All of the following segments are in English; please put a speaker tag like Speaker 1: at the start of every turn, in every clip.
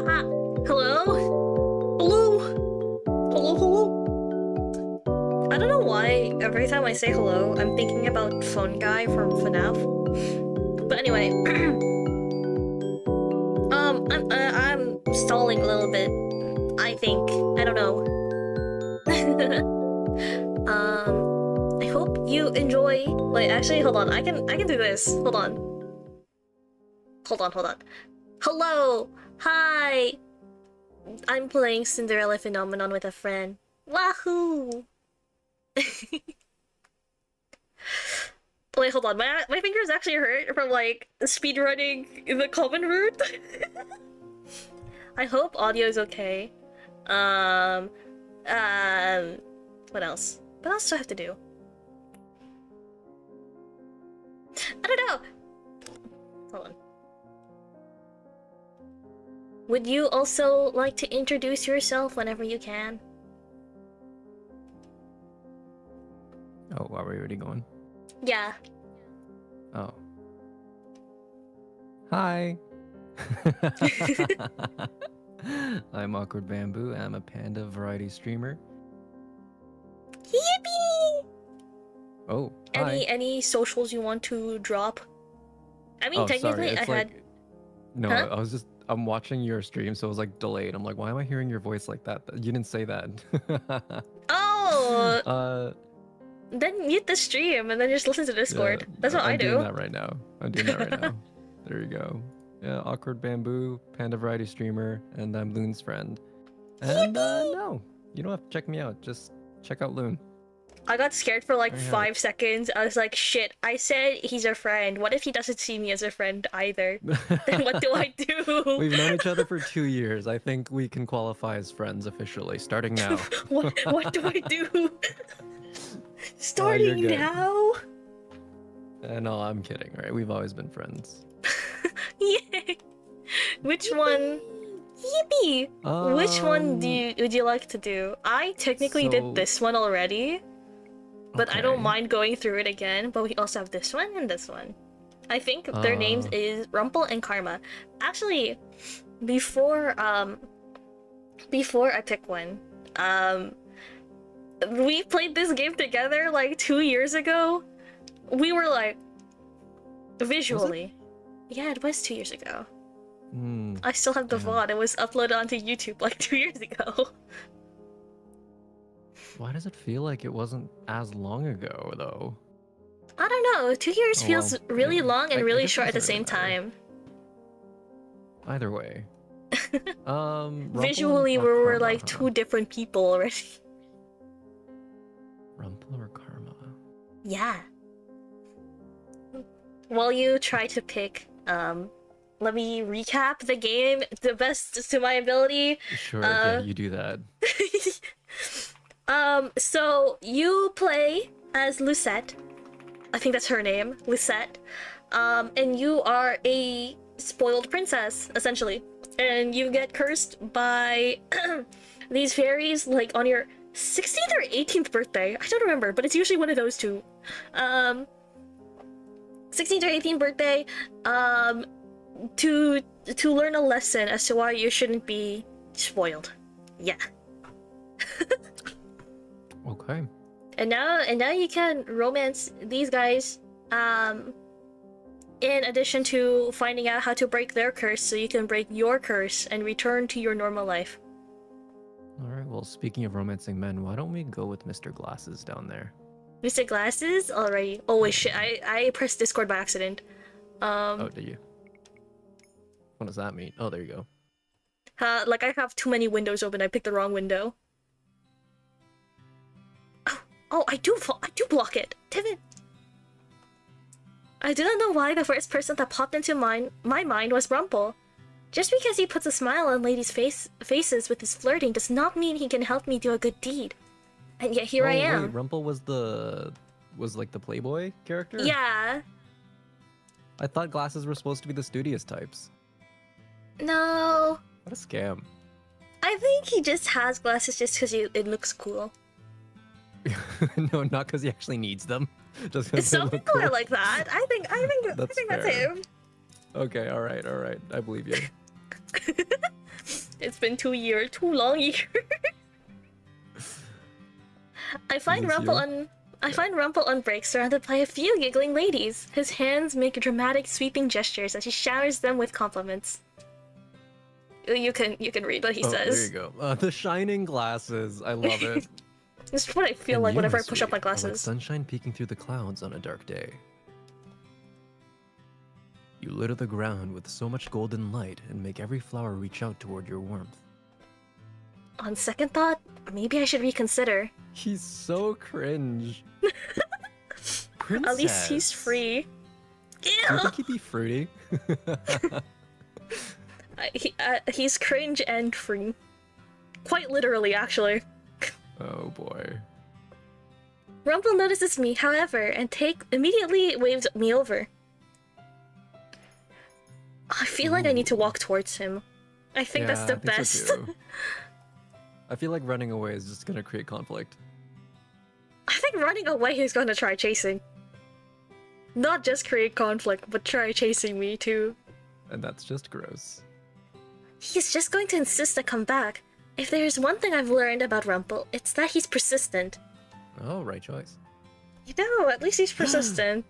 Speaker 1: Ah, hello? Hello? Hello, hello? I don't know why every time I say hello, I'm thinking about Phone Guy from FNAF. But anyway, I'm stalling a little bit. I think. I don't know. I hope you enjoy. Wait, actually, hold on. I can do this. Hold on. Hold on. Hello! Hi! I'm playing Cinderella Phenomenon with a friend. Wahoo! Wait, hold on. My fingers actually hurt from like speedrunning the common route. I hope audio is okay. What else? What else do I have to do? I don't know. Hold on. Would you also like to introduce yourself whenever you can?
Speaker 2: Oh, are we already going?
Speaker 1: Yeah.
Speaker 2: Oh. Hi. I'm Awkward Bamboo. I'm a panda variety streamer.
Speaker 1: Yippee!
Speaker 2: Oh, hi.
Speaker 1: Any socials you want to drop? I mean,
Speaker 2: Oh, sorry.
Speaker 1: technically,
Speaker 2: It's
Speaker 1: I
Speaker 2: like...
Speaker 1: had.
Speaker 2: No,
Speaker 1: Huh?
Speaker 2: I'm watching your stream, so it was like delayed. I'm like, why am I hearing your voice like that? You didn't say that.
Speaker 1: Oh!
Speaker 2: uh,
Speaker 1: Then mute the stream and then just listen to Discord.
Speaker 2: yeah,
Speaker 1: That's what I
Speaker 2: I'm
Speaker 1: do.
Speaker 2: doing that right now. There you go. Yeah, Awkward Bamboo, panda variety streamer, and I'm Lune's friend. And no, you don't have to check me out. Just check out Lune.
Speaker 1: I got scared for like
Speaker 2: There you have
Speaker 1: 5
Speaker 2: it.
Speaker 1: seconds. I was like, shit, I said he's a friend. What if he doesn't see me as a friend either? Then what do I do?
Speaker 2: We've known each other for 2 years. I think we can qualify as friends officially, starting now.
Speaker 1: What do I do?
Speaker 2: You're
Speaker 1: Starting
Speaker 2: good.
Speaker 1: now?
Speaker 2: No, I'm kidding, right? We've always been friends.
Speaker 1: Yay! Which one? Yippee! Which one would you like to do? I technically did this one already, but I don't mind going through it again. But we also have this one and this one. I think their names is Rumple and Karma. Actually, before I pick one, we played this game together like 2 years ago. We were like, visually. Yeah, it was 2 years ago. I still have the VOD. It was uploaded onto YouTube like 2 years ago.
Speaker 2: Why does it feel like it wasn't as long ago, though?
Speaker 1: I don't know. 2 years feels really long and really short at the same time.
Speaker 2: Either way.
Speaker 1: Visually, we were like two different people already.
Speaker 2: Rumple or Karma?
Speaker 1: Yeah. While you try to pick, let me recap the game the best to my ability.
Speaker 2: Sure, yeah, you do that.
Speaker 1: So you play as Lucette. I think that's her name, Lucette. And you are a spoiled princess, essentially. And you get cursed by these fairies, like, on your 16th or 18th birthday. I don't remember, but it's usually one of those two. 16th or 18th birthday, to learn a lesson as to why you shouldn't be spoiled. Yeah.
Speaker 2: Okay.
Speaker 1: And now you can romance these guys, in addition to finding out how to break their curse so you can break your curse and return to your normal life.
Speaker 2: Alright, well, speaking of romancing men, why don't we go with Mr. Glasses down there?
Speaker 1: Mr. Glasses? Alrighty. Oh wait, shit, I pressed Discord by accident.
Speaker 2: Oh, did you? What does that mean? Oh, there you go.
Speaker 1: Like I have too many windows open, I picked the wrong window. Oh, I do block it. Damn it. I do not know why the first person that popped into my mind was Rumple. Just because he puts a smile on ladies' faces with his flirting does not mean he can help me do a good deed. And yet here I am.
Speaker 2: Wait, Rumple was like the Playboy character?
Speaker 1: Yeah.
Speaker 2: I thought Glasses were supposed to be the studious types.
Speaker 1: No.
Speaker 2: What a scam.
Speaker 1: I think he just has glasses just because it looks cool.
Speaker 2: No, not because he actually needs them. Just
Speaker 1: Some people are like that. I think that's
Speaker 2: fair.
Speaker 1: him.
Speaker 2: Okay, all right. I believe you.
Speaker 1: It's been 2 years, too long years. I find Rumple on break surrounded by a few giggling ladies. His hands make dramatic sweeping gestures as he showers them with compliments. You can read what he says.
Speaker 2: There you go. The shining glasses. I love it.
Speaker 1: This is what I feel like whenever I push up my glasses.
Speaker 2: Like sunshine peeking through the clouds on a dark day. You litter the ground with so much golden light and make every flower reach out toward your warmth.
Speaker 1: On second thought, maybe I should reconsider.
Speaker 2: He's so cringe. Princess.
Speaker 1: At least he's free.
Speaker 2: Do you think he'd be fruity?
Speaker 1: He's cringe and free. Quite literally, actually.
Speaker 2: Oh boy.
Speaker 1: Rumple notices me, however, and immediately waves me over. I feel like I need to walk towards him. I think that's the best.
Speaker 2: So I feel like running away is just gonna create conflict.
Speaker 1: I think running away he's gonna try chasing. Not just create conflict, but try chasing me too.
Speaker 2: And that's just gross.
Speaker 1: He's just going to insist I come back. If there's one thing I've learned about Rumple, it's that he's persistent.
Speaker 2: Oh, right choice.
Speaker 1: You know, at least he's persistent.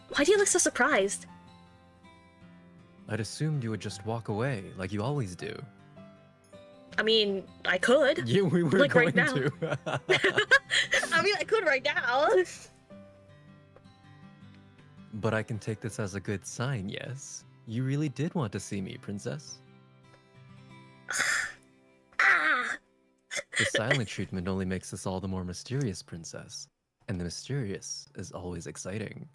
Speaker 1: Why do you look so surprised?
Speaker 2: I'd assumed you would just walk away, like you always do.
Speaker 1: I mean, I could.
Speaker 2: Yeah, we were
Speaker 1: like
Speaker 2: going
Speaker 1: right now.
Speaker 2: to.
Speaker 1: I mean, I could right now.
Speaker 2: But I can take this as a good sign, yes? You really did want to see me, princess.
Speaker 1: Ah!
Speaker 2: The silent treatment only makes this all the more mysterious, princess. And the mysterious is always exciting.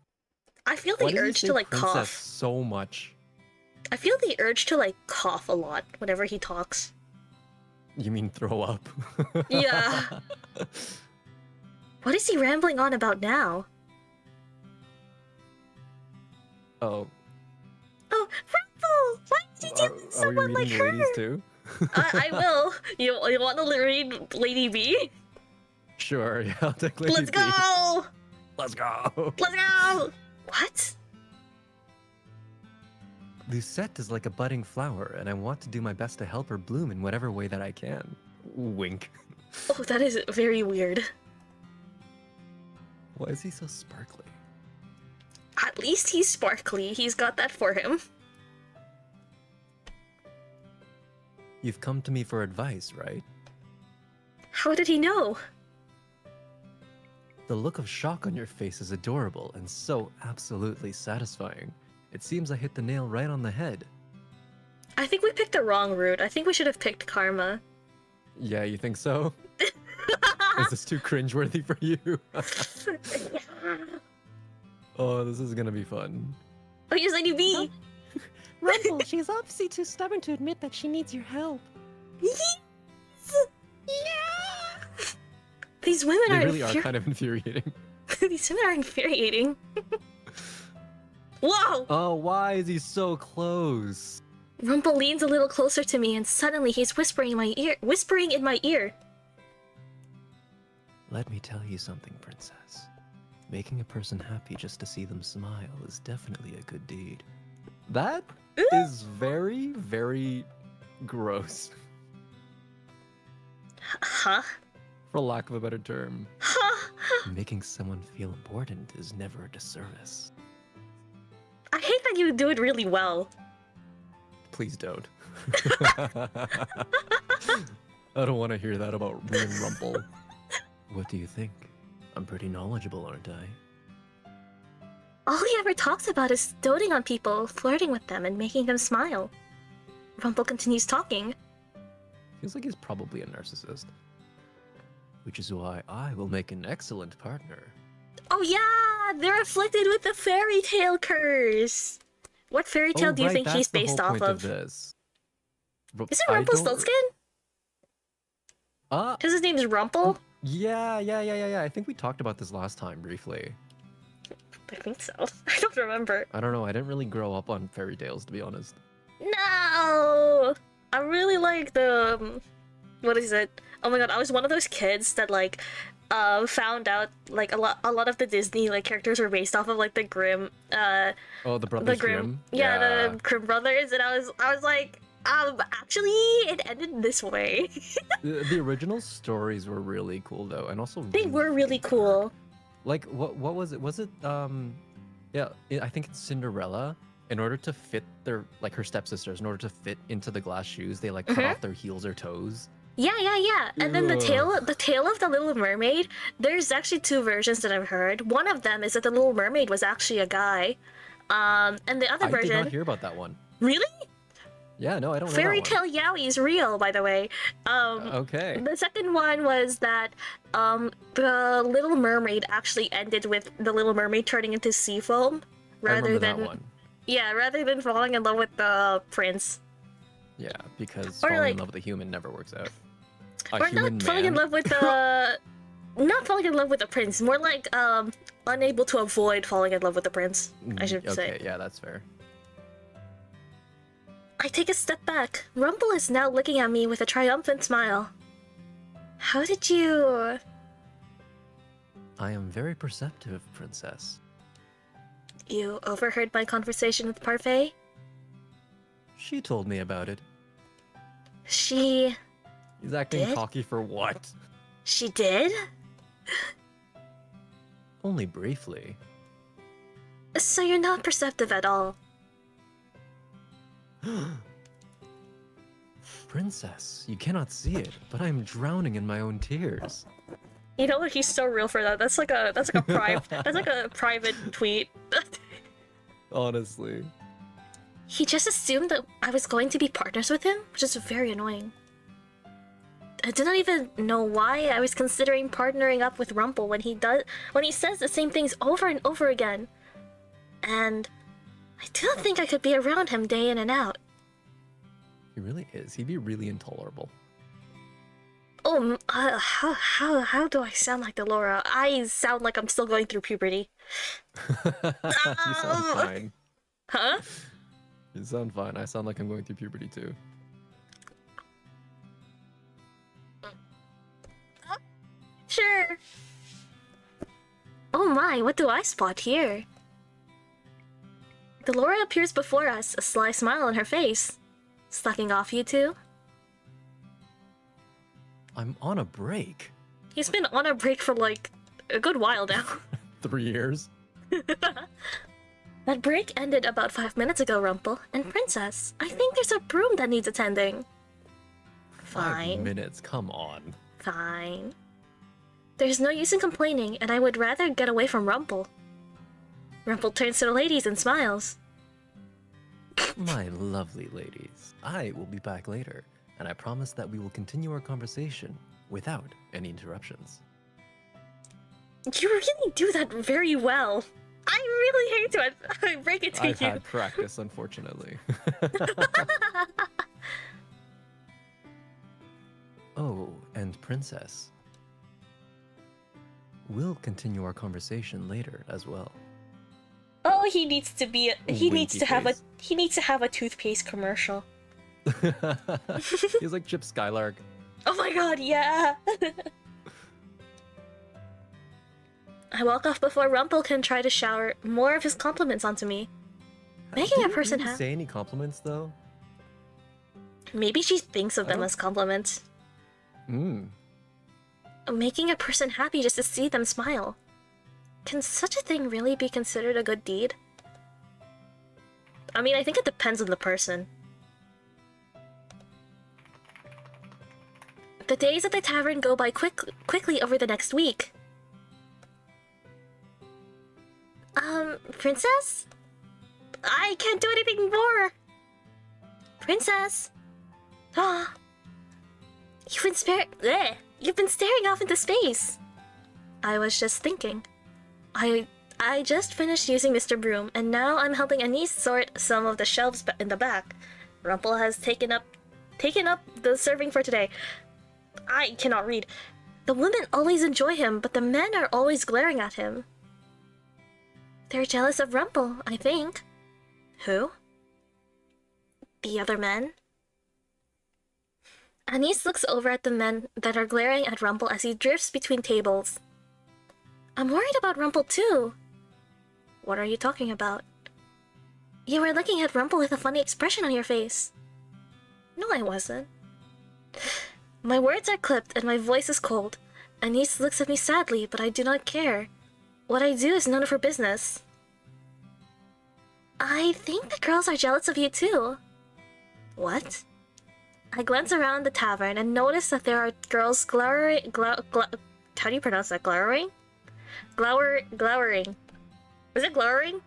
Speaker 1: I feel the urge to like cough
Speaker 2: so much.
Speaker 1: I feel the urge to like cough a lot whenever he talks.
Speaker 2: You mean throw up?
Speaker 1: Yeah. What is he rambling on about now?
Speaker 2: Oh.
Speaker 1: Oh, Rumple! Why did he do someone like her?
Speaker 2: Are we reading ladies too?
Speaker 1: I will. You want to read Lady B?
Speaker 2: Sure, yeah, I'll take Lady B.
Speaker 1: Let's go!
Speaker 2: Let's go!
Speaker 1: Let's go! What?
Speaker 2: Lucette is like a budding flower, and I want to do my best to help her bloom in whatever way that I can. Wink.
Speaker 1: Oh, that is very weird.
Speaker 2: Why is he so sparkly?
Speaker 1: At least he's sparkly. He's got that for him.
Speaker 2: You've come to me for advice, right?
Speaker 1: How did he know?
Speaker 2: The look of shock on your face is adorable and so absolutely satisfying. It seems I hit the nail right on the head.
Speaker 1: I think we picked the wrong route. I think we should have picked Karma.
Speaker 2: Yeah, you think so? Is this too cringeworthy for you? Oh, this is gonna be fun.
Speaker 1: Oh, here's Lady B!
Speaker 3: Rumple, she's obviously too stubborn to admit that she needs your help.
Speaker 1: Yes! Yeah! These women
Speaker 2: they really are kind of infuriating.
Speaker 1: These women are infuriating. Whoa!
Speaker 2: Oh, why is he so close?
Speaker 1: Rumple leans a little closer to me, and suddenly he's whispering in my ear.
Speaker 2: Let me tell you something, princess. Making a person happy just to see them smile is definitely a good deed. That is very, very gross.
Speaker 1: Huh?
Speaker 2: For lack of a better term.
Speaker 1: Huh?
Speaker 2: Making someone feel important is never a disservice.
Speaker 1: I hate that you do it really well.
Speaker 2: Please don't. I don't want to hear that about me and Rumple. What do you think? I'm pretty knowledgeable, aren't I?
Speaker 1: All he ever talks about is doting on people, flirting with them, and making them smile. Rumple continues talking.
Speaker 2: Feels like he's probably a narcissist. Which is why I will make an excellent partner.
Speaker 1: Oh yeah! They're afflicted with the fairy tale curse! What fairy tale do you think he's based off of?
Speaker 2: This.
Speaker 1: Isn't Rumpelstiltskin? Because his name is Rumple?
Speaker 2: Yeah. I think we talked about this last time briefly.
Speaker 1: I think so. I don't remember.
Speaker 2: I don't know. I didn't really grow up on fairy tales, to be honest.
Speaker 1: No! I really like the... what is it? Oh my god, I was one of those kids that, like, found out like a lot of the Disney like characters were based off of like the Grimm
Speaker 2: Oh, the Brothers Grimm.
Speaker 1: yeah, the Grimm brothers, and I was like, actually it ended this way.
Speaker 2: The original stories were really cool though, and also
Speaker 1: They were really cool.
Speaker 2: Like what was it? Was it yeah, I think it's Cinderella. In order to fit their like her stepsisters, in order to fit into the glass shoes, they like cut off their heels or toes.
Speaker 1: Yeah. And then the tale of the Little Mermaid, there's actually two versions that I've heard. One of them is that the Little Mermaid was actually a guy. And the other version...
Speaker 2: I did not hear about that one.
Speaker 1: Really?
Speaker 2: Yeah, no, I don't know
Speaker 1: Fairy
Speaker 2: that one.
Speaker 1: Tale Yaoi is real, by the way.
Speaker 2: Okay.
Speaker 1: The second one was that the Little Mermaid actually ended with the Little Mermaid turning into sea foam rather than...
Speaker 2: that one.
Speaker 1: Yeah, rather than falling in love with the prince.
Speaker 2: Yeah, because
Speaker 1: Or
Speaker 2: falling
Speaker 1: like...
Speaker 2: in love with a human never works out.
Speaker 1: Or not falling in love with the... Not falling in love with the prince, more like unable to avoid falling in love with the prince, I should say.
Speaker 2: Okay, yeah, that's fair.
Speaker 1: I take a step back. Rumple is now looking at me with a triumphant smile. How did you...
Speaker 2: I am very perceptive, princess.
Speaker 1: You overheard my conversation with Parfait?
Speaker 2: She told me about it.
Speaker 1: She...
Speaker 2: He's acting
Speaker 1: did?
Speaker 2: cocky for what?
Speaker 1: She did?
Speaker 2: Only briefly.
Speaker 1: So you're not perceptive at all.
Speaker 2: Princess, you cannot see it, but I am drowning in my own tears.
Speaker 1: You know what? He's so real for that. That's like a private tweet.
Speaker 2: Honestly.
Speaker 1: He just assumed that I was going to be partners with him, which is very annoying. I did not even know why I was considering partnering up with Rumple when he says the same things over and over again. And I do not think I could be around him day in and out.
Speaker 2: He really is. He'd be really intolerable.
Speaker 1: Oh, how do I sound like Delora? I sound like I'm still going through puberty.
Speaker 2: You sound fine.
Speaker 1: Huh?
Speaker 2: You sound fine. I sound like I'm going through puberty too.
Speaker 1: Sure. Oh my, what do I spot here? Delora appears before us, a sly smile on her face. Slacking off, you two?
Speaker 2: I'm on a break.
Speaker 1: He's been on a break for like a good while now.
Speaker 2: 3 years.
Speaker 1: That break ended about 5 minutes ago, Rumple. And Princess, I think there's a broom that needs attending.
Speaker 2: 5 minutes, come on.
Speaker 1: Fine. There's no use in complaining, and I would rather get away from Rumple. Rumple turns to the ladies and smiles.
Speaker 2: My lovely ladies, I will be back later, and I promise that we will continue our conversation without any interruptions.
Speaker 1: You really do that very well. I really hate to break it to
Speaker 2: I've
Speaker 1: you.
Speaker 2: had practice, unfortunately. Oh, and Princess. We'll continue our conversation later as well.
Speaker 1: Oh, he needs to be. He needs
Speaker 2: Winky
Speaker 1: to have a.
Speaker 2: face.
Speaker 1: He needs to have a toothpaste commercial.
Speaker 2: He's like Chip Skylark.
Speaker 1: Oh my god, yeah. I walk off before Rumple can try to shower more of his compliments onto me. Making a person
Speaker 2: Did you
Speaker 1: happy.
Speaker 2: say any compliments though?
Speaker 1: Maybe she thinks of them as compliments. Making a person happy just to see them smile. Can such a thing really be considered a good deed? I mean, I think it depends on the person. The days at the tavern go by quickly over the next week. Princess? I can't do anything more! Princess? Ah. You've been staring off into space. I was just thinking. I just finished using Mr. Broom, and now I'm helping Anise sort some of the shelves in the back. Rumple has taken up the serving for today. I cannot read. The women always enjoy him, but the men are always glaring at him. They're jealous of Rumple, I think. Who? The other men? Anise looks over at the men that are glaring at Rumple as he drifts between tables. I'm worried about Rumple too. What are you talking about? You were looking at Rumple with a funny expression on your face. No, I wasn't. My words are clipped and my voice is cold. Anise looks at me sadly, but I do not care. What I do is none of her business. I think the girls are jealous of you too. What? I glance around the tavern and notice that there are girls glowering. How do you pronounce that? Glowering? Glowering. Is it glowering?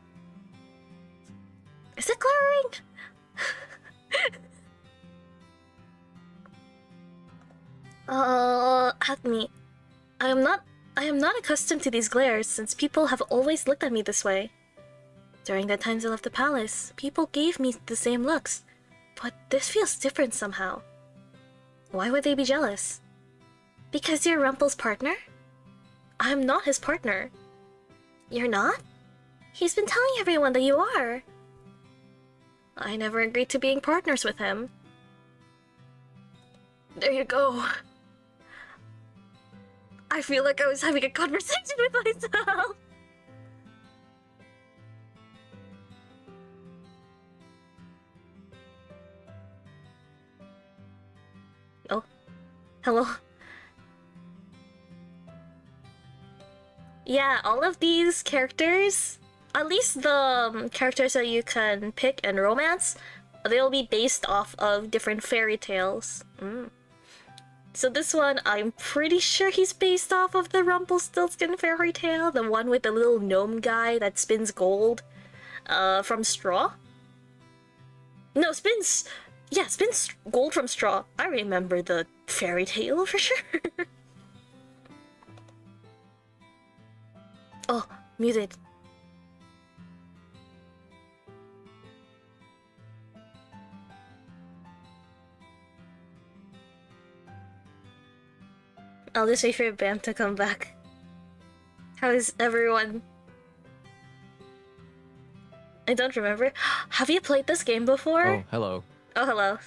Speaker 1: Is it glowering? Acme. I am not accustomed to these glares since people have always looked at me this way. During the times I left the palace, people gave me the same looks, but this feels different somehow. Why would they be jealous? Because you're Rumple's partner? I'm not his partner. You're not? He's been telling everyone that you are. I never agreed to being partners with him. There you go. I feel like I was having a conversation with myself. Oh. Hello. Yeah, all of these characters, at least the characters that you can pick and romance, they'll be based off of different fairy tales. So this one, I'm pretty sure he's based off of the Rumpelstiltskin fairy tale, the one with the little gnome guy that spins gold from straw. No, spins gold from straw. I remember the fairy tale for sure. Oh, muted. I'll just wait for Bam to come back. How is everyone? I don't remember. Have you played this game before?
Speaker 2: Oh, hello.
Speaker 1: Oh, hello.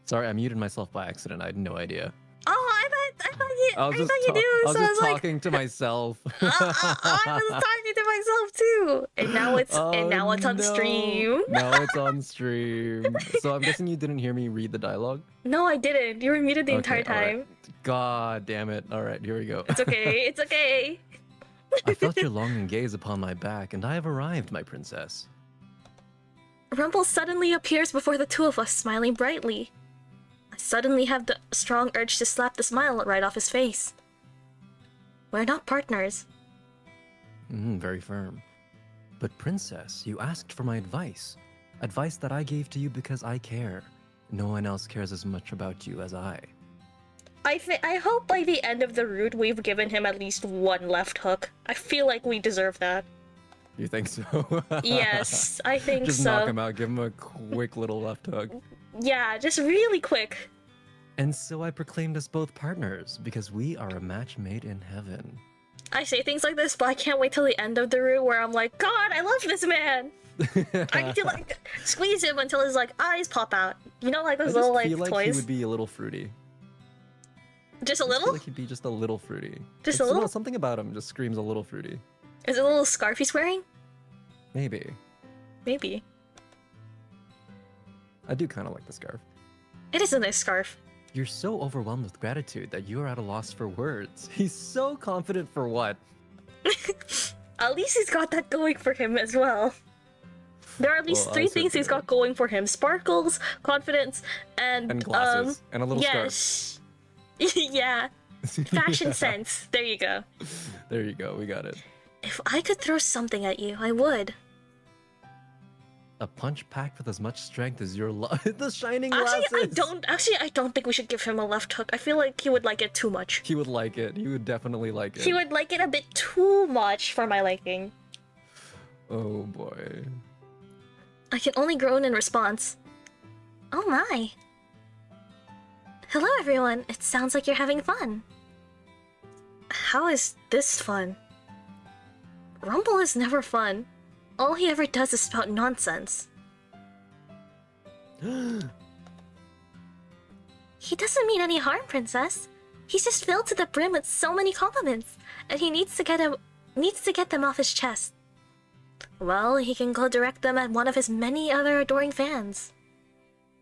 Speaker 2: Sorry, I muted myself by accident. I had no idea.
Speaker 1: Oh, I thought you knew.
Speaker 2: I was
Speaker 1: So
Speaker 2: just
Speaker 1: like,
Speaker 2: talking to myself.
Speaker 1: I was talking to myself too. And now it's on stream.
Speaker 2: Now it's on stream. So I'm guessing you didn't hear me read the dialogue?
Speaker 1: No, I didn't. You were muted the entire
Speaker 2: all right.
Speaker 1: time.
Speaker 2: God damn it. All right, here we go.
Speaker 1: It's okay. It's okay.
Speaker 2: I felt your longing gaze upon my back, and I have arrived, my princess.
Speaker 1: Rumple suddenly appears before the two of us, smiling brightly. I suddenly have the strong urge to slap the smile right off his face. We're not partners.
Speaker 2: Very firm. But princess, you asked for my advice. Advice that I gave to you because I care. No one else cares as much about you as I.
Speaker 1: I hope by the end of the route we've given him at least one left hook. I feel like we deserve that.
Speaker 2: You think so?
Speaker 1: Yes, I think
Speaker 2: just
Speaker 1: so.
Speaker 2: Just knock him out, give him a quick little left hook.
Speaker 1: Yeah, just really quick.
Speaker 2: And so I proclaimed us both partners, because we are a match made in heaven.
Speaker 1: I say things like this, but I can't wait till the end of the route where I'm like, God, I love this man! I need to like squeeze him until his like eyes pop out. You know, like those little like
Speaker 2: toys? I feel like he would be a little fruity.
Speaker 1: Just a little?
Speaker 2: I feel like he'd be just a little fruity.
Speaker 1: Just a little?
Speaker 2: Something about him just screams a little fruity.
Speaker 1: Is it a little scarf he's wearing?
Speaker 2: Maybe.
Speaker 1: Maybe.
Speaker 2: I do kind of like the scarf.
Speaker 1: It is a nice scarf.
Speaker 2: You're so overwhelmed with gratitude that you are at a loss for words. He's so confident for what?
Speaker 1: At least he's got that going for him as well. There are at least three things he's got going for him. Sparkles, confidence, and
Speaker 2: glasses. And a little
Speaker 1: scarf. Yeah. Fashion sense. There you go.
Speaker 2: There you go. We got it.
Speaker 1: If I could throw something at you, I would.
Speaker 2: A punch packed with as much strength as your the shining glasses.
Speaker 1: I don't think we should give him a left hook. I feel like he would like it too much.
Speaker 2: He would like it. He would definitely like it.
Speaker 1: He would like it a bit too much for my liking.
Speaker 2: Oh boy.
Speaker 1: I can only groan in response. Oh my. Hello everyone. It sounds like you're having fun. How is this fun? Rumple is never fun. All he ever does is spout He doesn't mean any harm, Princess. He's just filled to the brim with so many compliments, and he needs to get them off his chest. Well, he can go direct them at one of his many other adoring fans.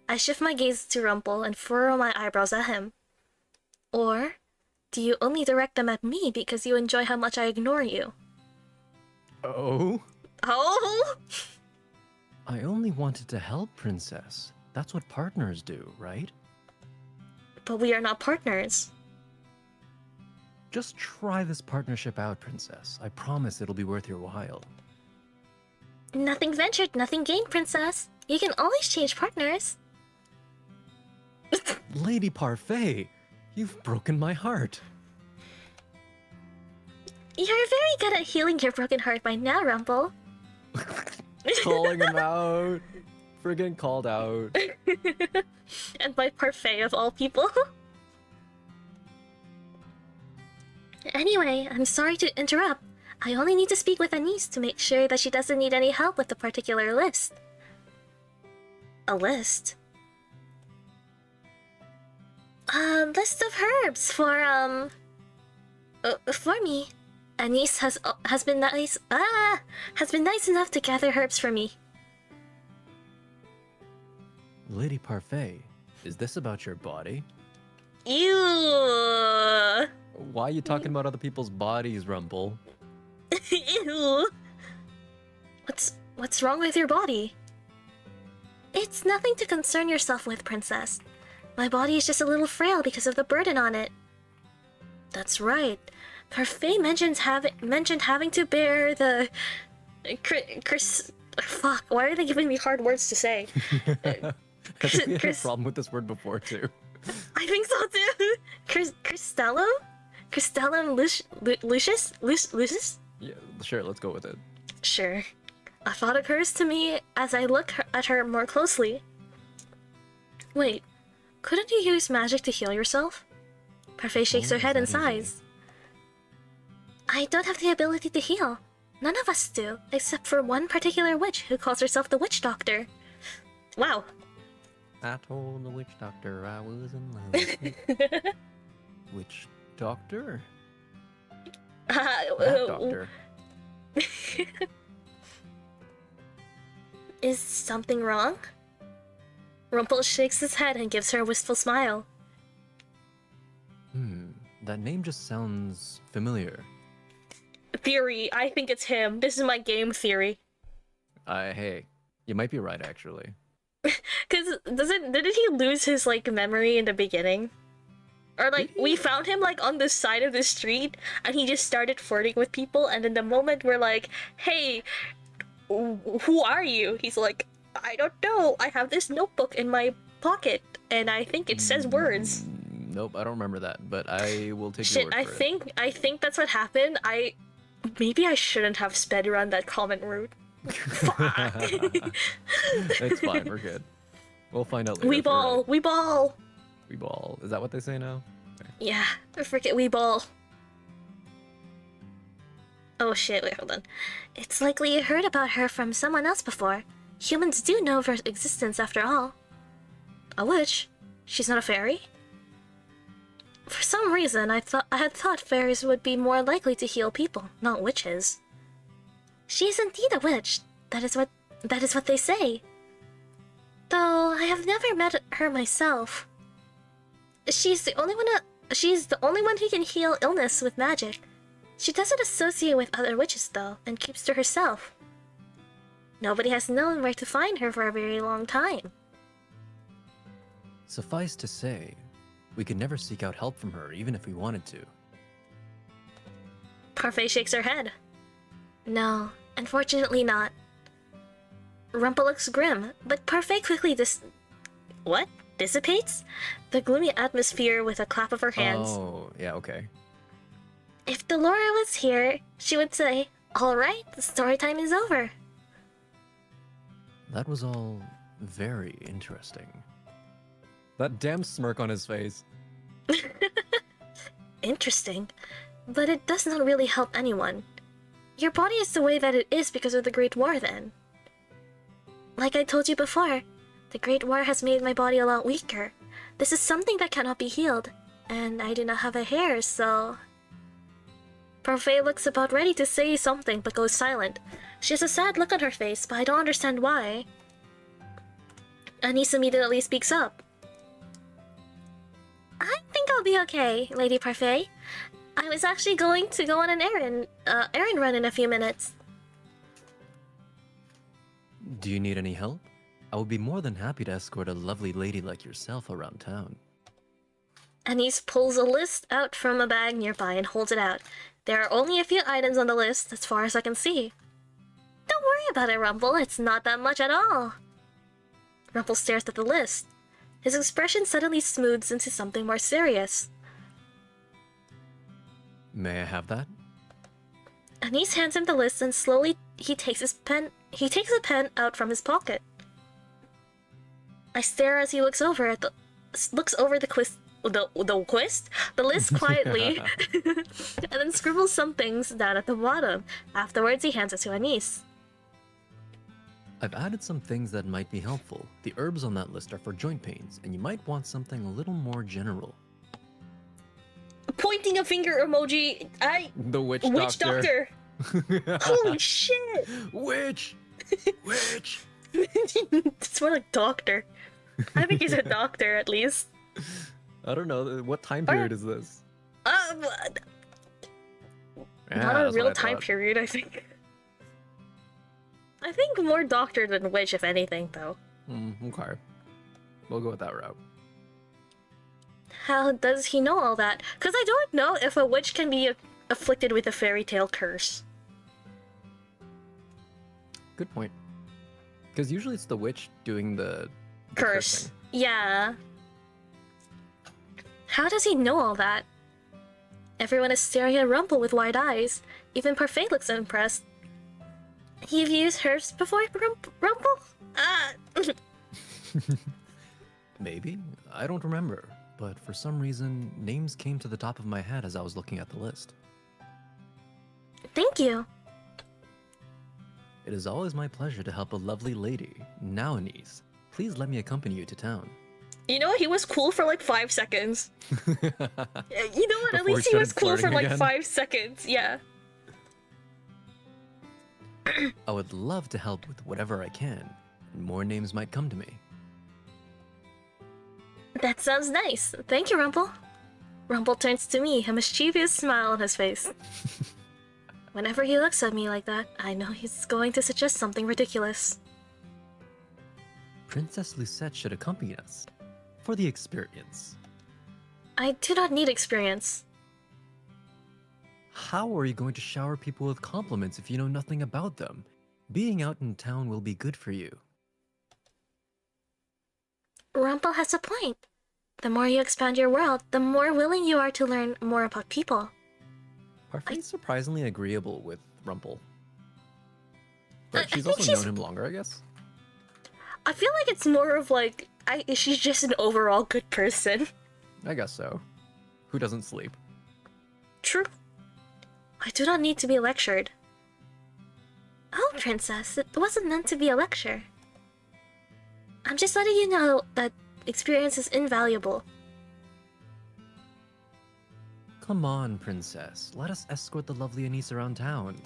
Speaker 1: I shift my gaze to Rumple and furrow my eyebrows at him. Or, do you only direct them at me because you enjoy how much I ignore you?
Speaker 2: Oh?
Speaker 1: Oh!
Speaker 2: I only wanted to help, Princess. That's what partners do, right?
Speaker 1: But we are not partners.
Speaker 2: Just try this partnership out, Princess. I promise it'll be worth your while.
Speaker 1: Nothing ventured, nothing gained, Princess. You can always change partners.
Speaker 2: Lady Parfait, you've broken my heart.
Speaker 1: You're very good at healing your broken heart by now, Rumple.
Speaker 2: Calling him out. Friggin' called out.
Speaker 1: And by Parfait of all people. Anyway, I'm sorry to interrupt. I only need to speak with Anise to make sure that she doesn't need any help with the particular list. A list? A list of herbs for me. Anise has been nice enough to gather herbs for me.
Speaker 2: Lady Parfait, is this about your body?
Speaker 1: Ew!
Speaker 2: Why are you talking about other people's bodies, Rumple?
Speaker 1: Ew! What's wrong with your body? It's nothing to concern yourself with, Princess. My body is just a little frail because of the burden on it. That's right. Parfait mentioned having to bear the... Fuck, why are they giving me hard words to say?
Speaker 2: I think we had a problem with this word before, too.
Speaker 1: I think so, too! Cristellum? Cristellum Lucius? Lucius?
Speaker 2: Yeah, sure, let's go with it.
Speaker 1: Sure. A thought occurs to me as I look at her more closely. Wait, couldn't you use magic to heal yourself? Parfait shakes her head and sighs. I don't have the ability to heal. None of us do, except for one particular witch who calls herself the Witch Doctor. Wow.
Speaker 2: I told the witch doctor I was in love. Witch doctor? That doctor.
Speaker 1: Is something wrong? Rumple shakes his head and gives her a wistful smile.
Speaker 2: That name just sounds familiar.
Speaker 1: Theory, I think it's him. This is my game theory.
Speaker 2: Hey, you might be right, actually.
Speaker 1: Cause didn't he lose his like memory in the beginning? Or like we found him like on the side of the street and he just started flirting with people, and in the moment we're like, hey, who are you? He's like, I don't know. I have this notebook in my pocket and I think it says words.
Speaker 2: Nope, I don't remember that, but I will take your
Speaker 1: Shit,
Speaker 2: word for it.
Speaker 1: I think that's what happened. Maybe I shouldn't have sped around that comment route.
Speaker 2: It's fine, we're good. We'll find out later.
Speaker 1: We ball,
Speaker 2: right.
Speaker 1: we ball.
Speaker 2: We ball. Is that what they say now? Okay.
Speaker 1: Yeah, I forget we ball. Oh shit, wait, hold on. It's likely you heard about her from someone else before. Humans do know of her existence after all. A witch? She's not a fairy? For some reason, I had thought fairies would be more likely to heal people, not witches. She is indeed a witch. That is what they say. Though I have never met her myself. She's the only one who can heal illness with magic. She doesn't associate with other witches though, and keeps to herself. Nobody has known where to find her for a very long time.
Speaker 2: Suffice to say, we could never seek out help from her, even if we wanted to.
Speaker 1: Parfait shakes her head. No, unfortunately not. Rumple looks grim, but Parfait quickly dissipates the gloomy atmosphere with a clap of her hands.
Speaker 2: Oh, yeah, okay.
Speaker 1: If Delora was here, she would say, "Alright, the story time is over."
Speaker 2: That was all very interesting. That damn smirk on his face.
Speaker 1: Interesting, but it does not really help anyone. Your body is the way that it is because of the Great War then. Like I told you before, the Great War has made my body a lot weaker. This is something that cannot be healed, and I do not have a hair, so... Parfait looks about ready to say something, but goes silent. She has a sad look on her face, but I don't understand why. Anise immediately speaks up. I think I'll be okay, Lady Parfait. I was actually going to go on an errand run in a few minutes.
Speaker 4: Do you need any help? I would be more than happy to escort a lovely lady like yourself around town.
Speaker 1: Anise pulls a list out from a bag nearby and holds it out. There are only a few items on the list, as far as I can see. Don't worry about it, Rumple. It's not that much at all. Rumple stares at the list. His expression suddenly smooths into something more serious.
Speaker 4: May I have that?
Speaker 1: Anise hands him the list and slowly he takes a pen out from his pocket. I stare as he looks over the list quietly, and then scribbles some things down at the bottom. Afterwards, he hands it to Anise.
Speaker 4: I've added some things that might be helpful. The herbs on that list are for joint pains, and you might want something a little more general.
Speaker 1: Pointing a finger emoji.
Speaker 2: The witch
Speaker 1: doctor. Holy shit!
Speaker 4: Witch! Witch!
Speaker 1: It's more like doctor. I think he's a doctor at least.
Speaker 2: I don't know. What time period is this?
Speaker 1: Not a
Speaker 2: that's
Speaker 1: real
Speaker 2: what I
Speaker 1: time
Speaker 2: thought.
Speaker 1: period, I think. I think more doctor than witch, if anything, though.
Speaker 2: Okay. We'll go with that route.
Speaker 1: How does he know all that? Because I don't know if a witch can be afflicted with a fairy tale curse.
Speaker 2: Good point. Because usually it's the witch doing the
Speaker 1: Curse.
Speaker 2: cursing.
Speaker 1: Yeah. How does he know all that? Everyone is staring at Rumple with wide eyes. Even Parfait looks impressed. You've used herbs before, Rumple?
Speaker 4: Maybe? I don't remember. But for some reason, names came to the top of my head as I was looking at the list.
Speaker 1: Thank you.
Speaker 4: It is always my pleasure to help a lovely lady. Now, Anise, please let me accompany you to town.
Speaker 1: You know what? He was cool for like 5 seconds. You know what? At
Speaker 2: Before
Speaker 1: least
Speaker 2: he
Speaker 1: he was
Speaker 2: started
Speaker 1: cool for
Speaker 2: flirting
Speaker 1: like
Speaker 2: again?
Speaker 1: 5 seconds. Yeah.
Speaker 4: I would love to help with whatever I can. More names might come to me.
Speaker 1: That sounds nice. Thank you, Rumple. Rumple turns to me, a mischievous smile on his face. Whenever he looks at me like that, I know he's going to suggest something ridiculous.
Speaker 4: Princess Lucette should accompany us. For the experience.
Speaker 1: I do not need experience.
Speaker 4: How are you going to shower people with compliments if you know nothing about them? Being out in town will be good for you.
Speaker 1: Rumple has a point. The more you expand your world, the more willing you are to learn more about people.
Speaker 2: Parfait's surprisingly agreeable with Rumple.
Speaker 1: I
Speaker 2: But she's
Speaker 1: think
Speaker 2: also known him longer, I guess.
Speaker 1: I feel like it's more of like, she's just an overall good person.
Speaker 2: I guess so. Who doesn't sleep?
Speaker 1: True. I do not need to be lectured. Oh, Princess, it wasn't meant to be a lecture. I'm just letting you know that experience is invaluable.
Speaker 4: Come on, Princess. Let us escort the lovely Anise around town.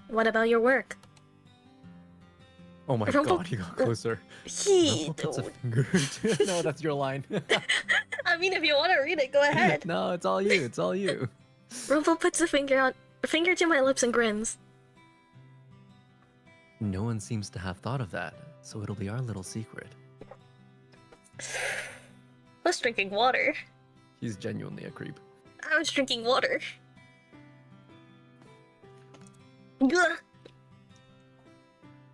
Speaker 1: What about your work?
Speaker 2: Oh my
Speaker 1: Rumple-
Speaker 2: god, he got closer.
Speaker 1: He...
Speaker 4: Rumple puts a finger
Speaker 2: No, that's your line.
Speaker 1: I mean, if you want to read it, go ahead.
Speaker 2: No, it's all you. It's all you.
Speaker 1: Rumple puts a finger to my lips and grins.
Speaker 4: No one seems to have thought of that, so it'll be our little secret.
Speaker 1: I was drinking water.
Speaker 2: He's genuinely a creep.
Speaker 1: I was drinking water. Gah.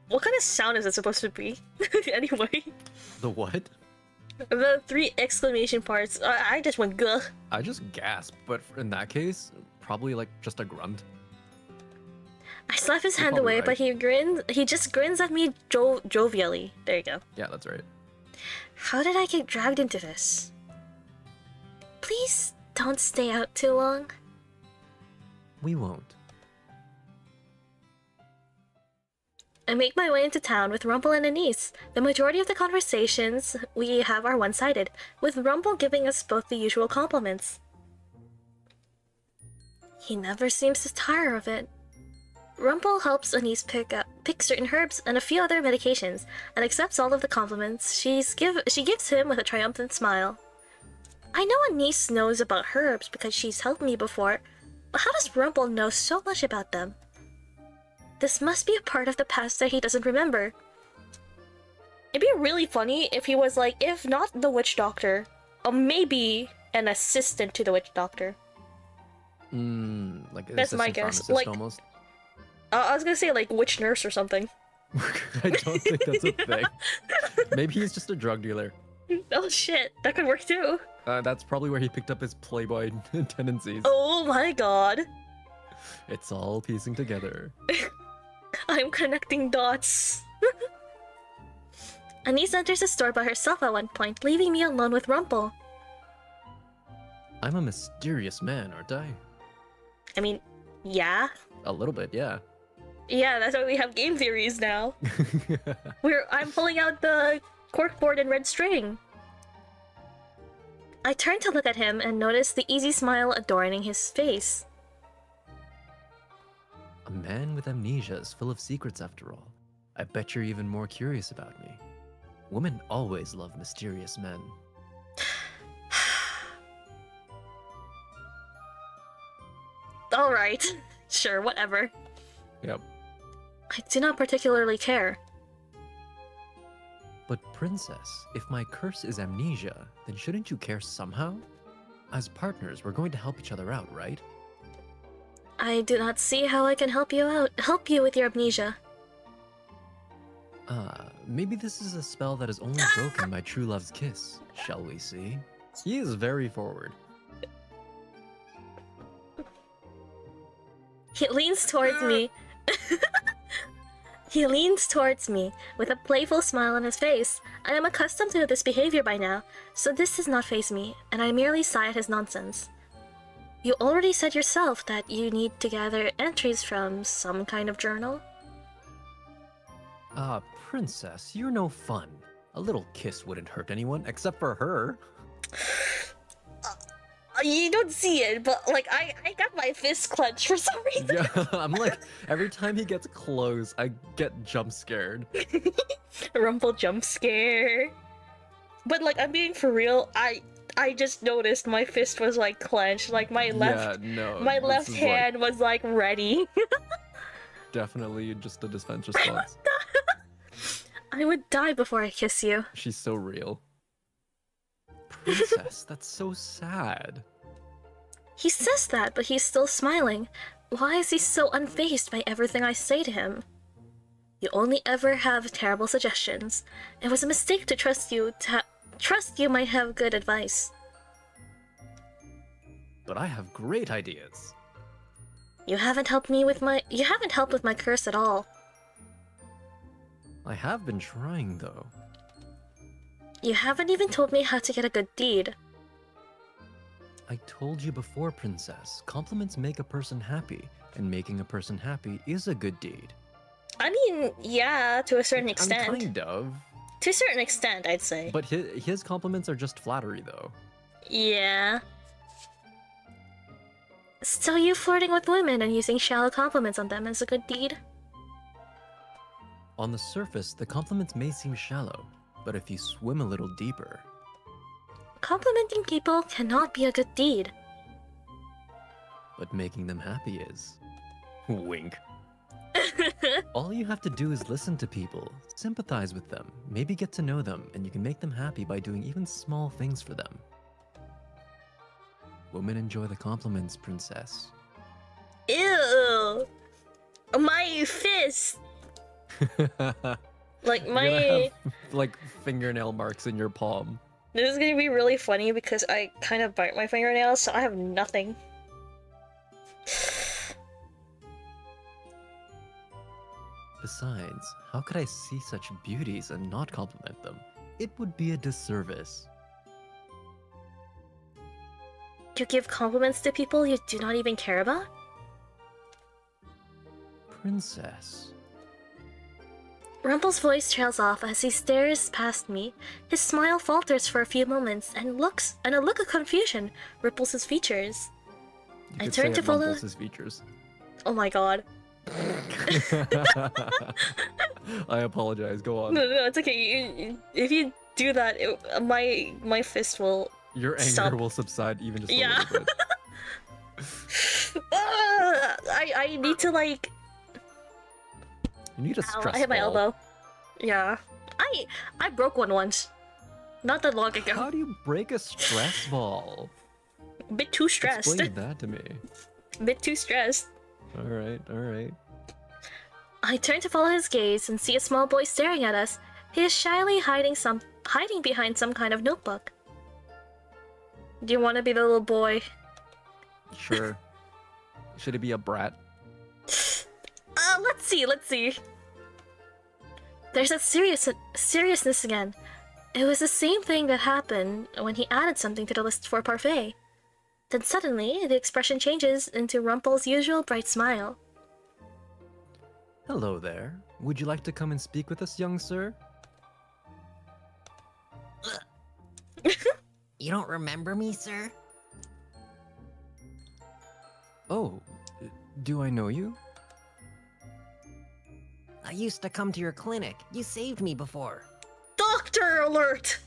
Speaker 1: What kind of sound is it supposed to be? Anyway,
Speaker 4: The what?
Speaker 1: the 3 exclamation parts. I just went guh.
Speaker 2: I just gasped, but in that case, probably like just a grunt.
Speaker 1: I slap his
Speaker 2: You're
Speaker 1: hand
Speaker 2: probably
Speaker 1: away,
Speaker 2: right.
Speaker 1: but he grins. He just grins at me jovially. There you go.
Speaker 2: Yeah, that's right.
Speaker 1: How did I get dragged into this? Please don't stay out too long.
Speaker 4: We won't.
Speaker 1: I make my way into town with Rumple and Anise. The majority of the conversations we have are one-sided, with Rumple giving us both the usual compliments. He never seems to tire of it. Rumple helps Anise pick certain herbs and a few other medications, and accepts all of the compliments she gives him with a triumphant smile. I know Anise knows about herbs because she's helped me before, but how does Rumple know so much about them? This must be a part of the past that he doesn't remember. It'd be really funny if he was like, if not the witch doctor, maybe an assistant to the witch doctor.
Speaker 4: Like
Speaker 1: that's my guess. Like,
Speaker 4: almost.
Speaker 1: I was gonna say like witch nurse or something.
Speaker 4: I don't think that's a thing. Maybe he's just a drug dealer.
Speaker 1: Oh shit, that could work too.
Speaker 4: That's probably where he picked up his playboy tendencies.
Speaker 1: Oh my god.
Speaker 4: It's all piecing together.
Speaker 1: I'm connecting dots. Anise enters the store by herself at one point, leaving me alone with Rumple.
Speaker 4: I'm a mysterious man, aren't I?
Speaker 1: I mean, yeah.
Speaker 4: A little bit, yeah.
Speaker 1: Yeah, that's why we have game theories now. I'm pulling out the corkboard and red string. I turn to look at him and notice the easy smile adorning his face.
Speaker 4: A man with amnesia is full of secrets after all. I bet you're even more curious about me. Women always love mysterious men.
Speaker 1: Alright. Sure, whatever.
Speaker 4: Yep.
Speaker 1: I do not particularly care.
Speaker 4: But princess, if my curse is amnesia, then shouldn't you care somehow? As partners, we're going to help each other out, right?
Speaker 1: I do not see how I can help you with your amnesia.
Speaker 4: Maybe this is a spell that is only broken by true love's kiss. Shall we see? He is very forward.
Speaker 1: He leans towards me. He leans towards me with a playful smile on his face. I am accustomed to this behavior by now, so this does not faze me, and I merely sigh at his nonsense. You already said yourself that you need to gather entries from some kind of journal.
Speaker 4: Princess, you're no fun. A little kiss wouldn't hurt anyone, except for her.
Speaker 1: You don't see it, but like I got my fist clenched for some reason.
Speaker 4: Yeah, I'm like, every time he gets close, I get jump scared.
Speaker 1: Rumple jump scare. But like, I'm being for real. I just noticed my fist was like clenched. Like my left hand was like ready.
Speaker 4: Definitely just a defense response.
Speaker 1: I would die before I kiss you.
Speaker 4: She's so real. Princess, that's so sad.
Speaker 1: He says that, but he's still smiling. Why is he so unfazed by everything I say to him? You only ever have terrible suggestions. It was a mistake to trust you. Trust you might have good advice.
Speaker 4: But I have great ideas.
Speaker 1: You haven't helped with my curse at all.
Speaker 4: I have been trying, though.
Speaker 1: You haven't even told me how to get a good deed.
Speaker 4: I told you before, Princess. Compliments make a person happy, and making a person happy is a good deed.
Speaker 1: I mean, yeah, to a certain extent.
Speaker 4: Kind of.
Speaker 1: To a certain extent, I'd say.
Speaker 4: But his compliments are just flattery, though.
Speaker 1: Yeah. So you flirting with women and using shallow compliments on them is a good deed?
Speaker 4: On the surface, the compliments may seem shallow, but if you swim a little deeper...
Speaker 1: Complimenting people cannot be a good deed.
Speaker 4: But making them happy is. Wink. All you have to do is listen to people, sympathize with them, maybe get to know them, and you can make them happy by doing even small things for them. Women enjoy the compliments, Princess.
Speaker 1: Ew! My fist! Like
Speaker 4: You're
Speaker 1: my...
Speaker 4: gonna have, like, fingernail marks in your palm.
Speaker 1: This is gonna be really funny because I kind of bite my fingernails, so I have nothing.
Speaker 4: Besides, how could I see such beauties and not compliment them? It would be a disservice.
Speaker 1: You give compliments to people you do not even care about?
Speaker 4: Princess.
Speaker 1: Rumple's voice trails off as he stares past me. His smile falters for a few moments, and a look of confusion ripples his features.
Speaker 2: You
Speaker 1: I
Speaker 2: could
Speaker 1: turn
Speaker 2: say
Speaker 1: to
Speaker 2: it
Speaker 1: follow.
Speaker 2: rumples his features.
Speaker 1: Oh my god.
Speaker 2: I apologize. Go on.
Speaker 1: No, it's okay. If you do that, my fist will.
Speaker 2: Your anger
Speaker 1: Stop.
Speaker 2: will subside even just a
Speaker 1: Yeah.
Speaker 2: little bit.
Speaker 1: I need to like.
Speaker 2: You need a
Speaker 1: Ow,
Speaker 2: stress
Speaker 1: I hit my
Speaker 2: ball.
Speaker 1: elbow. Yeah. I broke one once. Not that long ago.
Speaker 2: How do you break a stress ball?
Speaker 1: Bit too stressed.
Speaker 2: Explain that to me.
Speaker 1: Bit too stressed.
Speaker 2: All right, all right.
Speaker 1: I turn to follow his gaze and see a small boy staring at us. He is shyly hiding behind some kind of notebook. Do you want to be the little boy?
Speaker 2: Sure. Should it be a brat?
Speaker 1: Let's see. There's that seriousness again. It was the same thing that happened when he added something to the list for parfait. Then suddenly, the expression changes into Rumple's usual bright smile.
Speaker 4: Hello there. Would you like to come and speak with us, young sir?
Speaker 3: You don't remember me, sir?
Speaker 4: Oh, do I know you?
Speaker 3: I used to come to your clinic. You saved me before.
Speaker 1: Doctor alert!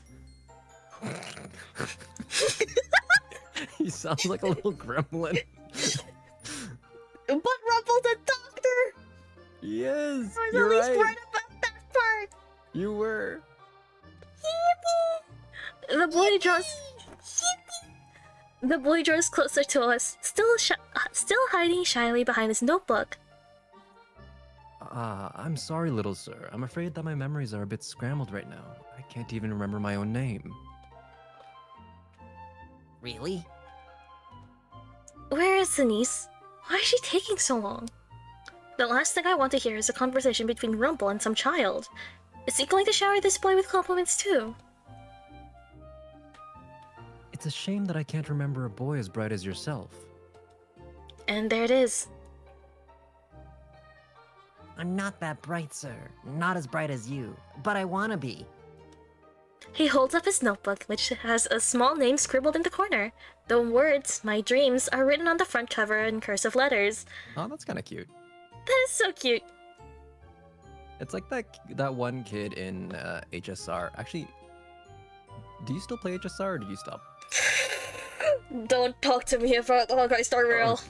Speaker 2: He sounds like a little gremlin.
Speaker 1: But Rumple's a doctor!
Speaker 2: Yes,
Speaker 1: I was
Speaker 2: you're
Speaker 1: at least
Speaker 2: right.
Speaker 1: right about that part!
Speaker 2: You were.
Speaker 1: The boy draws closer to us, still hiding shyly behind his notebook.
Speaker 4: I'm sorry, little sir. I'm afraid that my memories are a bit scrambled right now. I can't even remember my own name.
Speaker 3: Really?
Speaker 1: Where is Denise? Why is she taking so long? The last thing I want to hear is a conversation between Rumple and some child. Is he going to shower this boy with compliments too?
Speaker 4: It's a shame that I can't remember a boy as bright as yourself.
Speaker 1: And there it is.
Speaker 3: I'm not that bright, sir. Not as bright as you. But I wanna be.
Speaker 1: He holds up his notebook, which has a small name scribbled in the corner. The words, "My dreams," are written on the front cover in cursive letters.
Speaker 2: Oh, that's kind of cute.
Speaker 1: That is so cute.
Speaker 2: It's like that one kid in HSR. Actually, do you still play HSR or did you stop?
Speaker 1: Don't talk to me about Hawkeye Star Rail.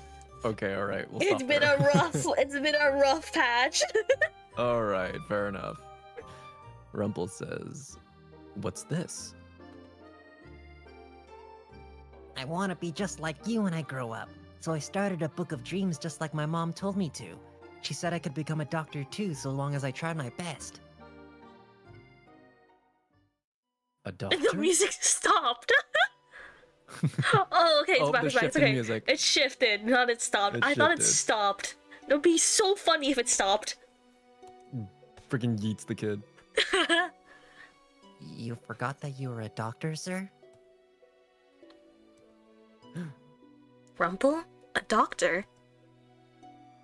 Speaker 2: Okay, all right. We'll
Speaker 1: It's
Speaker 2: stop
Speaker 1: been
Speaker 2: there.
Speaker 1: it's been a rough patch.
Speaker 2: All right, fair enough. Rumple says, "What's this?"
Speaker 3: I wanna be just like you when I grow up. So I started a book of dreams just like my mom told me to. She said I could become a doctor too, so long as I tried my best.
Speaker 4: A doctor?
Speaker 1: The music stopped. Oh, okay, it's
Speaker 2: Oh,
Speaker 1: back,
Speaker 2: the
Speaker 1: it's back, it's
Speaker 2: shifting
Speaker 1: okay.
Speaker 2: music.
Speaker 1: It shifted, not it stopped.
Speaker 2: It
Speaker 1: I thought it
Speaker 2: shifted.
Speaker 1: stopped. It would be so funny if it stopped.
Speaker 2: Freaking yeets the kid.
Speaker 3: You forgot that you were a doctor, sir?
Speaker 1: Rumple? A doctor?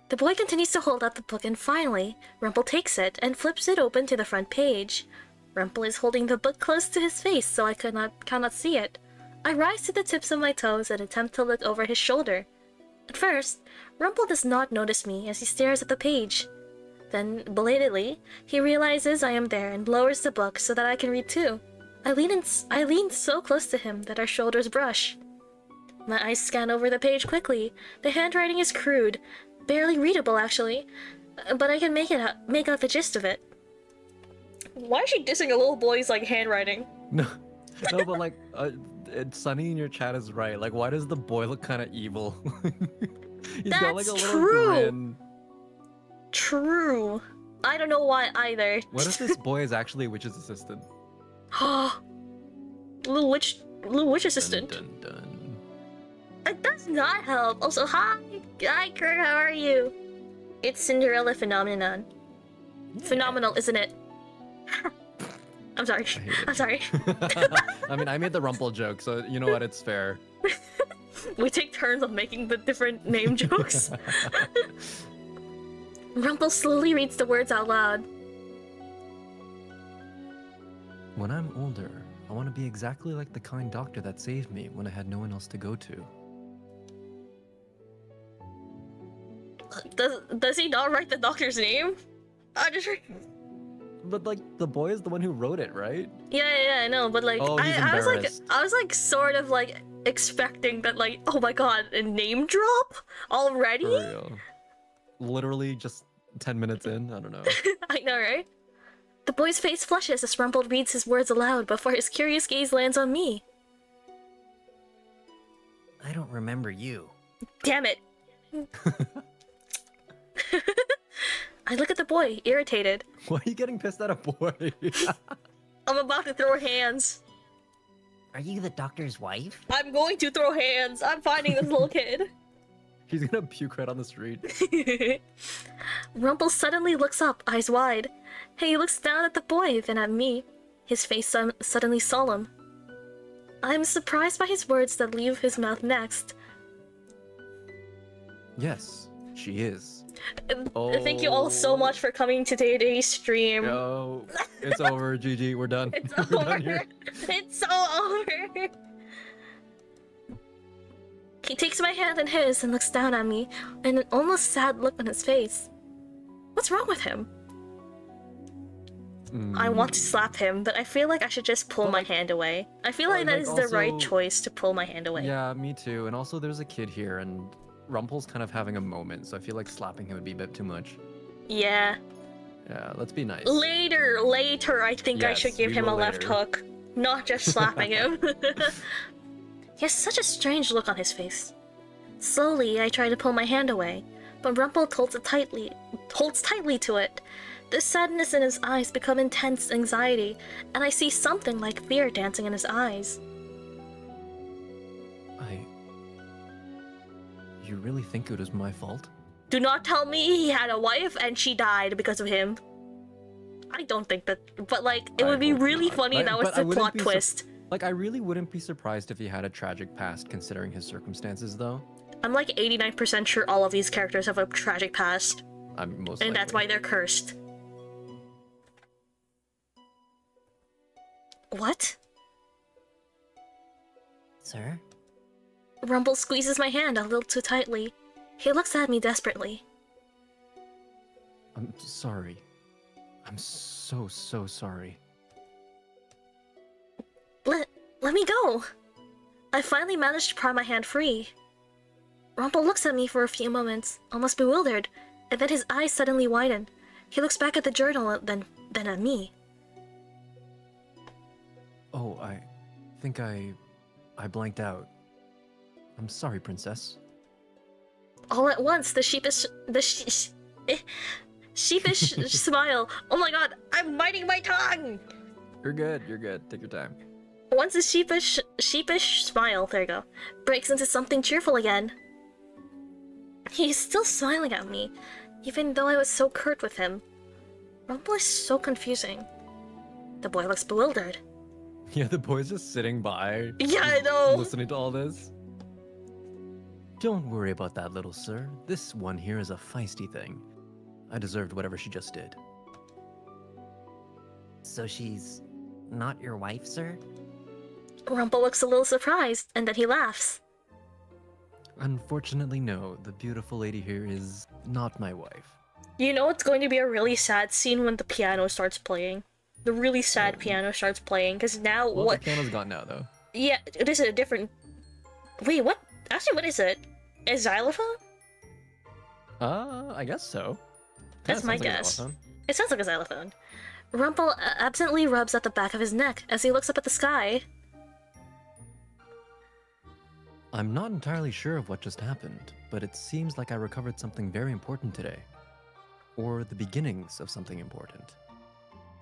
Speaker 1: The boy continues to hold out the book and finally, Rumple takes it and flips it open to the front page. Rumple is holding the book close to his face so I cannot see it. I rise to the tips of my toes and attempt to look over his shoulder. At first, Rumple does not notice me as he stares at the page. Then, belatedly, he realizes I am there and lowers the book so that I can read too. I lean so close to him that our shoulders brush. My eyes scan over the page quickly. The handwriting is crude, barely readable actually, but I can make out the gist of it. Why is she dissing a little boy's like handwriting?
Speaker 2: No, no, but like, Sunny in your chat is right. Like, why does the boy look kind of evil? He's got like a
Speaker 1: That's
Speaker 2: little
Speaker 1: true.
Speaker 2: grin.
Speaker 1: True. I don't know why either.
Speaker 2: What if this boy is actually a witch's assistant?
Speaker 1: little witch assistant.
Speaker 2: Dun, dun, dun.
Speaker 1: It does not help. Also, hi, Kurt. How are you? It's Cinderella phenomenon. Phenomenal, isn't it? I'm sorry.
Speaker 2: I hate it.
Speaker 1: I'm sorry.
Speaker 2: I mean, I made the Rumple joke, so you know what? It's fair.
Speaker 1: We take turns of making the different name jokes. Rumple slowly reads the words out loud.
Speaker 4: When I'm older, I want to be exactly like the kind doctor that saved me when I had no one else to go to.
Speaker 1: Does he not write the doctor's name? I just.
Speaker 4: But like, the boy is the one who wrote it, right?
Speaker 1: Yeah, I know, but like,
Speaker 4: Oh, he's
Speaker 1: I was like,
Speaker 4: embarrassed.
Speaker 1: sort of like expecting that, like, oh my god, a name drop already?
Speaker 4: For real. Literally just 10 minutes in, I don't know.
Speaker 1: I know, right? The boy's face flushes as Rumple reads his words aloud before his curious gaze lands on me.
Speaker 3: I don't remember you.
Speaker 1: Damn it! I look at the boy, irritated.
Speaker 4: Why are you getting pissed at a boy?
Speaker 1: I'm about to throw hands.
Speaker 3: Are you the doctor's wife?
Speaker 1: I'm going to throw hands. I'm finding this little kid.
Speaker 4: He's gonna puke right on the street.
Speaker 1: Rumple suddenly looks up, eyes wide. He looks down at the boy, then at me. His face suddenly solemn. I'm surprised by his words that leave his mouth next.
Speaker 4: Yes, she is.
Speaker 1: Thank you all so much for coming to today's stream.
Speaker 4: Yo, it's over, GG, we're done.
Speaker 1: It's
Speaker 4: We're
Speaker 1: over.
Speaker 4: done here.
Speaker 1: It's so over. He takes my hand in his and looks down at me, and an almost sad look on his face. What's wrong with him? I want to slap him, but I feel like I should just pull my hand away. I feel like that is the right choice to pull my hand away.
Speaker 4: Yeah, me too. And also, there's a kid here, and Rumple's kind of having a moment, so I feel like slapping him would be a bit too much.
Speaker 1: Yeah.
Speaker 4: Yeah, let's be nice.
Speaker 1: Later, I think I should
Speaker 4: Yes,
Speaker 1: give
Speaker 4: we
Speaker 1: him a
Speaker 4: will
Speaker 1: left
Speaker 4: later.
Speaker 1: hook. Not just slapping him. He has such a strange look on his face. Slowly, I try to pull my hand away, but Rumple holds tightly to it. The sadness in his eyes become intense anxiety, and I see something like fear dancing in his eyes.
Speaker 4: You really think it was my fault?
Speaker 1: Do not tell me he had a wife and she died because of him. I don't think that, but like, it would be
Speaker 4: hope
Speaker 1: really
Speaker 4: not.
Speaker 1: funny if that was
Speaker 4: But I
Speaker 1: the
Speaker 4: wouldn't
Speaker 1: plot
Speaker 4: be
Speaker 1: twist.
Speaker 4: Like, I really wouldn't be surprised if he had a tragic past considering his circumstances, though.
Speaker 1: I'm like 89% sure all of these characters have a tragic past,
Speaker 4: I'm most
Speaker 1: and that's why they're cursed. What?
Speaker 3: Sir?
Speaker 1: Rumble squeezes my hand a little too tightly. He looks at me desperately.
Speaker 4: I'm sorry. I'm so sorry.
Speaker 1: Let me go! I finally managed to pry my hand free. Rumple looks at me for a few moments, almost bewildered, and then his eyes suddenly widen. He looks back at the journal, then at me.
Speaker 4: Oh, I think I blanked out. I'm sorry, princess.
Speaker 1: All at once, the sheepish smile. Oh my god, I'm biting my tongue!
Speaker 4: You're good, take your time.
Speaker 1: Once the sheepish smile, there you go, breaks into something cheerful again. He's still smiling at me, even though I was so curt with him. Rumple is so confusing. The boy looks bewildered.
Speaker 4: Yeah, the boy's just sitting by.
Speaker 1: Yeah, I know!
Speaker 4: Listening to all this. Don't worry about that, little sir. This one here is a feisty thing. I deserved whatever she just did.
Speaker 3: So she's not your wife, sir?
Speaker 1: Rumple looks a little surprised, and then he laughs.
Speaker 4: Unfortunately, no. The beautiful lady here is not my wife.
Speaker 1: You know it's going to be a really sad scene when the piano starts playing. The really sad piano starts playing, because now
Speaker 4: Well,
Speaker 1: what?
Speaker 4: the piano's gone now, though.
Speaker 1: Yeah, it is a different... Wait, what? Actually, what is it? A xylophone?
Speaker 4: I guess so.
Speaker 1: That's
Speaker 4: Kinda
Speaker 1: my
Speaker 4: sounds like a
Speaker 1: guess.
Speaker 4: xylophone.
Speaker 1: It sounds like a xylophone. Rumple absently rubs at the back of his neck as he looks up at the sky.
Speaker 4: I'm not entirely sure of what just happened, but it seems like I recovered something very important today. Or the beginnings of something important.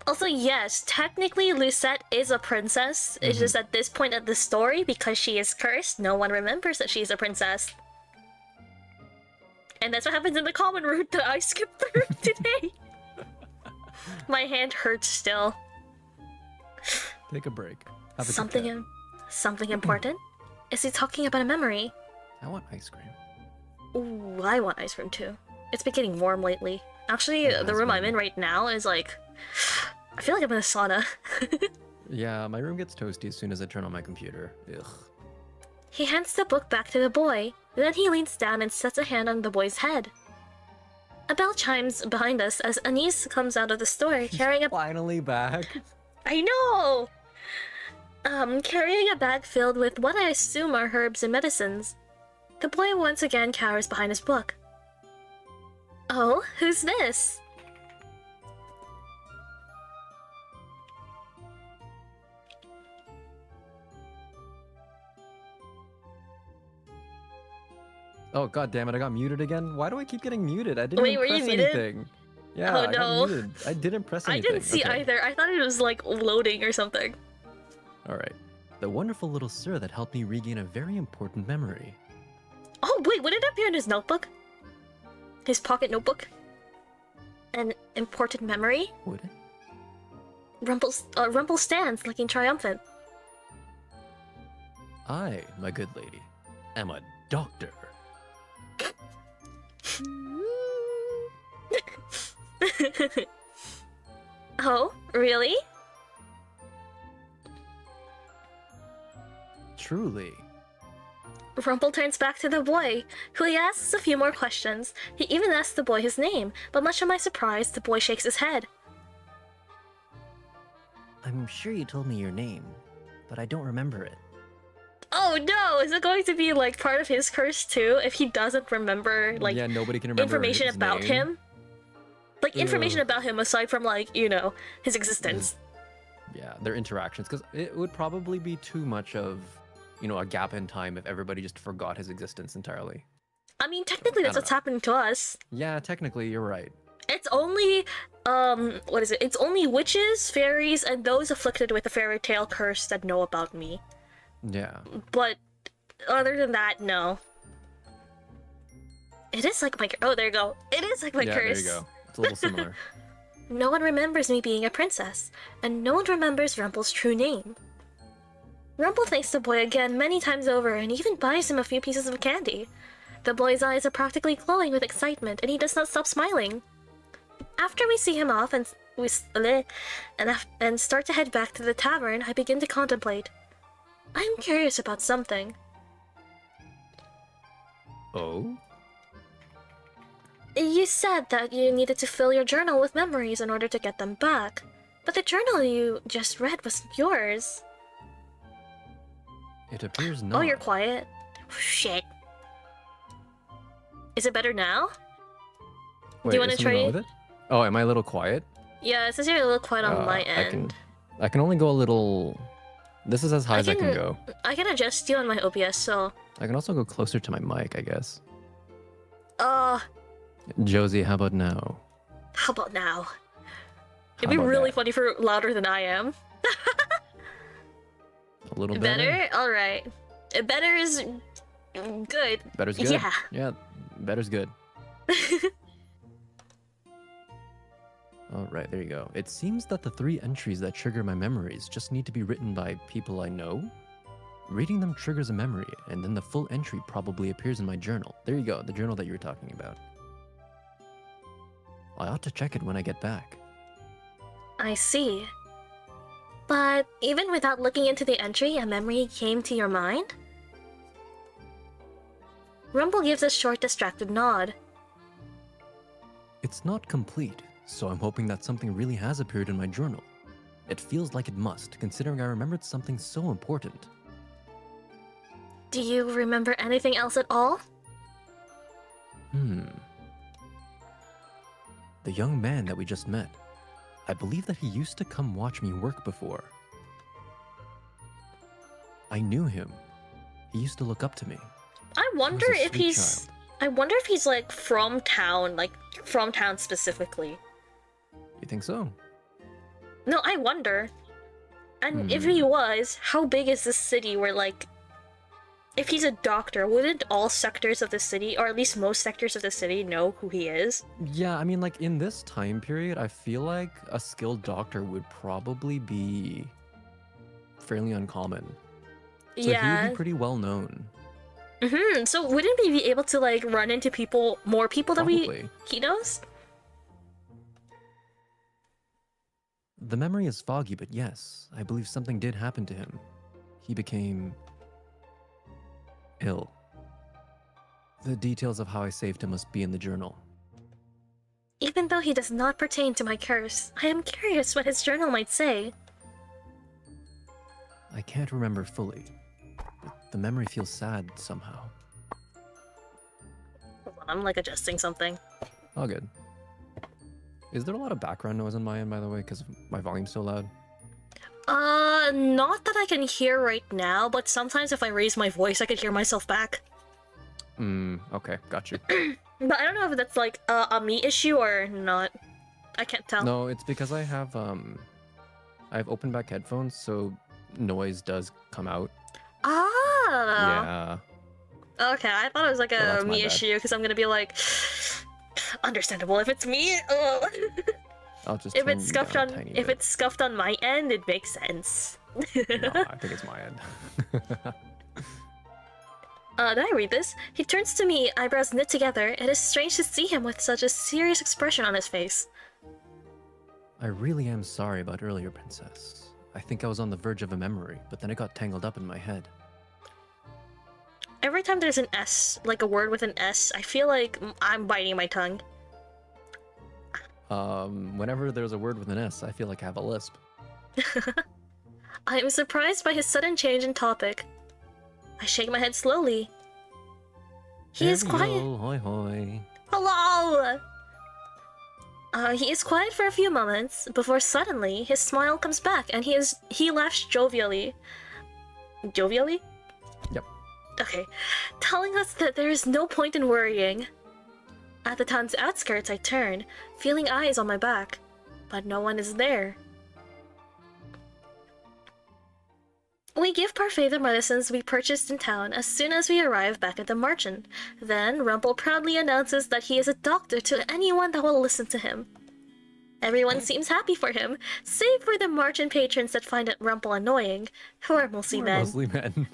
Speaker 1: Also, yes, technically Lucette is a princess. It's just at this point of the story, because she is cursed, no one remembers that she's a princess. And that's what happens in the common route that I skipped through today. My hand hurts still.
Speaker 4: Take a break. Have a
Speaker 1: Something important? Is he talking about a memory?
Speaker 4: I want ice cream.
Speaker 1: Ooh, I want ice cream too. It's been getting warm lately. Actually,
Speaker 4: Yeah,
Speaker 1: the
Speaker 4: it's
Speaker 1: room I'm
Speaker 4: been-
Speaker 1: in right now is like... I feel like I'm in a sauna.
Speaker 4: Yeah, my room gets toasty as soon as I turn on my computer. Ugh.
Speaker 1: He hands the book back to the boy. Then he leans down and sets a hand on the boy's head. A bell chimes behind us as Anise comes out of the store carrying a...
Speaker 4: Finally back.
Speaker 1: I know! Carrying a bag filled with what I assume are herbs and medicines. The boy once again cowers behind his book. Oh, who's this?
Speaker 2: Oh god damn it! I got muted again. Why do I keep getting muted? I didn't
Speaker 1: Wait, were you
Speaker 2: press
Speaker 1: muted?
Speaker 2: anything. Yeah,
Speaker 1: Oh,
Speaker 2: I
Speaker 1: no.
Speaker 2: got muted. I didn't press
Speaker 1: I
Speaker 2: anything.
Speaker 1: didn't see
Speaker 2: Okay.
Speaker 1: either. I thought it was like loading or something.
Speaker 4: All right. The wonderful little sir that helped me regain a very important memory.
Speaker 1: Oh wait, would it appear in his notebook? His pocket notebook? An important memory?
Speaker 4: Would it?
Speaker 1: Rumple stands, looking triumphant.
Speaker 4: I, my good lady, am a doctor.
Speaker 1: Oh, really?
Speaker 4: Truly.
Speaker 1: Rumple turns back to the boy, who he asks a few more questions. He even asks the boy his name, but much to my surprise, the boy shakes his head.
Speaker 3: I'm sure you told me your name, but I don't remember it.
Speaker 1: Oh no! Is it going to be like part of his curse too if he doesn't remember like
Speaker 2: yeah, nobody can remember
Speaker 1: information
Speaker 2: his
Speaker 1: about
Speaker 2: name.
Speaker 1: him? Like information
Speaker 2: Ugh.
Speaker 1: about him aside from like, you know, his existence.
Speaker 2: Yeah, their interactions, because it would probably be too much of, you know, a gap in time if everybody just forgot his existence entirely.
Speaker 1: I mean, technically that's
Speaker 2: I don't
Speaker 1: what's
Speaker 2: know.
Speaker 1: happening to us.
Speaker 2: Yeah, technically, you're right.
Speaker 1: It's only, what is it? It's only witches, fairies, and those afflicted with a fairy tale curse that know about me.
Speaker 2: Yeah.
Speaker 1: But other than that, no. It is like my oh, there you go. It is like my
Speaker 2: yeah,
Speaker 1: curse.
Speaker 2: there you go. It's a little similar.
Speaker 1: No one remembers me being a princess, and no one remembers Rumple's true name. Rumple thanks the boy again many times over and even buys him a few pieces of candy. The boy's eyes are practically glowing with excitement, and he does not stop smiling. After we see him off and start to head back to the tavern, I begin to contemplate. I am curious about something.
Speaker 4: Oh?
Speaker 1: You said that you needed to fill your journal with memories in order to get them back, but the journal you just read wasn't yours.
Speaker 4: It appears not.
Speaker 1: Oh, you're quiet. Shit. Is it better now?
Speaker 2: Wait,
Speaker 1: Do you want
Speaker 2: is
Speaker 1: to
Speaker 2: something
Speaker 1: try?
Speaker 2: wrong with it? Oh, am I a little quiet?
Speaker 1: Yeah, it says you're a little quiet on my
Speaker 2: I
Speaker 1: end.
Speaker 2: can only go a little. This is as high as I can go.
Speaker 1: I can adjust you on my OBS, so.
Speaker 2: I can also go closer to my mic, I guess. Josie, how about now?
Speaker 1: How about now? It'd
Speaker 2: How
Speaker 1: be
Speaker 2: about
Speaker 1: really
Speaker 2: that?
Speaker 1: funny if you're louder than I am.
Speaker 2: A little better.
Speaker 1: Better? Alright. Better is good.
Speaker 2: Better's good.
Speaker 1: Yeah.
Speaker 2: Yeah, better's good.
Speaker 4: All right, there you go. It seems that the 3 entries that trigger my memories just need to be written by people I know. Reading them triggers a memory, and then the full entry probably appears in my journal. There you go, the journal that you were talking about. I ought to check it when I get back.
Speaker 1: I see. But even without looking into the entry, a memory came to your mind? Rumble gives a short, distracted nod.
Speaker 4: It's not complete, so I'm hoping that something really has appeared in my journal. It feels like it must, considering I remembered something so important.
Speaker 1: Do you remember anything else at all?
Speaker 4: The young man that we just met. I believe that he used to come watch me work before. I knew him. He used to look up to me.
Speaker 1: I wonder
Speaker 4: a
Speaker 1: if
Speaker 4: sweet
Speaker 1: he's...
Speaker 4: child.
Speaker 1: I wonder if he's like from town specifically.
Speaker 4: You think so?
Speaker 1: No, I wonder. And if he was, how big is this city where like... If he's a doctor, wouldn't all sectors of the city, or at least most sectors of the city, know who he is?
Speaker 2: Yeah, I mean, like in this time period, I feel like a skilled doctor would probably be fairly uncommon. So he
Speaker 1: yeah.
Speaker 2: would be pretty well known.
Speaker 1: So wouldn't we be able to like run into more people that
Speaker 2: Probably.
Speaker 1: he knows?
Speaker 4: The memory is foggy, but yes, I believe something did happen to him. He became ill. The details of how I saved him must be in the journal.
Speaker 1: Even though he does not pertain to my curse, I am curious what his journal might say.
Speaker 4: I can't remember fully, but the memory feels sad somehow.
Speaker 1: Hold on, I'm like adjusting something.
Speaker 2: All good. Is there a lot of background noise on my end, by the way, because my volume's so loud?
Speaker 1: Not that I can hear right now, but sometimes if I raise my voice, I could hear myself back.
Speaker 2: Okay, got you.
Speaker 1: But I don't know if that's like a me issue or not. I can't tell.
Speaker 2: No, it's because I have open back headphones, so noise does come out.
Speaker 1: Ah.
Speaker 2: Yeah.
Speaker 1: Okay, I thought it was like
Speaker 2: Well,
Speaker 1: a
Speaker 2: that's my
Speaker 1: me
Speaker 2: bad.
Speaker 1: issue because I'm gonna be like, understandable if it's me.
Speaker 2: I'll just
Speaker 1: If
Speaker 2: turn
Speaker 1: it's
Speaker 2: you
Speaker 1: scuffed
Speaker 2: down a
Speaker 1: on,
Speaker 2: tiny
Speaker 1: if
Speaker 2: bit.
Speaker 1: it's scuffed on my end, it makes sense.
Speaker 2: No, I think it's my end.
Speaker 1: Did I read this? He turns to me, eyebrows knit together. It is strange to see him with such a serious expression on his face.
Speaker 4: I really am sorry about earlier, Princess. I think I was on the verge of a memory, but then it got tangled up in my head.
Speaker 1: Every time there's an S, like a word with an S, I feel like I'm biting my tongue.
Speaker 2: Whenever there's a word with an S, I feel like I have a lisp.
Speaker 1: I am surprised by his sudden change in topic. I shake my head slowly. He is quiet.
Speaker 2: Hoi hoi.
Speaker 1: Hello! He is quiet for a few moments, before suddenly his smile comes back and he laughs jovially. Jovially?
Speaker 2: Yep.
Speaker 1: Okay. Telling us that there is no point in worrying. At the town's outskirts, I turn, feeling eyes on my back, but no one is there. We give Parfait the medicines we purchased in town as soon as we arrive back at the merchant. Then Rumple proudly announces that he is a doctor to anyone that will listen to him. Everyone seems happy for him, save for the merchant patrons that find Rumple annoying, who are mostly men.
Speaker 2: Mostly men.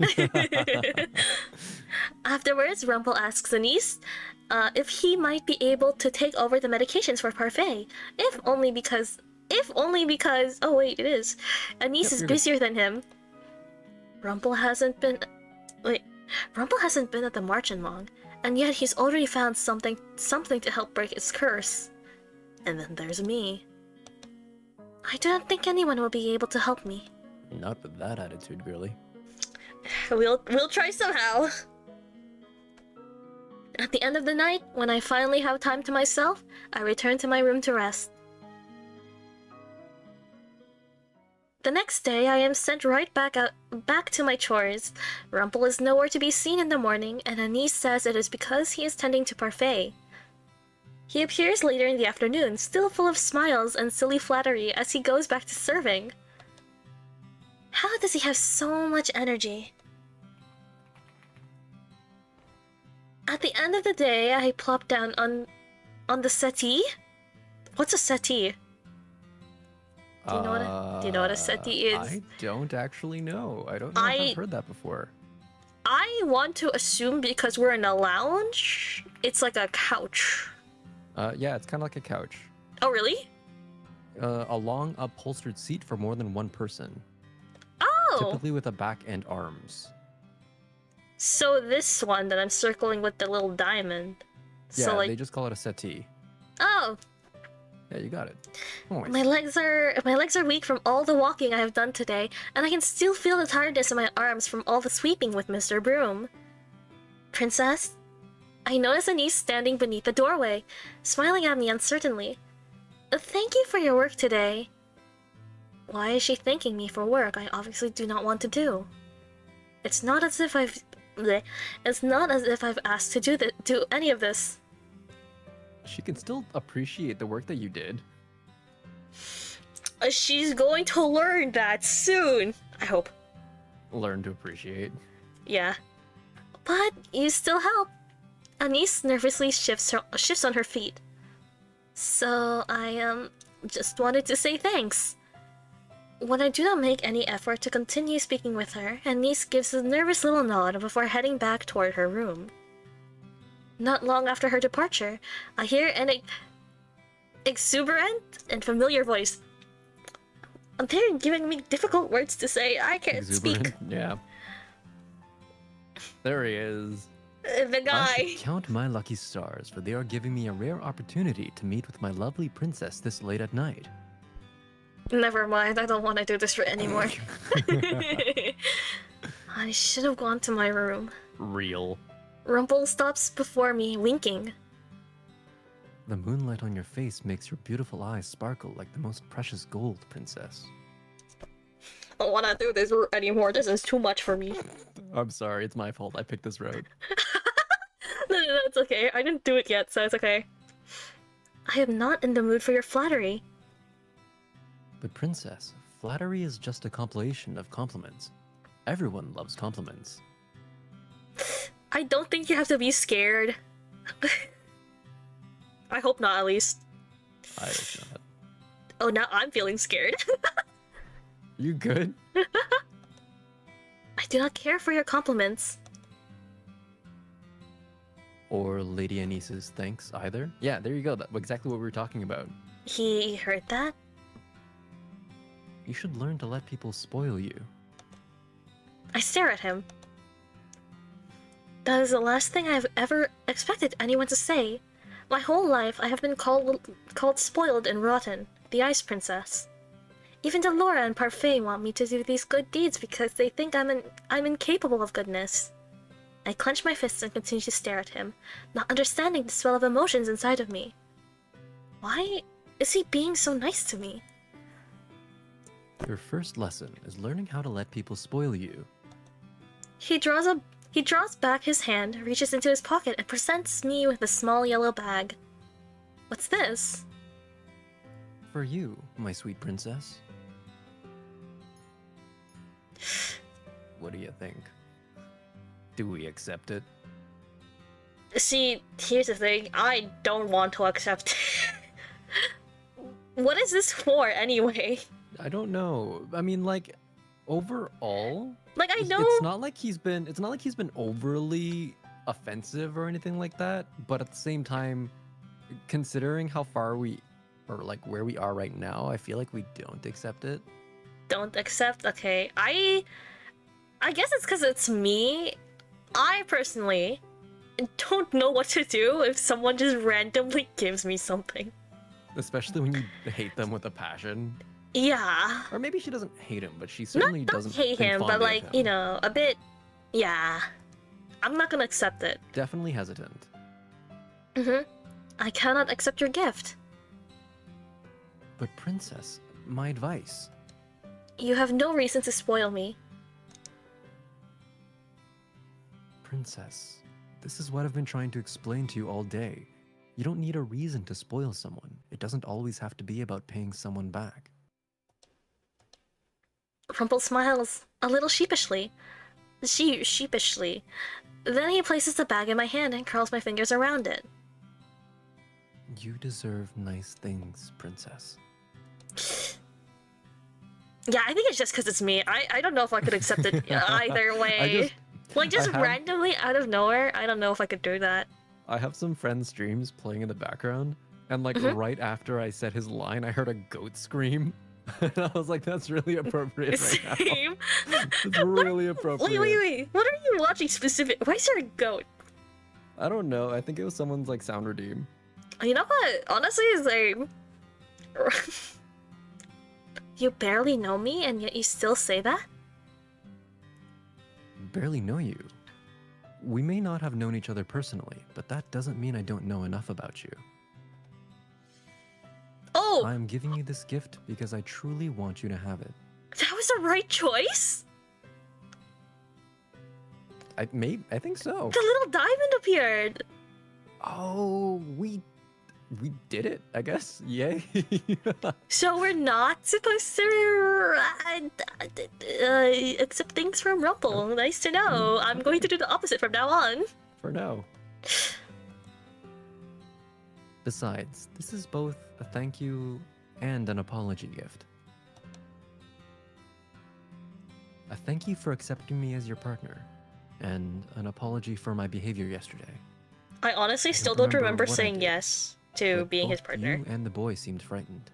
Speaker 1: Afterwards, Rumple asks Anise if he might be able to take over the medications for Parfait, if only because... Oh wait, it is. Anise is
Speaker 2: you're good.
Speaker 1: busier than him. Rumple hasn't been at the Marchen long, and yet he's already found something to help break his curse. And then there's me. I don't think anyone will be able to help me.
Speaker 4: Not with that attitude, girly.
Speaker 1: We'll try somehow. At the end of the night, when I finally have time to myself, I return to my room to rest. The next day, I am sent right back to my chores. Rumple is nowhere to be seen in the morning, and Anise says it is because he is tending to Parfait. He appears later in the afternoon, still full of smiles and silly flattery as he goes back to serving. How does he have so much energy? At the end of the day, I plop down on the settee. What's a settee? Do you know what a settee is?
Speaker 2: I don't actually know. I don't know if I've heard that before.
Speaker 1: I want to assume because we're in a lounge, it's like a couch.
Speaker 2: Yeah, it's kind of like a couch.
Speaker 1: Oh, really?
Speaker 2: A long upholstered seat for more than one person.
Speaker 1: Oh!
Speaker 2: Typically with a back and arms.
Speaker 1: So this one that I'm circling with the little diamond.
Speaker 2: Yeah,
Speaker 1: so like...
Speaker 2: they just call it a settee.
Speaker 1: Oh!
Speaker 2: Yeah, you got it. Nice.
Speaker 1: My legs are weak from all the walking I have done today, and I can still feel the tiredness in my arms from all the sweeping with Mr. Broom. Princess? I notice Anise standing beneath the doorway, smiling at me uncertainly. Thank you for your work today. Why is she thanking me for work I obviously do not want to do? It's not as if I've asked to do any of this.
Speaker 2: She can still appreciate the work that you did.
Speaker 1: She's going to learn that soon, I hope.
Speaker 2: Learn to appreciate.
Speaker 1: Yeah. But you still help. Anise nervously shifts on her feet. So I just wanted to say thanks. When I do not make any effort to continue speaking with her, Anise gives a nervous little nod before heading back toward her room. Not long after her departure, I hear an exuberant and familiar voice. They're giving me difficult words to say. I can't
Speaker 2: Exuberant.
Speaker 1: speak.
Speaker 2: Yeah. There he is.
Speaker 1: The
Speaker 4: I
Speaker 1: guy.
Speaker 4: should count my lucky stars, for they are giving me a rare opportunity to meet with my lovely princess this late at night.
Speaker 1: Never mind, I don't want to do this anymore. I should have gone to my room.
Speaker 2: Real.
Speaker 1: Rumple stops before me, winking.
Speaker 4: The moonlight on your face makes your beautiful eyes sparkle like the most precious gold, princess.
Speaker 1: I don't want to do this anymore. This is too much for me.
Speaker 2: I'm sorry, it's my fault. I picked this road.
Speaker 1: No, it's okay. I didn't do it yet, so it's okay. I am not in the mood for your flattery.
Speaker 4: But princess, flattery is just a compilation of compliments. Everyone loves compliments.
Speaker 1: I don't think you have to be scared. I hope not, at least.
Speaker 2: I hope not.
Speaker 1: Oh, now I'm feeling scared.
Speaker 2: You good?
Speaker 1: I do not care for your compliments.
Speaker 4: Or Lady Anice's thanks either.
Speaker 2: Yeah, there you go. That's exactly what we were talking about.
Speaker 1: He heard that?
Speaker 4: You should learn to let people spoil you.
Speaker 1: I stare at him. That is the last thing I've ever expected anyone to say. My whole life I have been called spoiled and rotten, the Ice Princess. Even Delora and Parfait want me to do these good deeds because they think I'm incapable of goodness. I clench my fists and continue to stare at him, not understanding the swell of emotions inside of me. Why is he being so nice to me?
Speaker 4: Your first lesson is learning how to let people spoil you.
Speaker 1: He draws back his hand, reaches into his pocket, and presents me with a small yellow bag. What's this?
Speaker 4: For you, my sweet princess.
Speaker 2: What do you think? Do we accept it?
Speaker 1: See, here's the thing. I don't want to accept. What is this for, anyway?
Speaker 2: I don't know. I mean, like, overall,
Speaker 1: Like, I know.
Speaker 2: it's not like he's been overly offensive or anything like that. But at the same time, considering how far or like where we are right now, I feel like we don't accept it.
Speaker 1: Don't accept. Okay, I guess it's because it's me. I personally don't know what to do if someone just randomly gives me something.
Speaker 2: Especially when you hate them with a passion.
Speaker 1: Yeah.
Speaker 2: Or maybe she doesn't hate him, but she certainly
Speaker 1: Not
Speaker 2: doesn't
Speaker 1: hate
Speaker 2: think
Speaker 1: him, but
Speaker 2: fondly of
Speaker 1: like,
Speaker 2: him.
Speaker 1: you know, a bit. Yeah. I'm not gonna accept it.
Speaker 2: Definitely hesitant.
Speaker 1: I cannot accept your gift.
Speaker 4: But princess, my advice.
Speaker 1: You have no reason to spoil me.
Speaker 4: Princess, this is what I've been trying to explain to you all day. You don't need a reason to spoil someone. It doesn't always have to be about paying someone back.
Speaker 1: Rumple smiles, a little sheepishly. Sheepishly. Then he places the bag in my hand and curls my fingers around it.
Speaker 4: You deserve nice things, princess.
Speaker 1: Yeah, I think it's just because it's me. I don't know if I could accept it either way. Just
Speaker 2: I have-
Speaker 1: randomly out of nowhere, I don't know if I could do that.
Speaker 2: I have some friends' streams playing in the background, and like right after I said his line, I heard a goat scream. And I was like, that's really appropriate right now.
Speaker 1: Same.
Speaker 2: It's really appropriate.
Speaker 1: Wait. What are you watching specific? Why is there a goat?
Speaker 2: I don't know. I think it was someone's like sound redeem.
Speaker 1: You know what? Honestly, same. You barely know me, and yet you still say that?
Speaker 4: Barely know you. We may not have known each other personally, but that doesn't mean I don't know enough about you.
Speaker 1: Oh!
Speaker 4: I'm giving you this gift because I truly want you to have it.
Speaker 1: That was the right choice?
Speaker 2: I think so.
Speaker 1: The little diamond appeared!
Speaker 2: Oh, we did it, I guess. Yay.
Speaker 1: So we're not supposed to accept things from Rumple. Nice to know. I'm going to do the opposite from now on.
Speaker 2: For now.
Speaker 4: Besides, this is both a thank you and an apology gift. A thank you for accepting me as your partner, and an apology for my behavior yesterday.
Speaker 1: I honestly still don't remember saying yes to
Speaker 4: But
Speaker 1: being his
Speaker 4: both
Speaker 1: partner.
Speaker 4: You and the boy seemed frightened.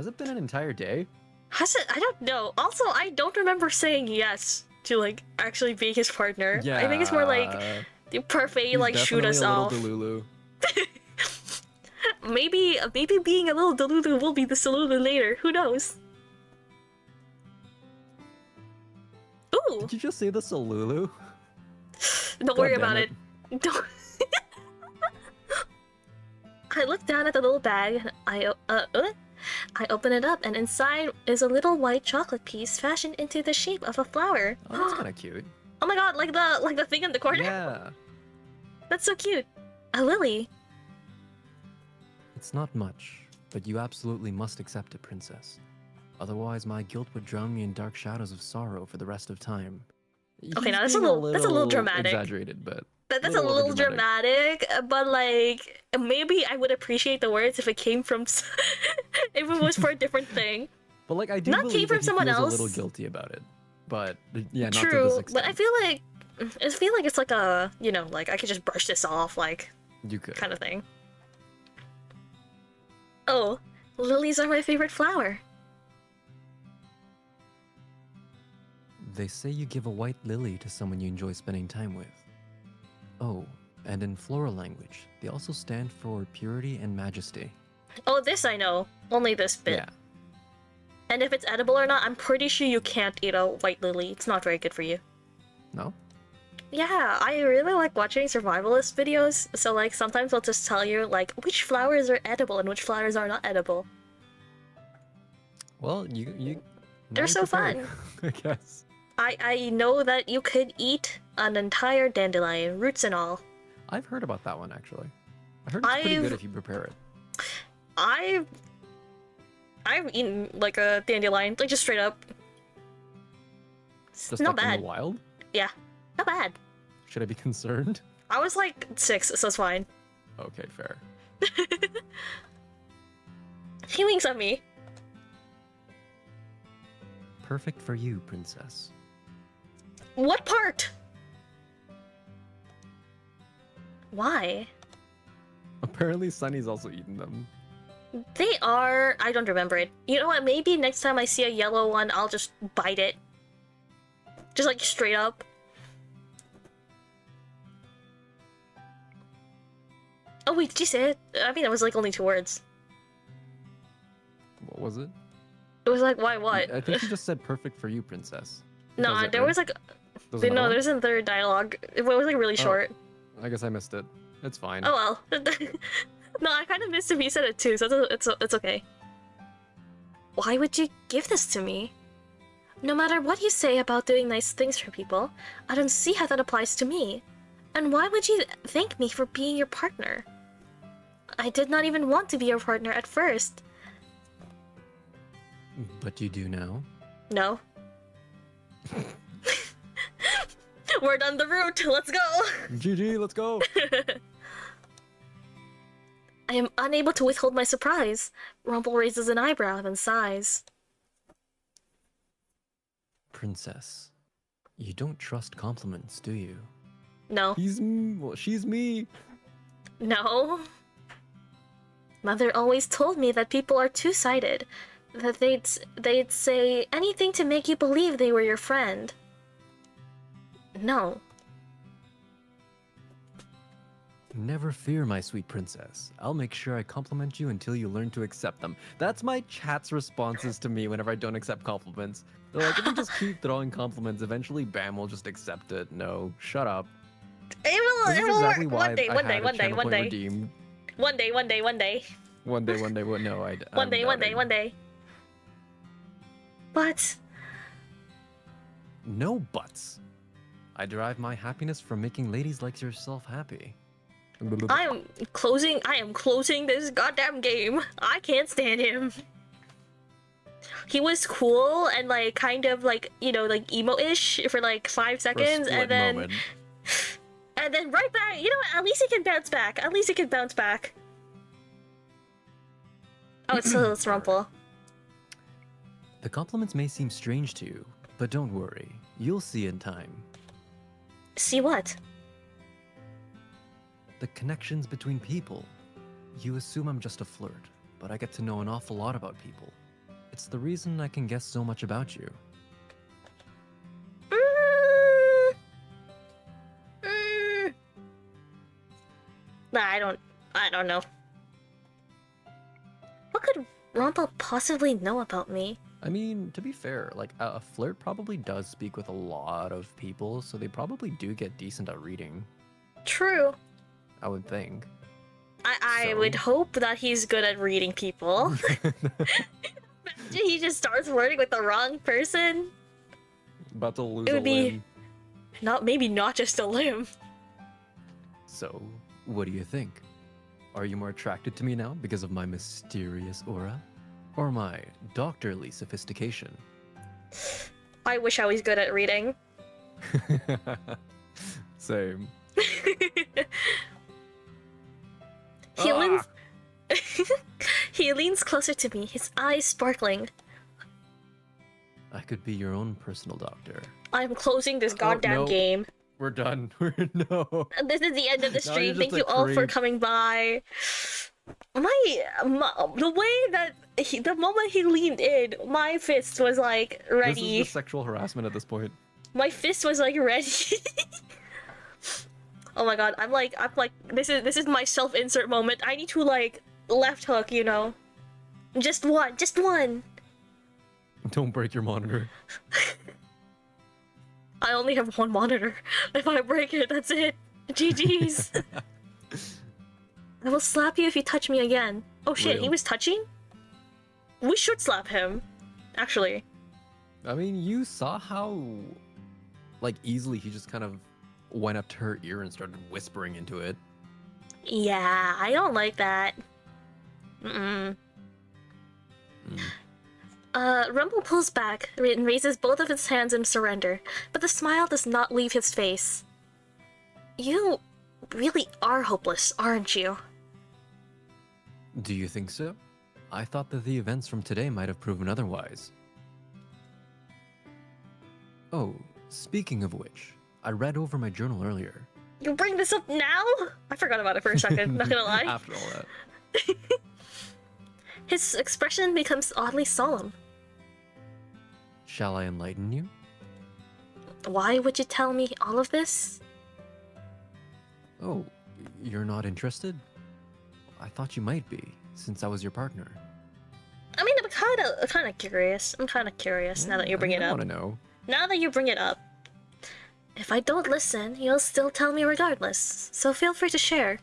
Speaker 2: Has it been an entire day?
Speaker 1: Has it? I don't know. Also, I don't remember saying yes to like actually being his partner.
Speaker 2: Yeah.
Speaker 1: I think it's more like parfait, like shoot us off.
Speaker 2: Delulu.
Speaker 1: Maybe being a little delulu will be the Salulu later. Who knows? Ooh.
Speaker 2: Did you just say the Salulu?
Speaker 1: Don't worry about it. Don't. I look down at the little bag and I open it up, and inside is a little white chocolate piece fashioned into the shape of a flower.
Speaker 2: Oh, that's kind of cute.
Speaker 1: Oh my god, like the thing in the corner?
Speaker 2: Yeah.
Speaker 1: That's so cute. A lily.
Speaker 4: It's not much, but you absolutely must accept it, princess. Otherwise, my guilt would drown me in dark shadows of sorrow for the rest of time.
Speaker 1: Okay, now
Speaker 2: He's
Speaker 1: that's a
Speaker 2: being
Speaker 1: little dramatic.
Speaker 2: Exaggerated, but
Speaker 1: That's a little dramatic, but like maybe I would appreciate the words if it came from if it was for a different thing.
Speaker 2: But like I do
Speaker 1: Not
Speaker 2: believe
Speaker 1: came from
Speaker 2: that he
Speaker 1: someone
Speaker 2: feels
Speaker 1: else.
Speaker 2: a little guilty about it. But yeah, not to
Speaker 1: True,
Speaker 2: this extent.
Speaker 1: but I feel like it's like a, you know, like I could just brush this off, like
Speaker 2: You could.
Speaker 1: kind of thing. Oh, lilies are my favorite flower.
Speaker 4: They say you give a white lily to someone you enjoy spending time with. Oh, and in floral language, they also stand for purity and majesty.
Speaker 1: Oh, this I know. Only this bit.
Speaker 2: Yeah.
Speaker 1: And if it's edible or not, I'm pretty sure you can't eat a white lily. It's not very good for you.
Speaker 2: No?
Speaker 1: Yeah, I really like watching survivalist videos. So like sometimes they'll just tell you like which flowers are edible and which flowers are not edible.
Speaker 2: Well, you
Speaker 1: They're so
Speaker 2: prepared,
Speaker 1: fun.
Speaker 2: I guess.
Speaker 1: I know that you could eat an entire dandelion, roots and all.
Speaker 2: I've heard about that one actually. I heard it's pretty good
Speaker 1: I've-
Speaker 2: if you prepare it.
Speaker 1: I've eaten like a dandelion, like just straight up. It's
Speaker 2: Just
Speaker 1: not
Speaker 2: like in
Speaker 1: bad.
Speaker 2: the wild?
Speaker 1: Yeah, not bad.
Speaker 2: Should I be concerned?
Speaker 1: I was like 6, so it's fine.
Speaker 2: Okay, fair.
Speaker 1: He winks at me.
Speaker 4: Perfect for you, princess.
Speaker 1: What part? Why?
Speaker 2: Apparently Sunny's also eaten them.
Speaker 1: They are... I don't remember it. You know what? Maybe next time I see a yellow one, I'll just bite it. Just like straight up. Oh wait, did you say it? I mean, it was like only 2 words.
Speaker 2: What was it?
Speaker 1: It was like, why what?
Speaker 2: I think you just said perfect for you, princess.
Speaker 1: No,
Speaker 2: Was it
Speaker 1: there
Speaker 2: right?
Speaker 1: was like...
Speaker 2: There's another
Speaker 1: No,
Speaker 2: one?
Speaker 1: there's a third dialogue. It was like really short.
Speaker 2: I guess I missed it. It's fine.
Speaker 1: Oh well. No, I kind of missed if you said it too, so it's okay. Why would you give this to me? No matter what you say about doing nice things for people, I don't see how that applies to me. And why would you thank me for being your partner? I did not even want to be your partner at first.
Speaker 4: But you do now?
Speaker 1: No. We're done the route, let's go!
Speaker 2: GG, let's go!
Speaker 1: I am unable to withhold my surprise. Rumple raises an eyebrow, then sighs.
Speaker 4: Princess, you don't trust compliments, do you?
Speaker 1: No.
Speaker 2: She's me!
Speaker 1: No. Mother always told me that people are two-sided. That they'd say anything to make you believe they were your friend. No.
Speaker 4: Never fear, my sweet princess. I'll make sure I compliment you until you learn to accept them.
Speaker 2: That's my chat's responses to me whenever I don't accept compliments. They're like, if you just keep throwing compliments, eventually Bam will just accept it. No, shut up.
Speaker 1: It will,
Speaker 2: This
Speaker 1: it
Speaker 2: is
Speaker 1: will
Speaker 2: exactly
Speaker 1: work.
Speaker 2: why
Speaker 1: One day,
Speaker 2: I
Speaker 1: one
Speaker 2: had
Speaker 1: day,
Speaker 2: a
Speaker 1: one day,
Speaker 2: channel
Speaker 1: one
Speaker 2: point
Speaker 1: day.
Speaker 2: redeemed.
Speaker 1: One day, one day, one day.
Speaker 2: One day, one day, one no, I.
Speaker 1: One day, one day,
Speaker 2: doubting.
Speaker 1: one day. But
Speaker 4: No buts. I derive my happiness from making ladies like yourself happy.
Speaker 1: I am closing this goddamn game. I can't stand him. He was cool and like kind of like, you know, like emo-ish for like 5
Speaker 2: For a
Speaker 1: seconds
Speaker 2: split
Speaker 1: and then
Speaker 2: moment.
Speaker 1: right back. You know what? At least he can bounce back. At least he can bounce back. Oh, it's Rumple.
Speaker 4: The compliments may seem strange to you, but don't worry. You'll see in time.
Speaker 1: See what?
Speaker 4: The connections between people. You assume I'm just a flirt, but I get to know an awful lot about people. It's the reason I can guess so much about you.
Speaker 1: Nah, I don't know. What could Rumple possibly know about me?
Speaker 2: I mean, to be fair, like a flirt probably does speak with a lot of people, so they probably do get decent at reading,
Speaker 1: True.
Speaker 2: I would think.
Speaker 1: I would hope that he's good at reading people. Imagine he just starts flirting with the wrong person.
Speaker 2: About to lose
Speaker 1: It
Speaker 2: a
Speaker 1: would be
Speaker 2: limb.
Speaker 1: maybe not just a limb.
Speaker 2: So, what do you think? Are you more attracted to me now because of my mysterious aura? Or my doctorly sophistication?
Speaker 1: I wish I was good at reading.
Speaker 2: Same.
Speaker 1: He leans he leans closer to me, his eyes sparkling.
Speaker 2: I could be your own personal doctor.
Speaker 1: I'm closing this goddamn
Speaker 2: no.
Speaker 1: game.
Speaker 2: We're done. No.
Speaker 1: This is the end of the
Speaker 2: Now
Speaker 1: stream.
Speaker 2: you're just
Speaker 1: Thank
Speaker 2: a
Speaker 1: you all for
Speaker 2: creep.
Speaker 1: coming by. The way that the moment he leaned in, my fist was like
Speaker 2: This
Speaker 1: ready.
Speaker 2: is just sexual harassment at this point.
Speaker 1: My fist was like ready. Oh my god, I'm like this is my self-insert moment. I need to like left hook, you know. Just one.
Speaker 2: Don't break your monitor.
Speaker 1: I only have one monitor. If I break it, that's it. GG's. I will slap you if you touch me again. Oh shit, he
Speaker 2: Real.
Speaker 1: was touching? We should slap him. Actually.
Speaker 2: I mean, you saw how, like, easily he just kind of went up to her ear and started whispering into it.
Speaker 1: Yeah, I don't like that. Rumble pulls back and raises both of his hands in surrender, but the smile does not leave his face. You really are hopeless, aren't you?
Speaker 2: Do you think so? I thought that the events from today might have proven otherwise. Oh, speaking of which, I read over my journal earlier.
Speaker 1: You bring this up now? I forgot about it for a second, not gonna lie.
Speaker 2: After all that.
Speaker 1: His expression becomes oddly solemn.
Speaker 2: Shall I enlighten you?
Speaker 1: Why would you tell me all of this?
Speaker 2: Oh, you're not interested? I thought you might be, since I was your partner.
Speaker 1: I mean, I'm kind of curious. I'm kind of curious now that you bring it
Speaker 2: I
Speaker 1: up.
Speaker 2: want to know.
Speaker 1: Now that you bring it up. If I don't listen, you'll still tell me regardless, so feel free to share.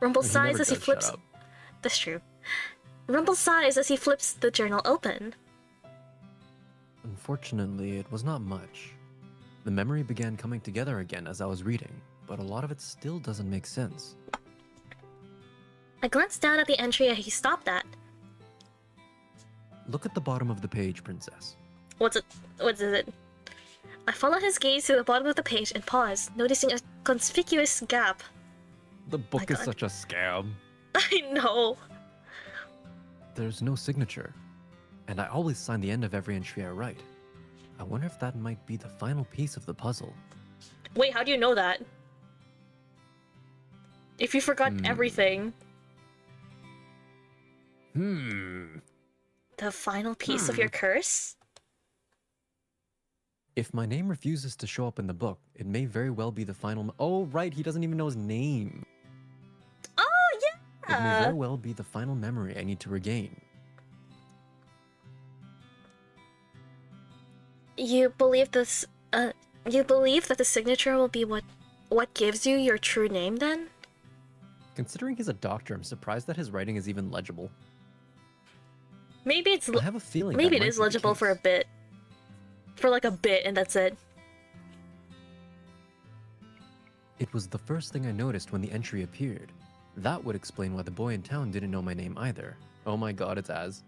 Speaker 1: Rumble
Speaker 2: He
Speaker 1: sighs
Speaker 2: never
Speaker 1: as he
Speaker 2: does
Speaker 1: flips...
Speaker 2: shut up.
Speaker 1: That's true. Rumble sighs as he flips the journal open.
Speaker 2: Unfortunately, it was not much. The memory began coming together again as I was reading, but a lot of it still doesn't make sense.
Speaker 1: I glanced down at the entry he stopped at.
Speaker 2: Look at the bottom of the page, Princess.
Speaker 1: What is it? I follow his gaze to the bottom of the page and pause, noticing a conspicuous gap.
Speaker 2: The book is
Speaker 1: God.
Speaker 2: such a scam.
Speaker 1: I know.
Speaker 2: There's no signature, and I always sign the end of every entry I write. I wonder if that might be the final piece of the puzzle.
Speaker 1: Wait, how do you know that? If you forgot everything, the final piece of your curse?
Speaker 2: If my name refuses to show up in the book, it may very well be the final... Oh, right, he doesn't even know his name.
Speaker 1: Oh,
Speaker 2: It may
Speaker 1: yeah!
Speaker 2: very well be the final memory I need to regain.
Speaker 1: You believe this, you believe that the signature will be what gives you your true name, then?
Speaker 2: Considering he's a doctor, I'm surprised that his writing is even legible.
Speaker 1: Maybe it's...
Speaker 2: I have a feeling
Speaker 1: Maybe
Speaker 2: that
Speaker 1: it
Speaker 2: might
Speaker 1: is
Speaker 2: be the
Speaker 1: legible for a
Speaker 2: case.
Speaker 1: bit. For like a bit, and that's it.
Speaker 2: It was the first thing I noticed when the entry appeared. That would explain why the boy in town didn't know my name either. Oh my god, it's Az.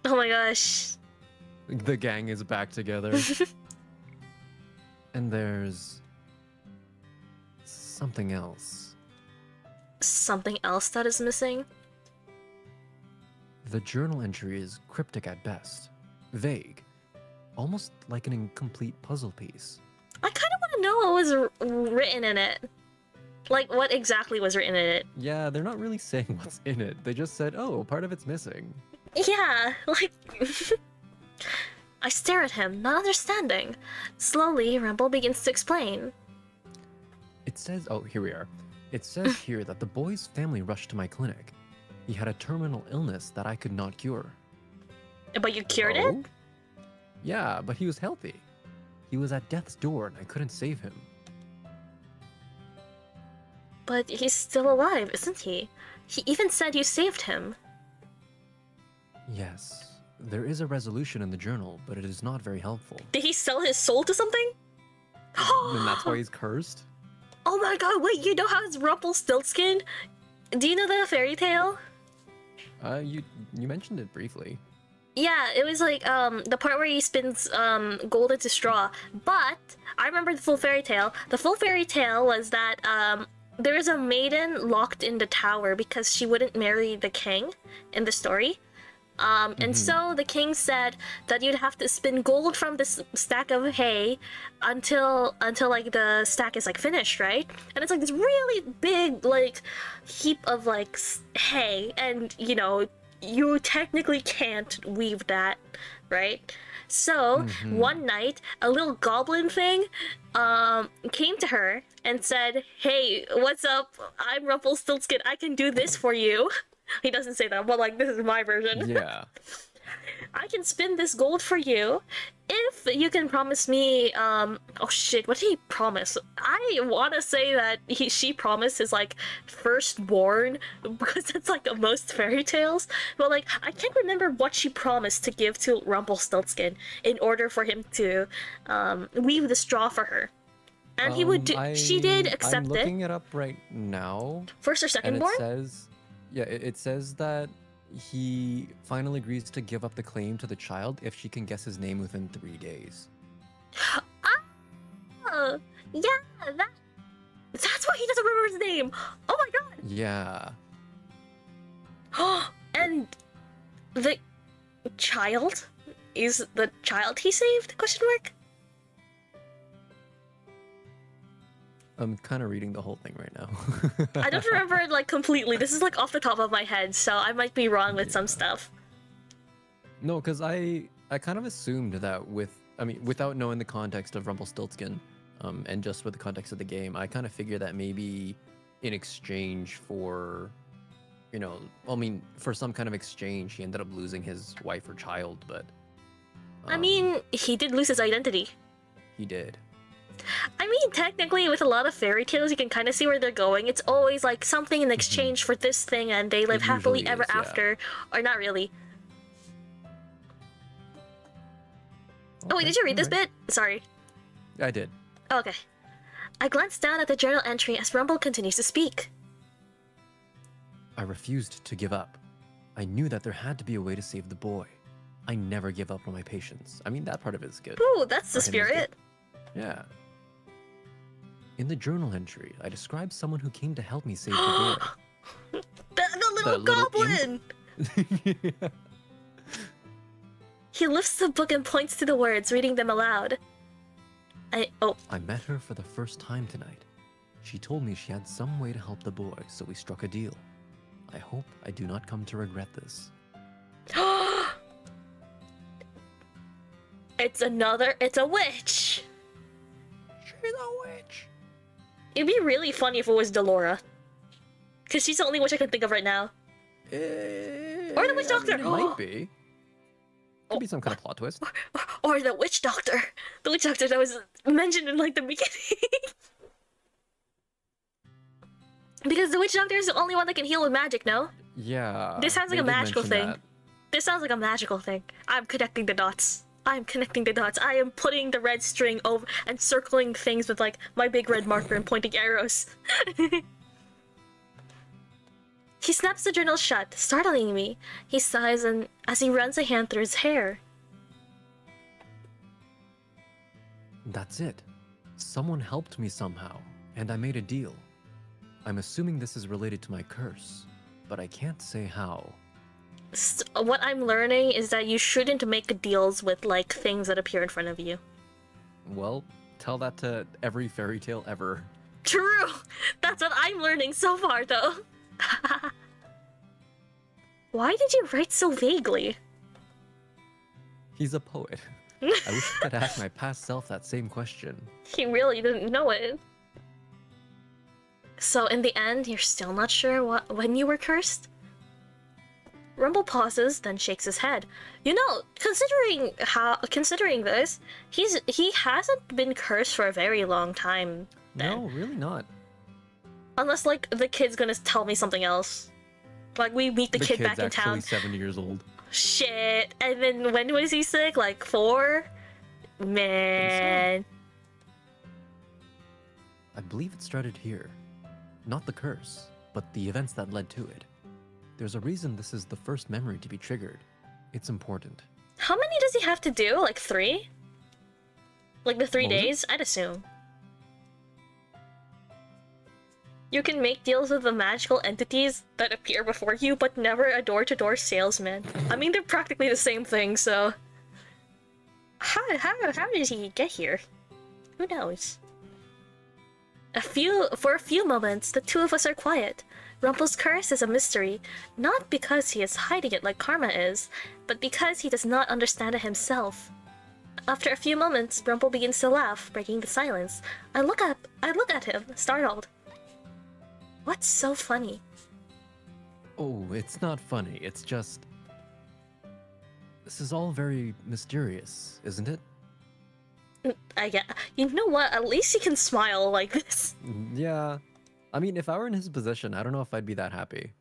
Speaker 1: Oh my gosh.
Speaker 2: The gang is back together. And there's... something else.
Speaker 1: Something else that is missing?
Speaker 2: The journal entry is cryptic at best. Vague. Almost like an incomplete puzzle piece.
Speaker 1: I kind of want to know what was written in it. Like, what exactly was written in it?
Speaker 2: Yeah, they're not really saying what's in it. They just said, oh, part of it's missing.
Speaker 1: Yeah, like... I stare at him, not understanding. Slowly, Rumble begins to explain.
Speaker 4: It says, oh, here we are. It says here that the boy's family rushed to my clinic. He had a terminal illness that I could not cure.
Speaker 1: But you cured it?
Speaker 4: Oh? Yeah, but he was healthy. He was at death's door and I couldn't save him.
Speaker 1: But he's still alive, isn't he? He even said you saved him.
Speaker 4: Yes, there is a resolution in the journal, but it is not very helpful.
Speaker 1: Did he sell his soul to something?
Speaker 2: And that's why he's cursed?
Speaker 1: Oh my god, wait, you know how it's Rumpelstiltskin? Do you know the fairy tale?
Speaker 2: You mentioned it briefly.
Speaker 1: Yeah, it was like the part where he spins gold into straw. But I remember the full fairy tale. The full fairy tale was that there was a maiden locked in the tower because she wouldn't marry the king in the story. And so the king said that you'd have to spin gold from this stack of hay until like the stack is like finished, right? And it's like this really big like heap of like hay, and you know you technically can't weave that, right? So one night a little goblin thing came to her and said, "Hey, what's up? I'm Rumpelstiltskin. I can do this for you." He doesn't say that, but like this is my version.
Speaker 2: Yeah.
Speaker 1: I can spin this gold for you if you can promise me oh shit, what did he promise? I want to say that she promised his like firstborn, because that's like most fairy tales, but like I can't remember what she promised to give to Rumpelstiltskin in order for him to weave the straw for her. And he would do, she did accept
Speaker 2: I'm looking it up right now.
Speaker 1: First or second
Speaker 2: And
Speaker 1: born?
Speaker 2: it says, yeah, it says that he finally agrees to give up the claim to the child if she can guess his name within 3 days.
Speaker 1: Oh, yeah, that's why he doesn't remember his name. Oh my god.
Speaker 2: Yeah.
Speaker 1: And the child is the child he saved? Question mark.
Speaker 2: I'm kind of reading the whole thing right now.
Speaker 1: I don't remember it like completely. This is like off the top of my head, so I might be wrong with some stuff.
Speaker 2: No, because I kind of assumed that without knowing the context of Rumpelstiltskin, and just with the context of the game, I kind of figured that maybe in exchange for, for some kind of exchange, he ended up losing his wife or child, but...
Speaker 1: I mean, he did lose his identity.
Speaker 2: He did.
Speaker 1: I mean, technically, with a lot of fairy tales, you can kind of see where they're going. It's always like something in exchange for this thing, and they live happily ever after. Or not really. Oh wait, did you read this bit? Sorry.
Speaker 2: I did.
Speaker 1: Okay. I glanced down at the journal entry as Rumble continues to speak.
Speaker 4: I refused to give up. I knew that there had to be a way to save the boy. I never give up on my patients. I mean, that part of it is good.
Speaker 1: Ooh, that's the
Speaker 4: For him is
Speaker 1: spirit.
Speaker 4: good. Yeah. In the journal entry, I described someone who came to help me save the boy.
Speaker 1: The little goblin!
Speaker 2: Yeah.
Speaker 1: He lifts the book and points to the words, reading them aloud.
Speaker 4: I met her for the first time tonight. She told me she had some way to help the boy, so we struck a deal. I hope I do not come to regret this.
Speaker 1: It's a witch!
Speaker 4: She's a witch.
Speaker 1: It'd be really funny if it was Delora. Because she's the only witch I can think of right now. Or the witch doctor!
Speaker 2: It might be. Could be some kind of plot twist.
Speaker 1: Or the witch doctor! The witch doctor that was mentioned in like the beginning. Because the witch doctor is the only one that can heal with magic, no?
Speaker 2: Yeah.
Speaker 1: This sounds like
Speaker 2: they
Speaker 1: a
Speaker 2: did
Speaker 1: magical
Speaker 2: mention
Speaker 1: thing.
Speaker 2: that.
Speaker 1: This sounds like a magical thing. I'm connecting the dots. I am putting the red string over and circling things with like my big red marker and pointing arrows. He snaps the journal shut, startling me. He sighs and as he runs a hand through his hair.
Speaker 4: That's it. Someone helped me somehow, and I made a deal. I'm assuming this is related to my curse, but I can't say how.
Speaker 1: What I'm learning is that you shouldn't make deals with like things that appear in front of you.
Speaker 2: Well, tell that to every fairy tale ever.
Speaker 1: True! That's what I'm learning so far, though. Why did you write so vaguely?
Speaker 2: He's a poet. I wish I could ask my past self that same question.
Speaker 1: He really didn't know it. So in the end, you're still not sure when you were cursed? Rumble pauses, then shakes his head. You know, considering this, he hasn't been cursed for a very long time. Then.
Speaker 2: No, really not.
Speaker 1: Unless like the kid's gonna tell me something else. Like we meet the kid back in town.
Speaker 2: He's actually 7 years old.
Speaker 1: Shit. And then when was he sick? Like 4? Man.
Speaker 2: I believe it started here. Not the curse, but the events that led to it. There's a reason this is the first memory to be triggered. It's important.
Speaker 1: How many does he have to do? Like 3? Like the 3 days? I'd assume. You can make deals with the magical entities that appear before you, but never a door-to-door salesman. I mean, they're practically the same thing, so... How did he get here? Who knows? For a few moments, the two of us are quiet. Rumple's curse is a mystery, not because he is hiding it like Karma is, but because he does not understand it himself. After a few moments, Rumple begins to laugh, breaking the silence. I look at him, startled. What's so funny?
Speaker 2: Oh, it's not funny, it's just... This is all very mysterious, isn't it?
Speaker 1: You know what? At least he can smile like this.
Speaker 2: Yeah. I mean, if I were in his position, I don't know if I'd be that happy.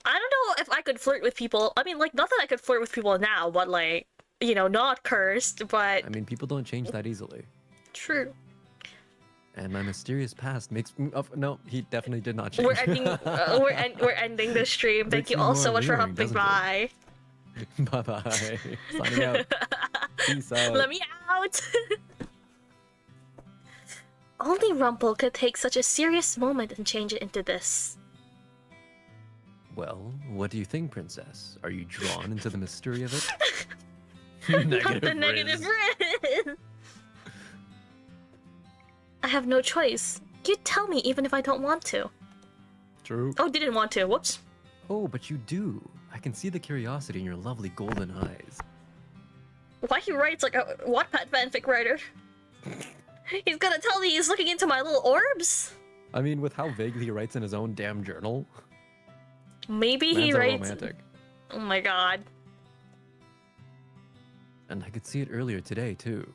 Speaker 1: I don't know if I could flirt with people. I mean, like, not that I could flirt with people now, but like, you know, not cursed, but...
Speaker 2: I mean, people don't change that easily.
Speaker 1: True.
Speaker 2: And my mysterious past makes me... Oh, no, he definitely did not change.
Speaker 1: We're ending the stream. Thank you all so much for helping. Bye.
Speaker 2: Bye-bye. Signing out. Peace out.
Speaker 1: Let me out! Only Rumple could take such a serious moment and change it into this.
Speaker 2: Well, what do you think, Princess? Are you drawn into the mystery of it?
Speaker 1: Not the negative riz! I have no choice. You tell me even if I don't want to.
Speaker 2: True.
Speaker 1: Oh, didn't want to. Whoops.
Speaker 2: Oh, but you do. I can see the curiosity in your lovely golden eyes.
Speaker 1: Why he writes like a Wattpad fanfic writer? He's gonna tell me he's looking into my little orbs?
Speaker 2: I mean, with how vaguely he writes in his own damn journal.
Speaker 1: Maybe he writes... romantic. Oh my god.
Speaker 2: And I could see it earlier today, too.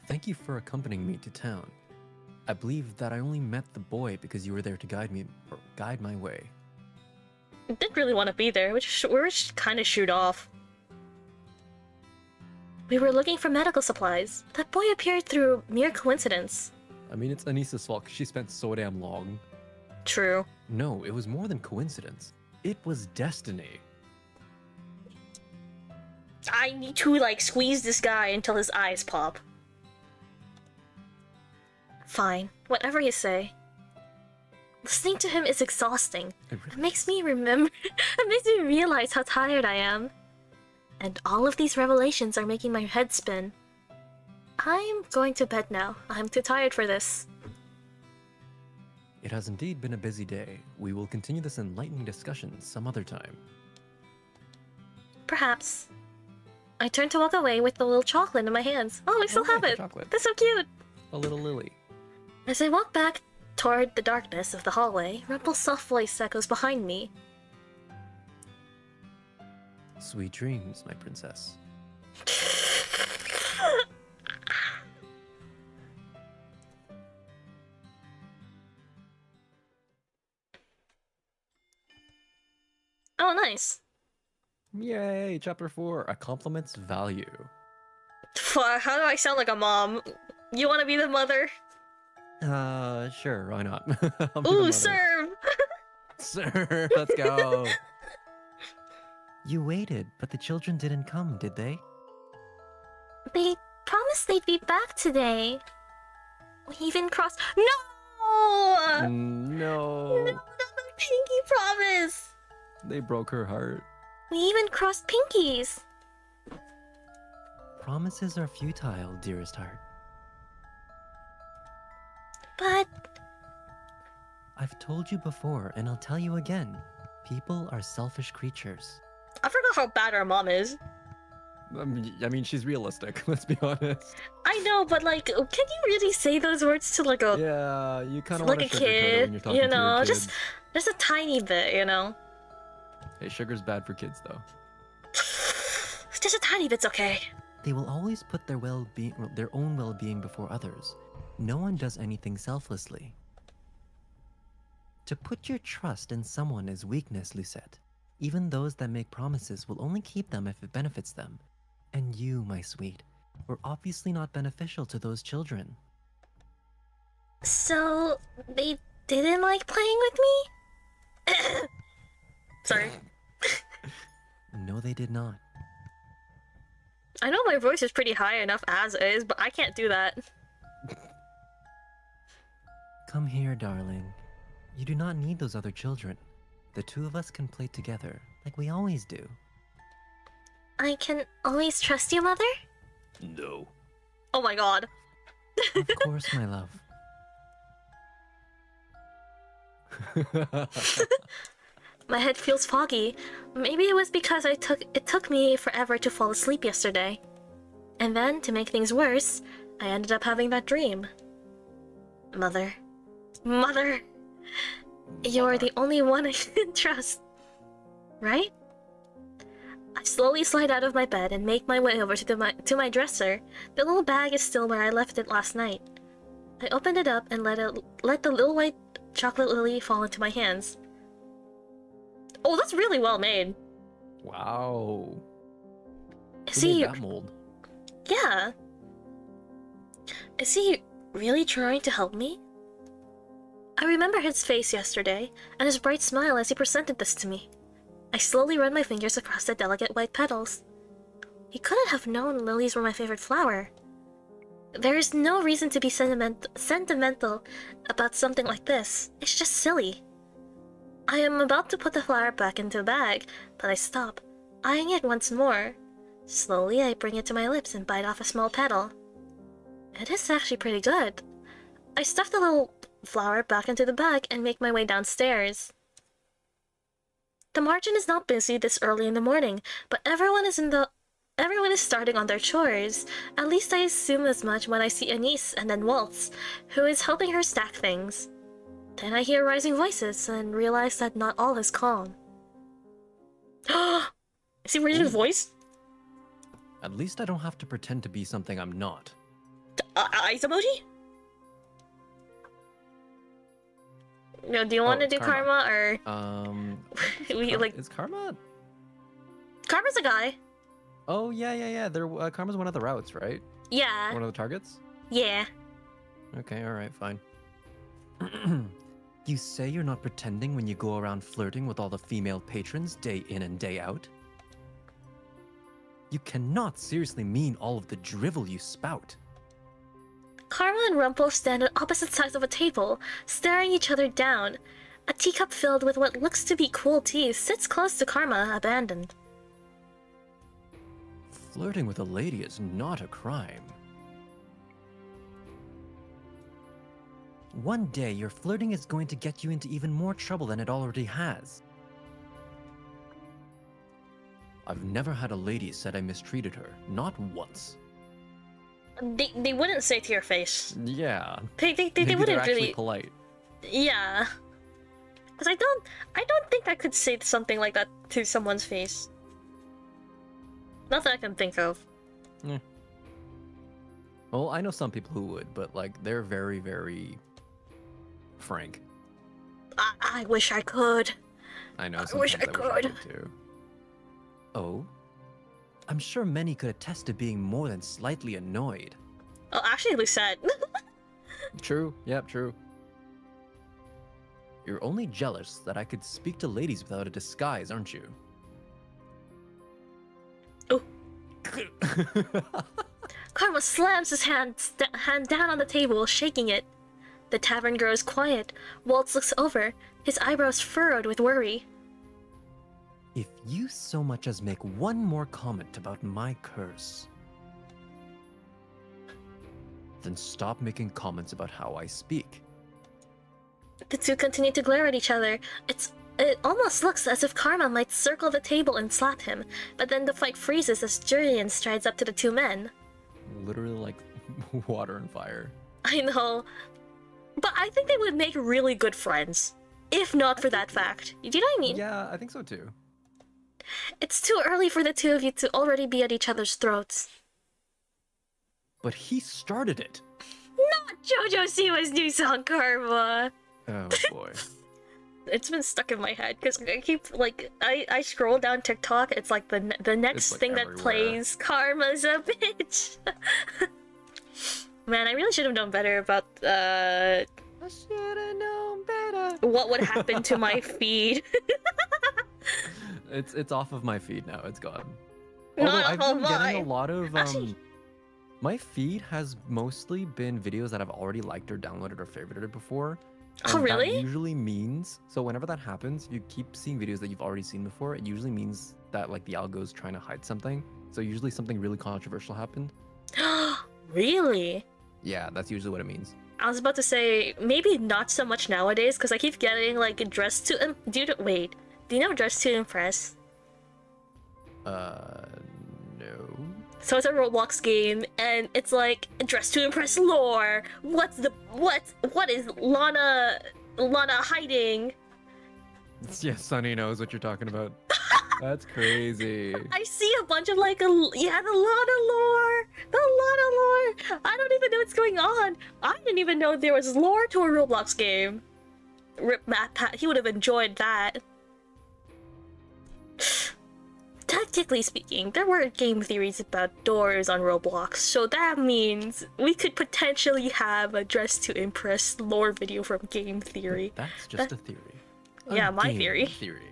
Speaker 2: Thank you for accompanying me to town. I believe that I only met the boy because you were there to guide me, or guide my way.
Speaker 1: I didn't really want to be there. We were just kind of shooed off. We were looking for medical supplies. That boy appeared through mere coincidence.
Speaker 2: I mean, it's Anissa's fault because she spent so damn long.
Speaker 1: True.
Speaker 2: No, it was more than coincidence. It was destiny.
Speaker 1: I need to, like, squeeze this guy until his eyes pop. Fine. Whatever you say. Listening to him is exhausting. It makes me remember... It makes me realize how tired I am. And all of these revelations are making my head spin. I'm going to bed now. I'm too tired for this.
Speaker 2: It has indeed been a busy day. We will continue this enlightening discussion some other time.
Speaker 1: Perhaps. I turn to walk away with the little chocolate in my hands. Oh, I still have it!
Speaker 2: Chocolate.
Speaker 1: That's so cute!
Speaker 2: A little lily.
Speaker 1: As I walk back toward the darkness of the hallway, Rumple's soft voice echoes behind me.
Speaker 2: Sweet dreams, my princess.
Speaker 1: Oh, nice.
Speaker 2: Yay, chapter 4, a compliment's value.
Speaker 1: How do I sound like a mom? You want to be the mother?
Speaker 2: Sure, why not?
Speaker 1: Ooh, serve!
Speaker 2: Sir, let's go.
Speaker 3: You waited, but the children didn't come, did they?
Speaker 1: They promised they'd be back today. We even crossed... No!
Speaker 2: No.
Speaker 1: No, not the pinky promise!
Speaker 2: They broke her heart.
Speaker 1: We even crossed pinkies.
Speaker 3: Promises are futile, dearest heart.
Speaker 1: But...
Speaker 3: I've told you before, and I'll tell you again.
Speaker 4: People are selfish creatures.
Speaker 1: I forgot how bad our mom is.
Speaker 2: I mean, she's realistic. Let's be honest.
Speaker 1: I know, but like, can you really say those words to like a
Speaker 2: Yeah, you kind of
Speaker 1: like
Speaker 2: want
Speaker 1: a
Speaker 2: to sugarcoat it when
Speaker 1: kid?
Speaker 2: you're talking
Speaker 1: You
Speaker 2: to your
Speaker 1: know,
Speaker 2: kids.
Speaker 1: just a tiny bit. You know,
Speaker 2: Hey, sugar's bad for kids, though.
Speaker 1: just a tiny bit's okay.
Speaker 4: They will always put their own well-being before others. No one does anything selflessly. To put your trust in someone is weakness, Lucette. Even those that make promises will only keep them if it benefits them. And you, my sweet, were obviously not beneficial to those children.
Speaker 1: So they didn't like playing with me? Sorry.
Speaker 4: No, they did not.
Speaker 1: I know my voice is pretty high enough as is, but I can't do that.
Speaker 4: Come here, darling. You do not need those other children. The two of us can play together, like we always do.
Speaker 1: I can always trust you, Mother?
Speaker 2: No.
Speaker 1: Oh my god.
Speaker 4: Of course, my love.
Speaker 1: My head feels foggy. Maybe it was because it took me forever to fall asleep yesterday. And then, to make things worse, I ended up having that dream. Mother. Mother! You're the only one I can trust. Right? I slowly slide out of my bed and make my way over to my dresser. The little bag is still where I left it last night. I opened it up and let the little white chocolate lily fall into my hands. Oh, that's really well made.
Speaker 2: Wow.
Speaker 1: Is
Speaker 2: Who
Speaker 1: he?
Speaker 2: made that mold?
Speaker 1: Yeah. Is he really trying to help me? I remember his face yesterday, and his bright smile as he presented this to me. I slowly ran my fingers across the delicate white petals. He couldn't have known lilies were my favorite flower. There is no reason to be sentimental about something like this. It's just silly. I am about to put the flower back into the bag, but I stop, eyeing it once more. Slowly, I bring it to my lips and bite off a small petal. It is actually pretty good. I stuff the little flower back into the bag and make my way downstairs. The margin is not busy this early in the morning, but everyone is starting on their chores. At least I assume as much when I see Anise and then Waltz, who is helping her stack things. Then I hear rising voices and realize that not all is calm. Is he raising his voice?
Speaker 2: At least I don't have to pretend to be something I'm not.
Speaker 1: Ice emoji? No, do you want to do karma or we like?
Speaker 2: Is Karma?
Speaker 1: Karma's a guy.
Speaker 2: Oh yeah. There, Karma's one of the routes, right?
Speaker 1: Yeah.
Speaker 2: One of the targets.
Speaker 1: Yeah.
Speaker 2: Okay, all right, fine.
Speaker 4: You say you're not pretending when you go around flirting with all the female patrons day in and day out? You cannot seriously mean all of the drivel you spout.
Speaker 1: Karma and Rumpel stand on opposite sides of a table, staring each other down. A teacup filled with what looks to be cool tea sits close to Karma, abandoned.
Speaker 4: Flirting with a lady is not a crime. One day, your flirting is going to get you into even more trouble than it already has. I've never had a lady said I mistreated her, not once.
Speaker 1: They wouldn't say to your face.
Speaker 2: Yeah.
Speaker 1: They
Speaker 2: Maybe
Speaker 1: wouldn't
Speaker 2: they're actually
Speaker 1: really.
Speaker 2: polite.
Speaker 1: Yeah. Because I don't think I could say something like that to someone's face. Not that I can think of.
Speaker 2: Yeah. Well, I know some people who would, but like they're very, very frank.
Speaker 1: I wish I could.
Speaker 2: I know.
Speaker 1: I wish
Speaker 2: Sometimes
Speaker 1: I
Speaker 2: I wish I
Speaker 1: could.
Speaker 2: could too.
Speaker 4: Oh? I'm sure many could attest to being more than slightly annoyed.
Speaker 1: Oh, actually, Lucette.
Speaker 2: True. Yep. True.
Speaker 4: You're only jealous that I could speak to ladies without a disguise, aren't you?
Speaker 1: Oh. Karma slams his hand down on the table, shaking it. The tavern grows quiet. Waltz looks over, his eyebrows furrowed with worry.
Speaker 4: If you so much as make one more comment about my curse, then stop making comments about how I speak.
Speaker 1: The two continue to glare at each other. It's It almost looks as if Karma might circle the table and slap him, but then the fight freezes as Jurian strides up to the two men.
Speaker 2: Literally like water and fire.
Speaker 1: I know, but I think they would make really good friends, if not for that fact. Do you know what I mean?
Speaker 2: Yeah, I think so too.
Speaker 1: It's too early for the two of you to already be at each other's throats.
Speaker 2: But he started it.
Speaker 1: Not JoJo Siwa's new song, Karma!
Speaker 2: Oh boy.
Speaker 1: It's been stuck in my head because I keep like I scroll down TikTok. It's like the next
Speaker 2: like
Speaker 1: thing
Speaker 2: everywhere.
Speaker 1: that plays. Karma's a bitch. Man, I really should have known better about
Speaker 2: I should have known better.
Speaker 1: what would happen to my feed.
Speaker 2: It's off of my feed now. It's gone.
Speaker 1: Not
Speaker 2: Although I've
Speaker 1: of
Speaker 2: been getting a
Speaker 1: mine.
Speaker 2: lot of
Speaker 1: Actually-
Speaker 2: my feed has mostly been videos that I've already liked or downloaded or favorited before.
Speaker 1: Oh,
Speaker 2: And
Speaker 1: really?
Speaker 2: That usually means, so whenever that happens, if you keep seeing videos that you've already seen before, it usually means that like the algo's trying to hide something. So usually something really controversial happened.
Speaker 1: Really?
Speaker 2: Yeah, that's usually what it means.
Speaker 1: I was about to say maybe not so much nowadays because I keep getting like Dress to wait. Do you know Dress to Impress?
Speaker 2: No.
Speaker 1: So it's a Roblox game, and it's like Dress to Impress lore. What is Lana hiding?
Speaker 2: Yeah, Sunny knows what you're talking about. That's crazy.
Speaker 1: I see a bunch of like the Lana lore. I don't even know what's going on. I didn't even know there was lore to a Roblox game. Rip Matt Pat, he would have enjoyed that. Technically speaking, there were game theories about doors on Roblox, so that means we could potentially have a Dress to Impress lore video from Game Theory.
Speaker 2: That's just a theory.
Speaker 1: Yeah, my
Speaker 2: game
Speaker 1: theory.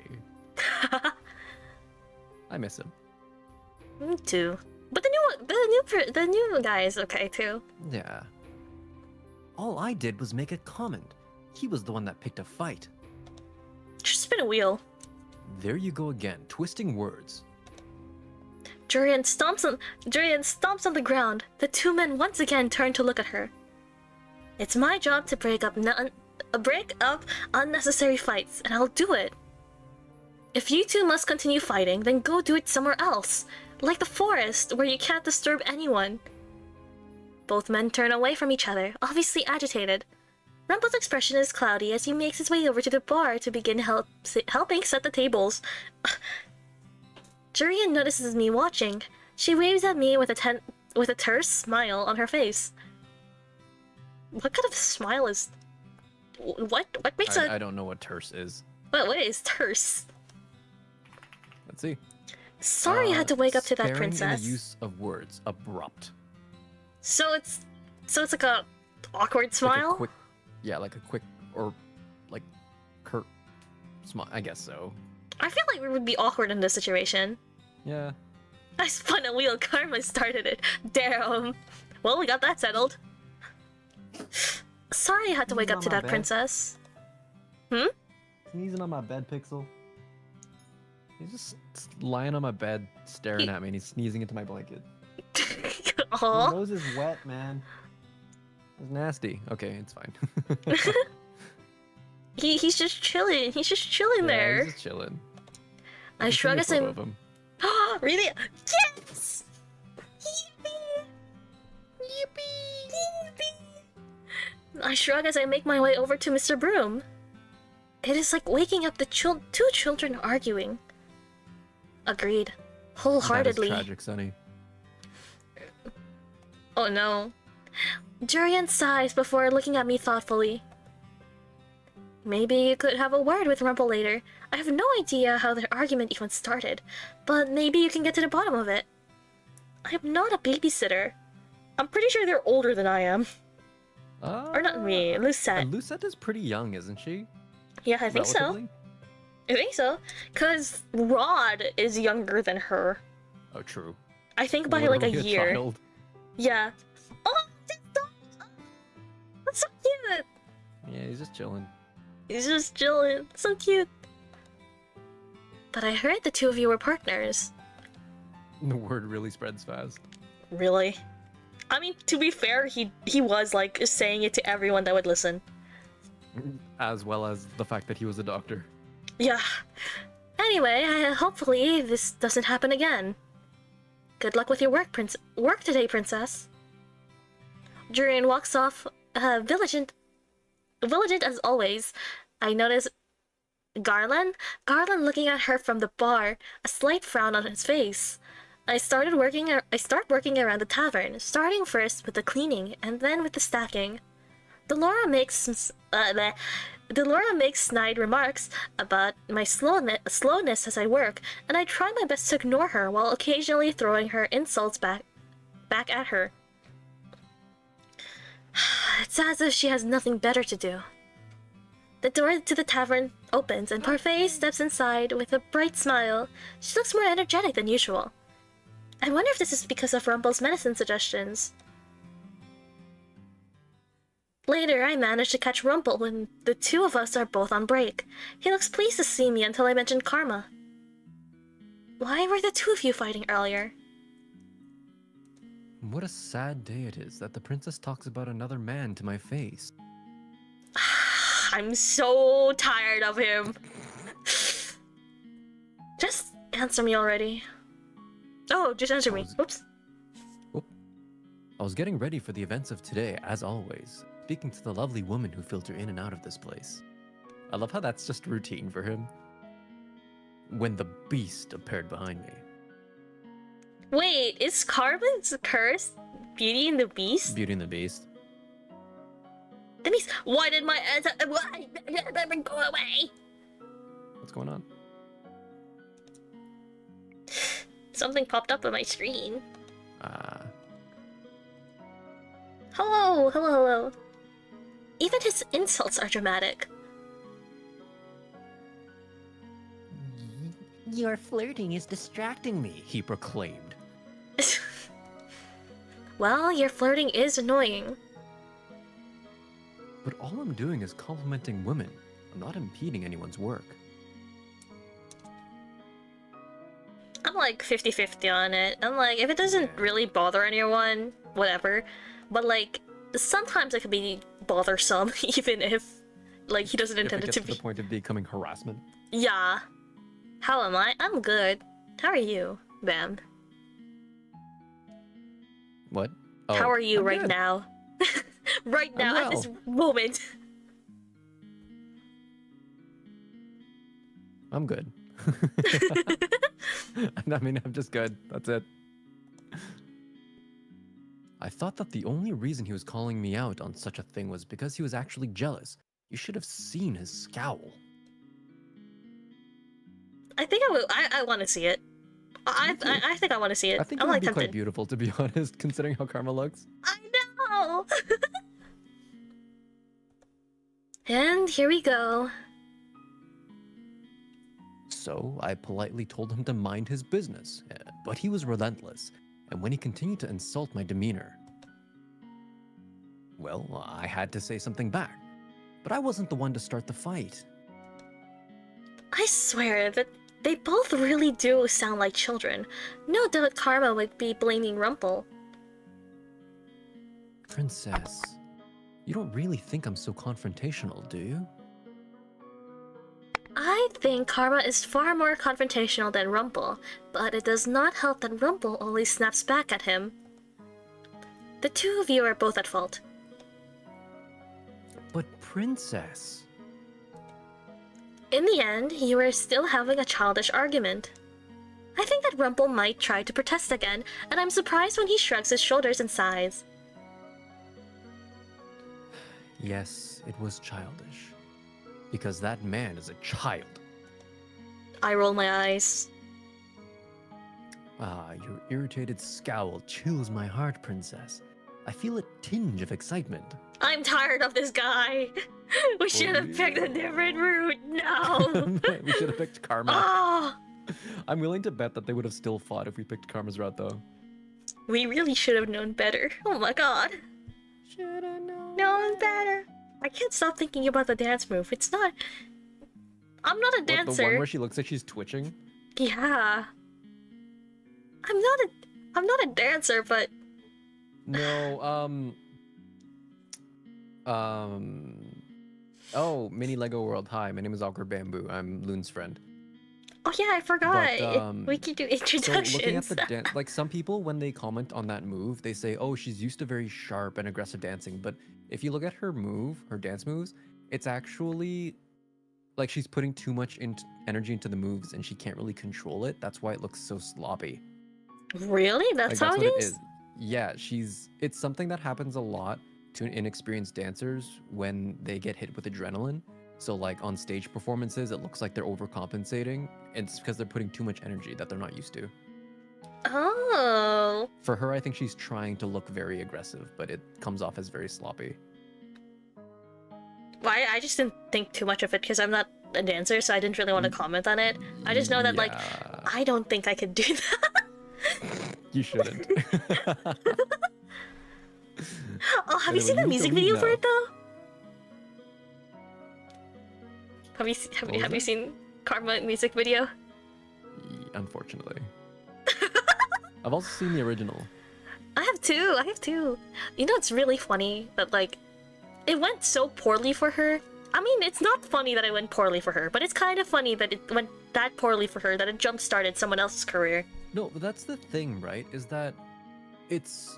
Speaker 2: I miss him.
Speaker 1: Me too. But the new guy is okay too.
Speaker 2: Yeah. All I did was make a comment. He was the one that picked a fight.
Speaker 1: Just spin a wheel.
Speaker 2: There you go again, twisting words.
Speaker 1: Jurian stomps on the ground. The two men once again turn to look at her. It's my job to break up unnecessary fights, and I'll do it. If you two must continue fighting, then go do it somewhere else, like the forest, where you can't disturb anyone. Both men turn away from each other, obviously agitated. Rumple's expression is cloudy as he makes his way over to the bar to begin helping set the tables. Jurian notices me watching. She waves at me with a terse smile on her face. What kind of smile is... What makes
Speaker 2: I don't know what terse is.
Speaker 1: What is terse?
Speaker 2: Let's see.
Speaker 1: Sorry I had to wake up to that
Speaker 2: Sparing in
Speaker 1: princess.
Speaker 2: the use of words, abrupt.
Speaker 1: So it's like a awkward smile?
Speaker 2: Like a quick, yeah, like a quick or like curt smile. I guess so.
Speaker 1: I feel like we would be awkward in this situation.
Speaker 2: Yeah.
Speaker 1: I spun a wheel, Karma started it. Damn. Well, we got that settled. Sorry I had to wake up to that princess.
Speaker 2: Sneezing on my bed, Pixel. He's just lying on my bed, staring at me, and he's sneezing into my blanket. His
Speaker 1: Aw.
Speaker 2: nose is wet, man. It's nasty. Okay, it's fine.
Speaker 1: He's just chilling. He's just chilling
Speaker 2: Yeah,
Speaker 1: there.
Speaker 2: he's just chilling.
Speaker 1: I shrug as I'm...
Speaker 2: Of him.
Speaker 1: Really? Yes! Yippee! Yippee! I shrug as I make my way over to Mr. Broom. It is like waking up the two children arguing. Agreed. Wholeheartedly.
Speaker 2: That is tragic, Sonny.
Speaker 1: Oh no. Jurian sighs before looking at me thoughtfully. Maybe you could have a word with Rumple later. I have no idea how their argument even started, but maybe you can get to the bottom of it. I am not a babysitter. I'm pretty sure they're older than I am. Or not me, Lucette.
Speaker 2: Lucette is pretty young, isn't she?
Speaker 1: Yeah, I think so.
Speaker 2: Relatively?
Speaker 1: I think so. Because Rod is younger than her.
Speaker 2: Oh, true.
Speaker 1: I think by like a
Speaker 2: Literally
Speaker 1: year.
Speaker 2: child.
Speaker 1: Yeah. Oh, that's so cute!
Speaker 2: Yeah, he's just chilling.
Speaker 1: He's just chilling. So cute. But I heard the two of you were partners.
Speaker 2: The word really spreads fast.
Speaker 1: Really? I mean, to be fair, he was like saying it to everyone that would listen.
Speaker 2: As well as the fact that he was a doctor.
Speaker 1: Yeah. Anyway, hopefully this doesn't happen again. Good luck with your work today, princess. Jurian walks off, vigilant as always. I notice Garland looking at her from the bar, a slight frown on his face. I start working around the tavern, starting first with the cleaning and then with the stacking. Delora makes snide remarks about my slowness as I work, and I try my best to ignore her while occasionally throwing her insults back at her. It's as if she has nothing better to do. The door to the tavern opens and Parfait steps inside with a bright smile. She looks more energetic than usual. I wonder if this is because of Rumple's medicine suggestions. Later, I manage to catch Rumple when the two of us are both on break. He looks pleased to see me until I mentioned Karma. Why were the two of you fighting earlier?
Speaker 4: What a sad day it is that the princess talks about another man to my face.
Speaker 1: I'm so tired of him. Just answer me already. Oh, just answer me. Oops.
Speaker 4: I was getting ready for the events of today, as always, speaking to the lovely woman who filter in and out of this place.
Speaker 2: I love how that's just routine for him.
Speaker 4: When the beast appeared behind me.
Speaker 1: Wait, is Carmen's curse Beauty and the Beast?
Speaker 4: Beauty and the Beast.
Speaker 1: That means, why did my answer go away?
Speaker 2: What's going on?
Speaker 1: Something popped up on my screen. Hello. Even his insults are dramatic.
Speaker 3: Your flirting is distracting me.
Speaker 4: He proclaimed.
Speaker 1: Well, your flirting is annoying.
Speaker 4: But all I'm doing is complimenting women. I'm not impeding anyone's work.
Speaker 1: I'm like 50-50 on it. I'm like, if it doesn't really bother anyone, whatever. But like, sometimes it can be bothersome, even if like he doesn't intend it to be.
Speaker 2: To the point of becoming harassment.
Speaker 1: Yeah. How am I? I'm good. How are you, Bam?
Speaker 2: What?
Speaker 1: How are you
Speaker 2: I'm
Speaker 1: right
Speaker 2: good.
Speaker 1: now? Right now,
Speaker 2: well.
Speaker 1: at this moment.
Speaker 2: I'm good. I mean, I'm just good. That's it.
Speaker 4: I thought that the only reason he was calling me out on such a thing was because he was actually jealous. You should have seen his scowl.
Speaker 1: I think I want to see it. I think I want to see it.
Speaker 2: I think it
Speaker 1: I'm
Speaker 2: would
Speaker 1: like
Speaker 2: be
Speaker 1: tempted.
Speaker 2: quite beautiful, to be honest, considering how Karma looks.
Speaker 1: I know! And here we go.
Speaker 4: So I politely told him to mind his business, but he was relentless, and when he continued to insult my demeanor, well, I had to say something back. But I wasn't the one to start the fight.
Speaker 1: I swear that they both really do sound like children. No doubt Karma would be blaming Rumple.
Speaker 4: Princess, you don't really think I'm so confrontational, do you?
Speaker 1: I think Karma is far more confrontational than Rumple, but it does not help that Rumple always snaps back at him. The two of you are both at fault.
Speaker 4: But Princess...
Speaker 1: In the end, you are still having a childish argument. I think that Rumple might try to protest again, and I'm surprised when he shrugs his shoulders and sighs.
Speaker 4: Yes, it was childish. Because that man is a child.
Speaker 1: I roll my eyes.
Speaker 4: Your irritated scowl chills my heart, Princess. I feel a tinge of excitement.
Speaker 1: I'm tired of this guy. We should have picked a different route. No.
Speaker 2: We should have picked Karma.
Speaker 1: Oh,
Speaker 2: I'm willing to bet that they would have still fought if we picked Karma's route, though.
Speaker 1: we really should have known better. Oh my god.
Speaker 2: Should have
Speaker 1: Known better. I can't stop thinking about the dance move. It's not. I'm not a
Speaker 2: What, the one
Speaker 1: dancer.
Speaker 2: where she looks like she's twitching?
Speaker 1: Yeah. I'm not a dancer, but
Speaker 2: No, Oh, Mini Lego World. Hi, my name is Awkward Bamboo. I'm Lune's friend.
Speaker 1: Oh yeah, I forgot.
Speaker 2: But
Speaker 1: We can do
Speaker 2: so
Speaker 1: introductions.
Speaker 2: looking at the dance, like some people when they comment on that move, they say, "Oh, she's used to very sharp and aggressive dancing." But if you look at her move, her dance moves, it's actually like she's putting too much energy into the moves and she can't really control it. That's why it looks so sloppy.
Speaker 1: Really? That's
Speaker 2: Like
Speaker 1: how
Speaker 2: that's
Speaker 1: it
Speaker 2: what it
Speaker 1: is?
Speaker 2: is. Yeah, it's something that happens a lot to inexperienced dancers when they get hit with adrenaline. So like on stage performances, it looks like they're overcompensating. It's because they're putting too much energy that they're not used to.
Speaker 1: Oh.
Speaker 2: For her, I think she's trying to look very aggressive, but it comes off as very sloppy.
Speaker 1: Well, I just didn't think too much of it because I'm not a dancer, so I didn't really want to comment on it. I just know that, like,
Speaker 2: Yeah,
Speaker 1: I don't think I could do that.
Speaker 2: you shouldn't.
Speaker 1: Oh, have you
Speaker 2: Anyway,
Speaker 1: seen the
Speaker 2: you
Speaker 1: music
Speaker 2: can leave
Speaker 1: video for
Speaker 2: now.
Speaker 1: it though? Have you
Speaker 2: What was that?
Speaker 1: seen Karma music video?
Speaker 2: Unfortunately. I've also seen the original.
Speaker 1: I have two. I have two. You know, it's really funny that like it went so poorly for her. I mean, it's not funny that it went poorly for her, but it's kind of funny that it went that poorly for her that it jump-started someone else's career.
Speaker 2: No, but that's the thing, right? Is that it's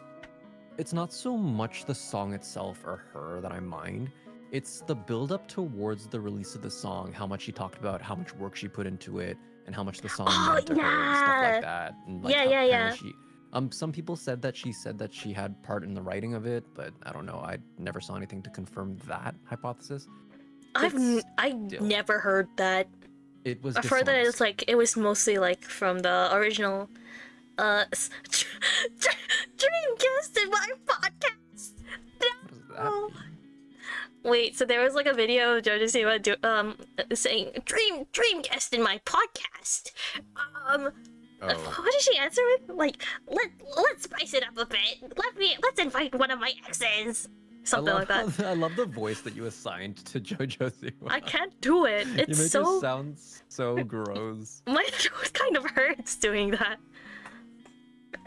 Speaker 2: not so much the song itself or her that I mind. It's the build up towards the release of the song, how much she talked about how much work she put into it and how much the song
Speaker 1: Oh,
Speaker 2: meant to her and stuff
Speaker 1: yeah.
Speaker 2: like that. And like
Speaker 1: Yeah,
Speaker 2: how
Speaker 1: yeah,
Speaker 2: apparently
Speaker 1: yeah.
Speaker 2: some people said that she had part in the writing of it, but I don't know. I never saw anything to confirm that hypothesis.
Speaker 1: I've
Speaker 2: Still,
Speaker 1: never heard that.
Speaker 2: it was
Speaker 1: I've heard that it's
Speaker 2: dishonest.
Speaker 1: like it was mostly like from the original dream guest in my podcast.
Speaker 2: What does that
Speaker 1: No.
Speaker 2: mean?
Speaker 1: Wait, so there was like a video of Jojo Siwa saying dream guest in my podcast.
Speaker 2: Oh.
Speaker 1: What did she answer with? Like, let's spice it up a bit. Let's invite one of my exes. Something like that.
Speaker 2: I love the voice that you assigned to JoJo Siwa.
Speaker 1: I can't do it.
Speaker 2: You
Speaker 1: It's
Speaker 2: make
Speaker 1: so
Speaker 2: her sound so gross.
Speaker 1: my throat kind of hurts doing that.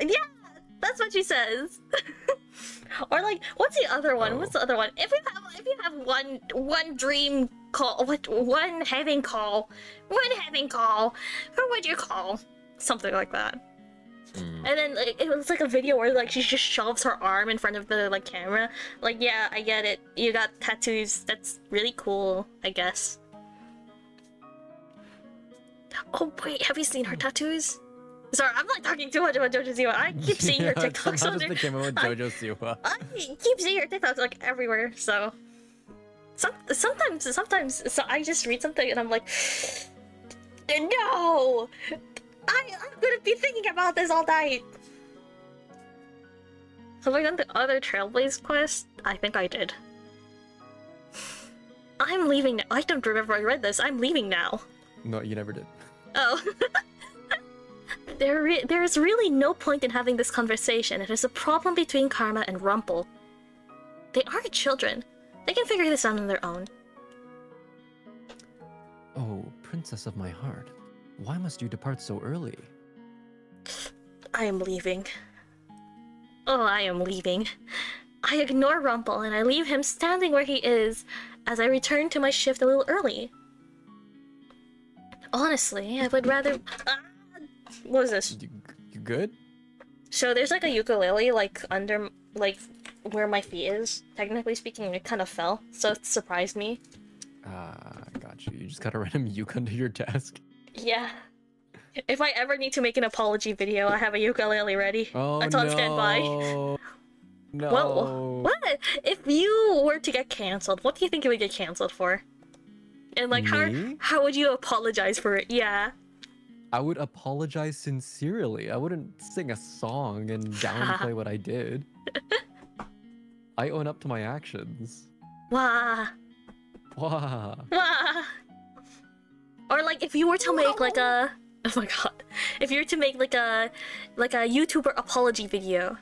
Speaker 1: Yeah, that's what she says. Or like, what's the other one?
Speaker 2: Oh.
Speaker 1: What's the other one? If you have one dream call, one heaven call, who would you call? Something like that.
Speaker 2: Mm.
Speaker 1: And then like, it was like a video where like she just shoves her arm in front of the like camera. Like, yeah, I get it. You got tattoos. That's really cool, I guess. Oh wait, have you seen her tattoos? Sorry, I'm like talking too much about JoJo Siwa. I keep seeing her
Speaker 2: Yeah,
Speaker 1: TikToks
Speaker 2: somehow
Speaker 1: on
Speaker 2: just
Speaker 1: there.
Speaker 2: became with JoJo Siwa.
Speaker 1: I keep seeing her TikToks like everywhere. So sometimes so I just read something and I'm like, no, I'm gonna be thinking about this all night. Have I done the other Trailblaze quest? I think I did. I'm leaving now. I don't remember I read this. I'm leaving now.
Speaker 2: No, you never did.
Speaker 1: Oh. There is really no point in having this conversation. It is a problem between Karma and Rumple. They are children. They can figure this out on their own.
Speaker 2: Oh, princess of my heart, why must you depart so early?
Speaker 1: I am leaving. Oh, I am leaving. I ignore Rumple and I leave him standing where he is as I return to my shift a little early. Honestly, I would rather... what is this?
Speaker 2: You good?
Speaker 1: So there's like a ukulele like under like where my feet is. Technically speaking, it kind of fell, so it surprised me.
Speaker 2: Got you. You just got a random uke under your desk.
Speaker 1: Yeah. If I ever need to make an apology video, I have a ukulele ready.
Speaker 2: Oh
Speaker 1: It's
Speaker 2: no!
Speaker 1: on standby.
Speaker 2: No.
Speaker 1: What? If you were to get cancelled, what do you think you would get cancelled for? And like,
Speaker 2: Me?
Speaker 1: how would you apologize for it? Yeah.
Speaker 2: I would apologize sincerely. I wouldn't sing a song and downplay what I did. I own up to my actions.
Speaker 1: Wah.
Speaker 2: Wow.
Speaker 1: Wah. Or like, if you were to make like a... Oh my god. If you were to make like a YouTuber apology video.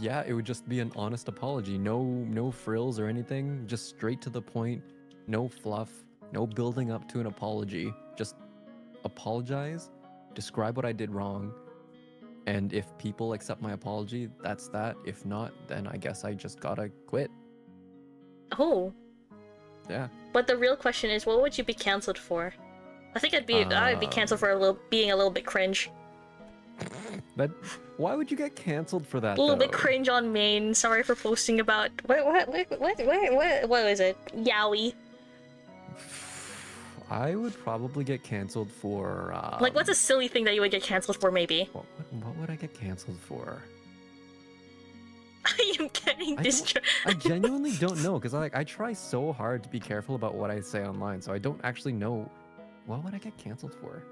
Speaker 2: Yeah, it would just be an honest apology. No frills or anything. Just straight to the point. No fluff. No building up to an apology. Just apologize. Describe what I did wrong. And if people accept my apology, that's that. If not, then I guess I just gotta quit.
Speaker 1: Oh.
Speaker 2: Yeah.
Speaker 1: But the real question is, what would you be cancelled for? I think I'd be cancelled for being a little bit cringe.
Speaker 2: But why would you get canceled for that?
Speaker 1: A little
Speaker 2: though?
Speaker 1: bit cringe on main. Sorry for posting about what was it? Yaoi.
Speaker 2: I would probably get canceled for
Speaker 1: Like, what's a silly thing that you would get cancelled for? Maybe.
Speaker 2: What would I get canceled for?
Speaker 1: I am getting distracted.
Speaker 2: I genuinely don't know because I try so hard to be careful about what I say online, so I don't actually know what would I get canceled for.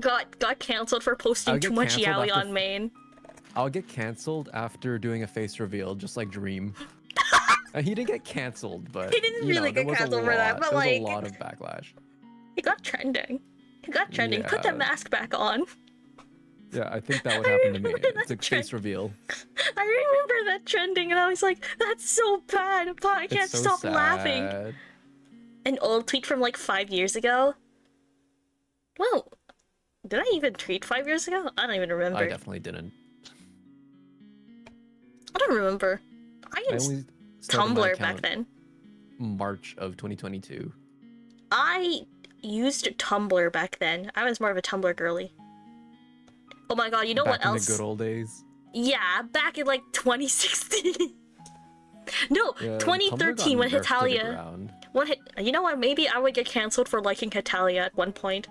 Speaker 1: Got cancelled for posting too much yaoi on main.
Speaker 2: I'll get canceled after doing a face reveal, just like Dream. He didn't get canceled, but
Speaker 1: he didn't really get canceled for that. But
Speaker 2: there was
Speaker 1: like,
Speaker 2: a lot of backlash.
Speaker 1: He got trending. He got trending. Put the mask back on.
Speaker 2: Yeah, I think that would happen to me. It's a face reveal.
Speaker 1: I remember that trending, and I was like, "That's so bad, but I can't stop laughing." An old tweet from like 5 years ago. Well, did I even tweet 5 years ago? I don't even remember.
Speaker 2: I definitely didn't.
Speaker 1: I don't remember. I used Tumblr back then.
Speaker 2: March of 2022.
Speaker 1: I used Tumblr back then. I was more of a Tumblr girly. Oh my god, you know what else?
Speaker 2: Back in the good old days?
Speaker 1: Yeah, back in like 2016. No,
Speaker 2: yeah,
Speaker 1: 2013 when Hitalia... You know what, maybe I would get cancelled for liking Hitalia at one point.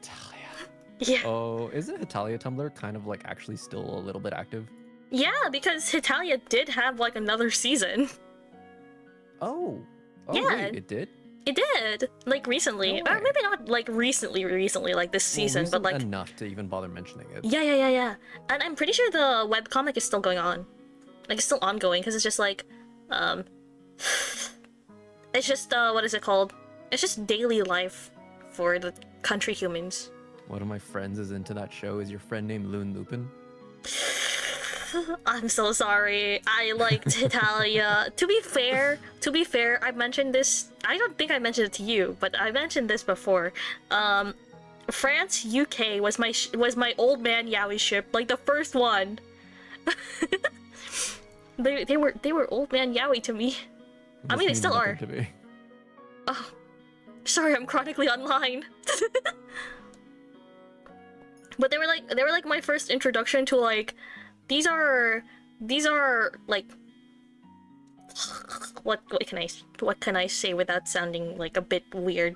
Speaker 2: Hitalia?
Speaker 1: Yeah.
Speaker 2: Oh, isn't Hitalia Tumblr kind of like actually still a little bit active?
Speaker 1: Yeah, because Hitalia did have like another season.
Speaker 2: Oh.
Speaker 1: Yeah.
Speaker 2: Wait, it did?
Speaker 1: It did, like recently.
Speaker 2: No
Speaker 1: Or maybe not like recently, like this season, but like
Speaker 2: enough to even bother mentioning it.
Speaker 1: Yeah. And I'm pretty sure the webcomic is still going on. Like it's still ongoing because it's just like it's just what is it called? It's just daily life for the country humans.
Speaker 2: One of my friends is into that show. Is your friend named Lune Lupin?
Speaker 1: I'm so sorry. I liked Hitalia. To be fair, I mentioned this. I don't think I mentioned it to you, but I mentioned this before. France UK was my old man yaoi ship, like the first one. they were old man yaoi to me. I mean, they still are.
Speaker 2: To me.
Speaker 1: Oh, sorry, I'm chronically online. But they were like my first introduction to like. These are like what can I say without sounding like a bit weird?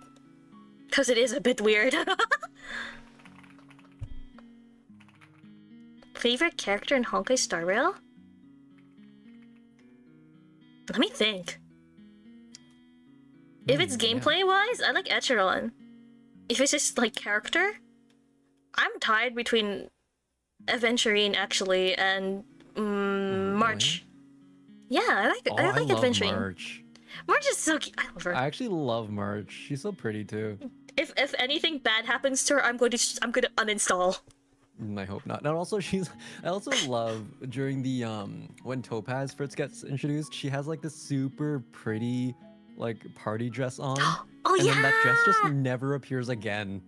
Speaker 1: Cause it is a bit weird. Favorite character in Honkai Star Rail? Let me think. If it's gameplay wise, I like Echeron. If it's just like character, I'm tied between Aventurine actually and March. Yeah, I like Aventurine.
Speaker 2: March.
Speaker 1: March is so cute. I love her.
Speaker 2: I actually love March. She's so pretty too.
Speaker 1: If anything bad happens to her, I'm going to uninstall.
Speaker 2: I hope not. And also I also love during the when Topaz first gets introduced, she has like this super pretty like party dress on.
Speaker 1: Oh
Speaker 2: and
Speaker 1: yeah.
Speaker 2: then that dress just never appears again.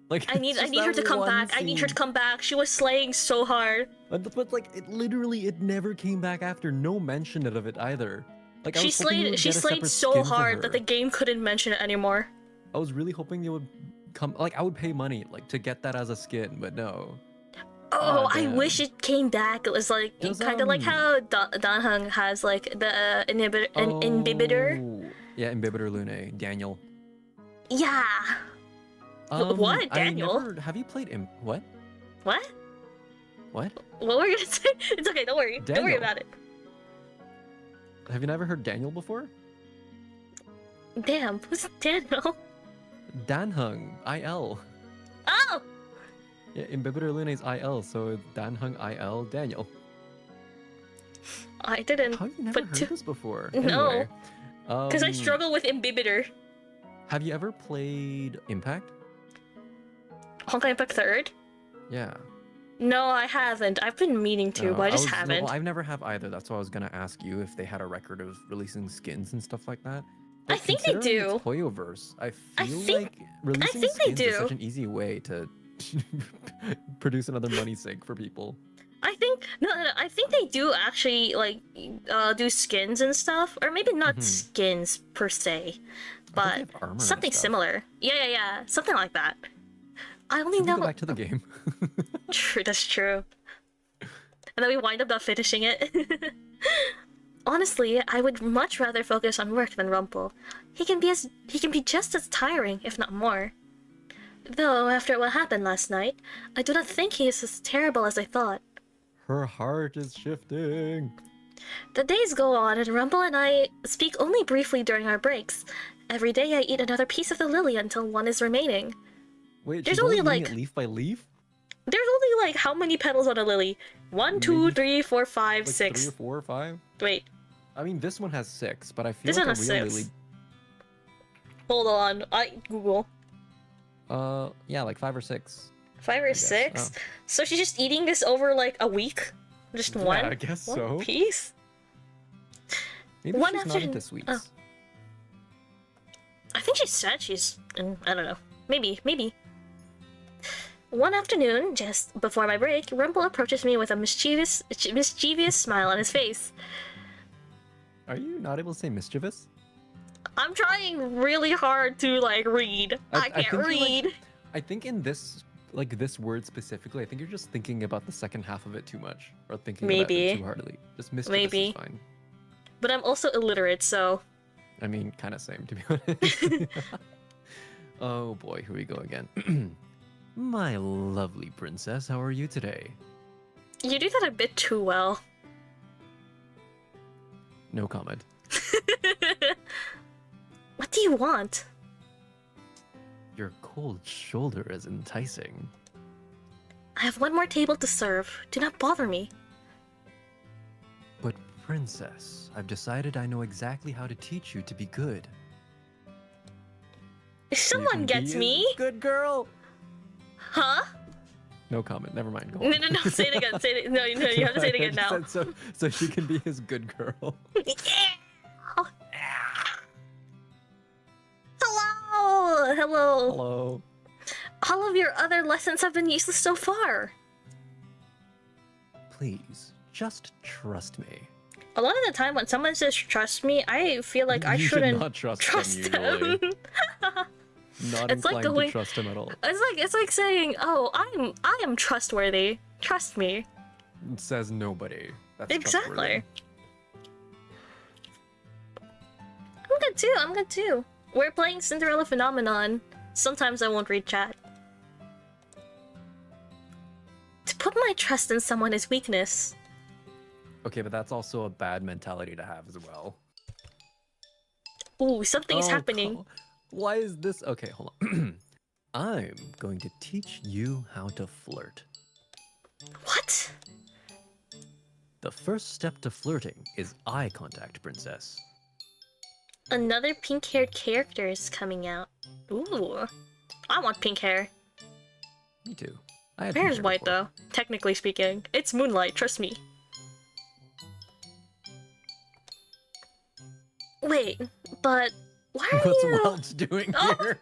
Speaker 2: Like
Speaker 1: I need her to come back. I need her to come back. She was slaying so hard.
Speaker 2: But like it never came back after. No mention of it either. Like
Speaker 1: she slayed so hard that the game couldn't mention it anymore.
Speaker 2: I was really hoping it would come. Like I would pay money like to get that as a skin, but no.
Speaker 1: Oh, I wish it came back. It was like kind of like how Danheng has like the inhibitor.
Speaker 2: Yeah, Imbibitor Lune, Daniel.
Speaker 1: Yeah. What, Daniel?
Speaker 2: Have you played what?
Speaker 1: What?
Speaker 2: What?
Speaker 1: What were you gonna say? It's okay. Don't worry.
Speaker 2: Daniel.
Speaker 1: Don't worry about it.
Speaker 2: Have you never heard Daniel before?
Speaker 1: Damn, who's Daniel?
Speaker 2: Danheng, IL.
Speaker 1: Oh.
Speaker 2: Yeah, Imbibitor Lune's IL, so it's Danheng IL Daniel.
Speaker 1: I didn't.
Speaker 2: How have you never heard this before?
Speaker 1: No.
Speaker 2: Anyway,
Speaker 1: because I struggle with Imbibitor.
Speaker 2: Have you ever played Impact?
Speaker 1: Honkai Impact 3rd?
Speaker 2: Yeah.
Speaker 1: No, I haven't. I've been meaning to, but I just haven't.
Speaker 2: Well, I've never have either. That's why I was gonna ask you if they had a record of releasing skins and stuff like that. But
Speaker 1: I think they do.
Speaker 2: It's Toyoverse. I feel
Speaker 1: think-
Speaker 2: like releasing
Speaker 1: they
Speaker 2: skins is
Speaker 1: do.
Speaker 2: such an easy way to produce another money sink for people.
Speaker 1: I think No, I think they do actually like do skins and stuff, or maybe not skins per se,
Speaker 2: I think
Speaker 1: but
Speaker 2: they have armor and
Speaker 1: something
Speaker 2: stuff.
Speaker 1: similar. Yeah, something like that. I only
Speaker 2: Should we
Speaker 1: know.
Speaker 2: go back to the game?
Speaker 1: True, that's true. And then we wind up not finishing it. Honestly, I would much rather focus on work than Rumple. He can be just as tiring, if not more. Though after what happened last night, I do not think he is as terrible as I thought.
Speaker 2: Her heart is shifting.
Speaker 1: The days go on, and Rumple and I speak only briefly during our breaks. Every day I eat another piece of the lily until one is remaining.
Speaker 2: Wait,
Speaker 1: There's
Speaker 2: she's
Speaker 1: only,
Speaker 2: only eating
Speaker 1: like-
Speaker 2: it leaf by leaf?
Speaker 1: There's only like how many petals on a lily? 1, 2,
Speaker 2: Maybe
Speaker 1: 3, 4, 5,
Speaker 2: Like
Speaker 1: 6.
Speaker 2: 3 or 4 or 5?
Speaker 1: Wait,
Speaker 2: I mean, this one has 6, but I feel
Speaker 1: this
Speaker 2: like
Speaker 1: one
Speaker 2: a
Speaker 1: has
Speaker 2: real
Speaker 1: 6.
Speaker 2: lily.
Speaker 1: Hold on, I Google.
Speaker 2: Yeah, like 5 or 6.
Speaker 1: 5 or
Speaker 2: guess.
Speaker 1: 6?
Speaker 2: Oh.
Speaker 1: So she's just eating this over like a week? Just
Speaker 2: Yeah,
Speaker 1: one?
Speaker 2: I guess
Speaker 1: one
Speaker 2: so.
Speaker 1: piece?
Speaker 2: Maybe
Speaker 1: One
Speaker 2: she's not
Speaker 1: after-
Speaker 2: into sweets.
Speaker 1: oh. I think she said she's... I don't know. Maybe. One afternoon, just before my break, Rumple approaches me with a mischievous smile on his face.
Speaker 2: Are you not able to say mischievous?
Speaker 1: I'm trying really hard to, like, read. I can't
Speaker 2: think you,
Speaker 1: read.
Speaker 2: I think in this, like, this word specifically, I think you're just thinking about the second half of it too much. Or thinking about
Speaker 1: Maybe.
Speaker 2: it too hardly. Just mischievous
Speaker 1: Maybe.
Speaker 2: is fine.
Speaker 1: But I'm also illiterate, so...
Speaker 2: I mean, kind of same, to be honest. Oh boy, here we go again. My lovely princess, how are you today?
Speaker 1: You do that a bit too well.
Speaker 2: No comment.
Speaker 1: What do you want?
Speaker 2: Your cold shoulder is enticing.
Speaker 1: I have one more table to serve. Do not bother me.
Speaker 2: But princess, I've decided I know exactly how to teach you to be good.
Speaker 1: If
Speaker 2: So you
Speaker 1: someone
Speaker 2: can
Speaker 1: gets
Speaker 2: be a
Speaker 1: me...
Speaker 2: Good girl!
Speaker 1: Huh?
Speaker 2: No comment, never mind, go
Speaker 1: No,
Speaker 2: on.
Speaker 1: no, say it again. Say it. No, you have to say it again
Speaker 2: I
Speaker 1: now.
Speaker 2: just said so she can be his good girl.
Speaker 1: Hello! Hello!
Speaker 2: Hello.
Speaker 1: All of your other lessons have been useless so far.
Speaker 2: Please, just trust me.
Speaker 1: A lot of the time when someone says trust me, I feel like I
Speaker 2: You should
Speaker 1: shouldn't
Speaker 2: not trust
Speaker 1: trust
Speaker 2: them usually.
Speaker 1: them.
Speaker 2: Not
Speaker 1: It's like
Speaker 2: inclined
Speaker 1: going-
Speaker 2: to trust him at all.
Speaker 1: It's like saying, "Oh, I am trustworthy. Trust me."
Speaker 2: It says nobody. That's
Speaker 1: Exactly.
Speaker 2: trustworthy.
Speaker 1: I'm good too. We're playing Cinderella Phenomenon. Sometimes I won't read chat. To put my trust in someone is weakness.
Speaker 2: Okay, but that's also a bad mentality to have as well.
Speaker 1: Ooh, something is
Speaker 2: Oh,
Speaker 1: happening.
Speaker 2: Why is this? Okay, hold on. I'm going to teach you how to flirt.
Speaker 1: What?
Speaker 2: The first step to flirting is eye contact, princess.
Speaker 1: Another pink-haired character is coming out. Ooh. I want pink hair.
Speaker 2: Me too. I had
Speaker 1: My hair's
Speaker 2: pink hair
Speaker 1: white
Speaker 2: before.
Speaker 1: though, technically speaking. It's moonlight, trust me. Wait, but why are
Speaker 2: What's
Speaker 1: you?
Speaker 2: Welch doing
Speaker 1: Oh,
Speaker 2: here?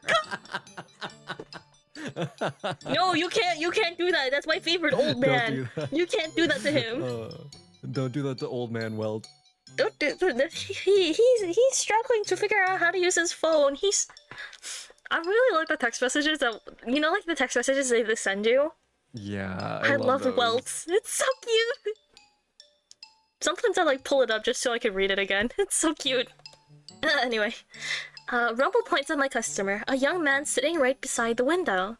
Speaker 1: No, you can't do that. That's my favorite old man.
Speaker 2: Don't do that.
Speaker 1: You can't do that to him.
Speaker 2: Don't do that to old man Weld.
Speaker 1: Don't do that. He's struggling to figure out how to use his phone. I really like the text messages that like the text messages they send you.
Speaker 2: Yeah,
Speaker 1: I love
Speaker 2: those.
Speaker 1: Welts. It's so cute. Sometimes I like pull it up just so I can read it again. It's so cute. Anyway, Rumble points at my customer, a young man sitting right beside the window.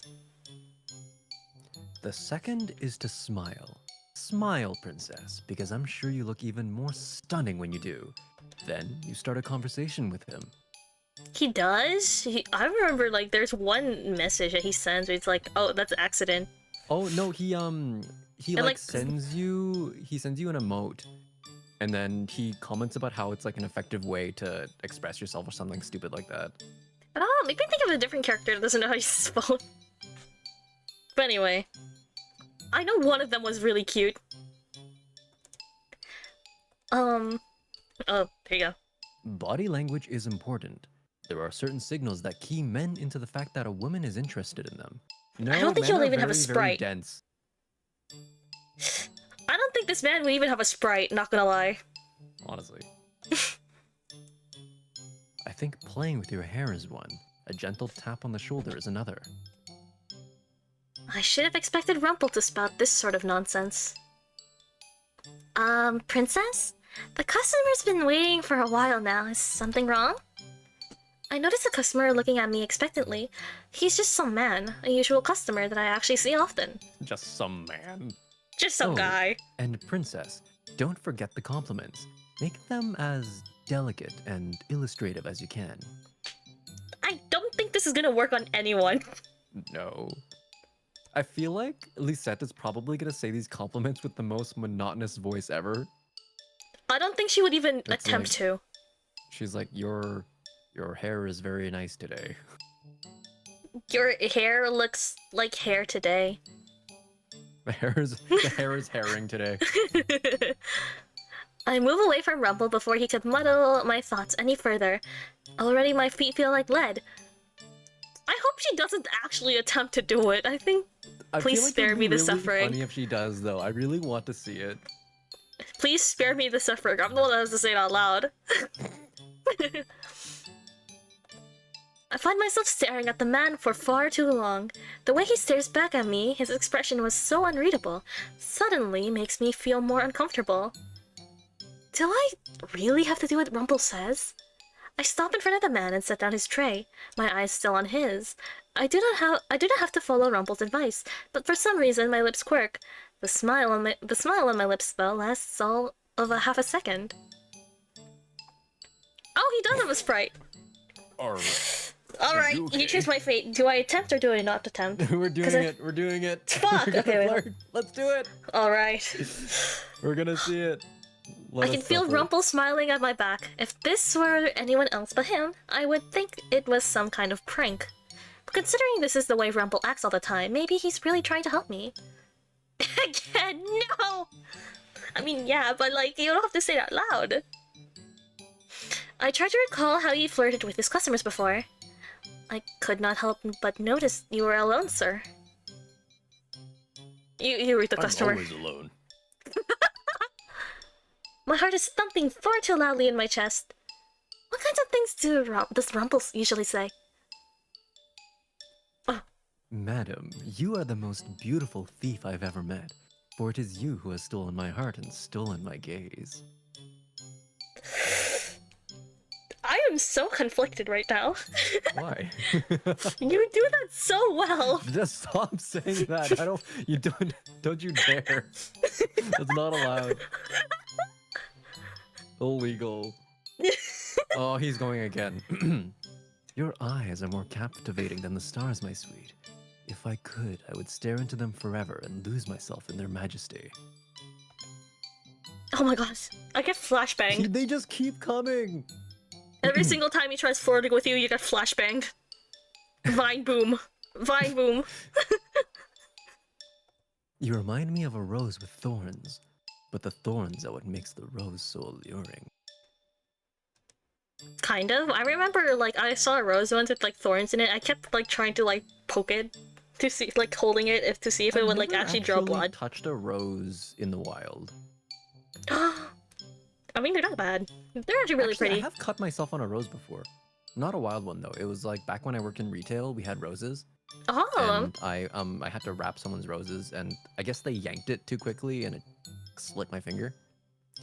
Speaker 2: The second is to smile. Smile, princess, because I'm sure you look even more stunning when you do. Then you start a conversation with him.
Speaker 1: He does? I remember like there's one message that he sends where it's like, oh, that's an accident.
Speaker 2: Oh no, he
Speaker 1: like,
Speaker 2: sends you an emote, and then he comments about how it's like an effective way to express yourself or something stupid like that.
Speaker 1: But make me think of a different character that doesn't know how to use his phone. But anyway, I know one of them was really cute. Oh, there you go.
Speaker 2: Body language is important. There are certain signals that key men into the fact that a woman is interested in them. No,
Speaker 1: I don't think
Speaker 2: men
Speaker 1: he'll
Speaker 2: are
Speaker 1: even have a
Speaker 2: very, very
Speaker 1: sprite.
Speaker 2: dense.
Speaker 1: I don't think this man would even have a sprite, not gonna lie.
Speaker 2: Honestly. I think playing with your hair is one. A gentle tap on the shoulder is another.
Speaker 1: I should have expected Rumple to spout this sort of nonsense. Princess? The customer's been waiting for a while now. Is something wrong? I noticed the customer looking at me expectantly. He's just some man, a usual customer that I actually see often.
Speaker 2: Just some man.
Speaker 1: Just some guy.
Speaker 2: And Princess, don't forget the compliments. Make them as delicate and illustrative as you can.
Speaker 1: I don't think this is gonna work on anyone.
Speaker 2: No. I feel like Lisette is probably gonna say these compliments with the most monotonous voice ever.
Speaker 1: I don't think she would even
Speaker 2: It's
Speaker 1: attempt
Speaker 2: like-
Speaker 1: to.
Speaker 2: She's like, your hair is very nice today.
Speaker 1: Your hair looks like hair today.
Speaker 2: The hair is herring today.
Speaker 1: I move away from Rumple before he could muddle my thoughts any further. Already my feet feel like lead. I hope she doesn't actually attempt to do it. I think...
Speaker 2: I
Speaker 1: Please
Speaker 2: feel like
Speaker 1: spare
Speaker 2: it'd
Speaker 1: me
Speaker 2: be
Speaker 1: the
Speaker 2: really
Speaker 1: suffering.
Speaker 2: Funny if she does, though. I really want to see it.
Speaker 1: Please spare me the suffering. I'm the one that has to say it out loud. I find myself staring at the man for far too long. The way he stares back at me, his expression was so unreadable, suddenly makes me feel more uncomfortable. Do I really have to do what Rumple says? I stop in front of the man and set down his tray, my eyes still on his. I do not have to follow Rumple's advice, but for some reason my lips quirk. The smile on my lips, though, lasts all of a half a second. Oh, he does have a sprite! Alright,
Speaker 2: you okay?
Speaker 1: you choose my fate. Do I attempt or do I not attempt?
Speaker 2: We're doing
Speaker 1: 'Cause
Speaker 2: it. We're doing it.
Speaker 1: Fuck,
Speaker 2: We're gonna
Speaker 1: okay, wait.
Speaker 2: flirt. Let's do it.
Speaker 1: Alright.
Speaker 2: We're gonna see it. Let
Speaker 1: I can
Speaker 2: us
Speaker 1: feel
Speaker 2: suffer.
Speaker 1: Rumple smiling at my back. If this were anyone else but him, I would think it was some kind of prank. But considering this is the way Rumple acts all the time, maybe he's really trying to help me. Again, no! I mean, yeah, but like, you don't have to say it out loud. I tried to recall how he flirted with his customers before. I could not help but notice you were alone, sir. You read the customer.
Speaker 2: I'm always alone.
Speaker 1: My heart is thumping far too loudly in my chest. What kinds of things does Rumple usually say? Oh,
Speaker 2: Madam, you are the most beautiful thief I've ever met, for it is you who has stolen my heart and stolen my gaze.
Speaker 1: I am so conflicted right now.
Speaker 2: Why?
Speaker 1: You do that so well.
Speaker 2: Just stop saying that. Don't you dare. That's not allowed. Illegal. Oh, he's going again. Your eyes are more captivating than the stars, my sweet. If I could, I would stare into them forever and lose myself in their majesty.
Speaker 1: Oh my gosh, I get flashbanged.
Speaker 2: They just keep coming.
Speaker 1: Every single time he tries flirting with you, you get flashbanged. Vine boom. Vine boom.
Speaker 2: You remind me of a rose with thorns, but the thorns are what makes the rose so alluring.
Speaker 1: Kind of. I remember, like, I saw a rose once with, like, thorns in it. I kept, like, trying to, like, poke it to see, like, holding it to see if it would, like, actually draw blood.
Speaker 2: Touched a rose in the wild.
Speaker 1: I mean, they're not bad. They're actually really pretty.
Speaker 2: I have cut myself on a rose before. Not a wild one though. It was like back when I worked in retail, we had roses.
Speaker 1: Oh.
Speaker 2: And I had to wrap someone's roses, and I guess they yanked it too quickly, and it slit my finger.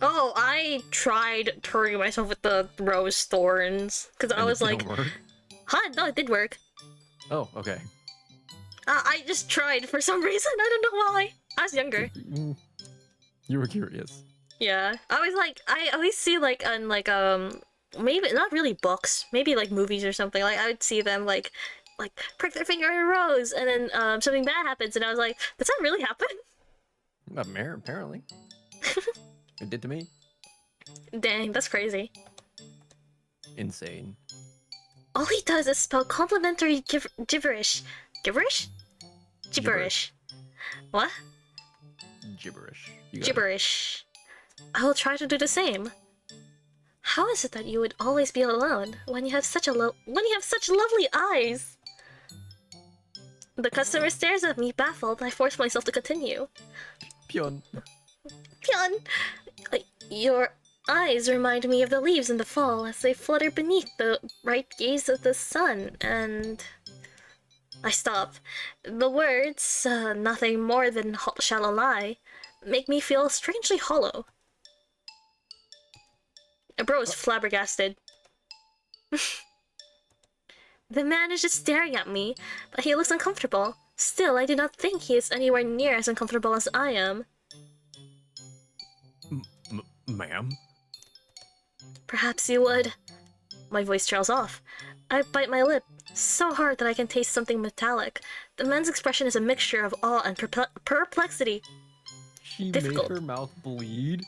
Speaker 1: Oh, I tried turning myself with the rose thorns because I was like,
Speaker 2: Didn't work?
Speaker 1: huh? No, it did work.
Speaker 2: Oh, okay.
Speaker 1: I just tried for some reason. I don't know why. I was younger.
Speaker 2: You were curious.
Speaker 1: Yeah, I was like, I always see like on like maybe not really books, maybe like movies or something. Like I would see them like prick their finger in a rose, and then something bad happens, and I was like, does that really happen?
Speaker 2: Apparently. It did to me.
Speaker 1: Dang, that's crazy.
Speaker 2: Insane.
Speaker 1: All he does is spell complimentary gibberish. Gibberish? Gibberish. What?
Speaker 2: Gibberish. You got it.
Speaker 1: Gibberish. I will try to do the same. How is it that you would always be alone when you have such lovely eyes? The customer stares at me baffled. I force myself to continue.
Speaker 2: Pion.
Speaker 1: Pion! Your eyes remind me of the leaves in the fall as they flutter beneath the bright gaze of the sun, and... I stop. The words, nothing more than shallow lie, make me feel strangely hollow. Bro is flabbergasted. The man is just staring at me, but he looks uncomfortable. Still, I do not think he is anywhere near as uncomfortable as I am.
Speaker 2: Ma'am?
Speaker 1: Perhaps you would. My voice trails off. I bite my lip, so hard that I can taste something metallic. The man's expression is a mixture of awe and perplexity.
Speaker 2: She
Speaker 1: Difficult.
Speaker 2: made her mouth bleed?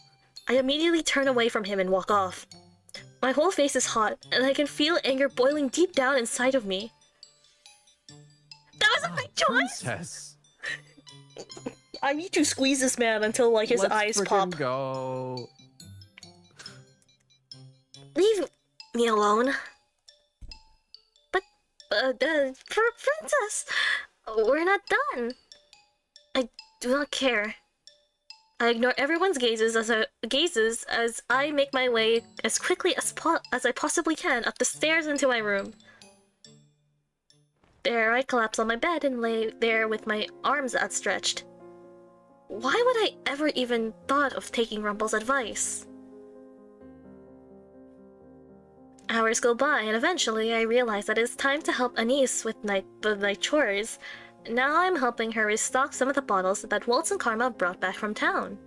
Speaker 1: I immediately turn away from him and walk off. My whole face is hot, and I can feel anger boiling deep down inside of me. That was a big choice!
Speaker 2: Princess!
Speaker 1: I need to squeeze this man until, like, his
Speaker 2: Let's
Speaker 1: eyes
Speaker 2: frickin'
Speaker 1: pop.
Speaker 2: Go.
Speaker 1: Leave me alone. But, Princess, we're not done. I do not care. I ignore everyone's gazes as I make my way as quickly as I possibly can up the stairs into my room. There, I collapse on my bed and lay there with my arms outstretched. Why would I ever even thought of taking Rumple's advice? Hours go by, and eventually I realize that it's time to help Anise with the night chores. Now I'm helping her restock some of the bottles that Waltz and Karma brought back from town.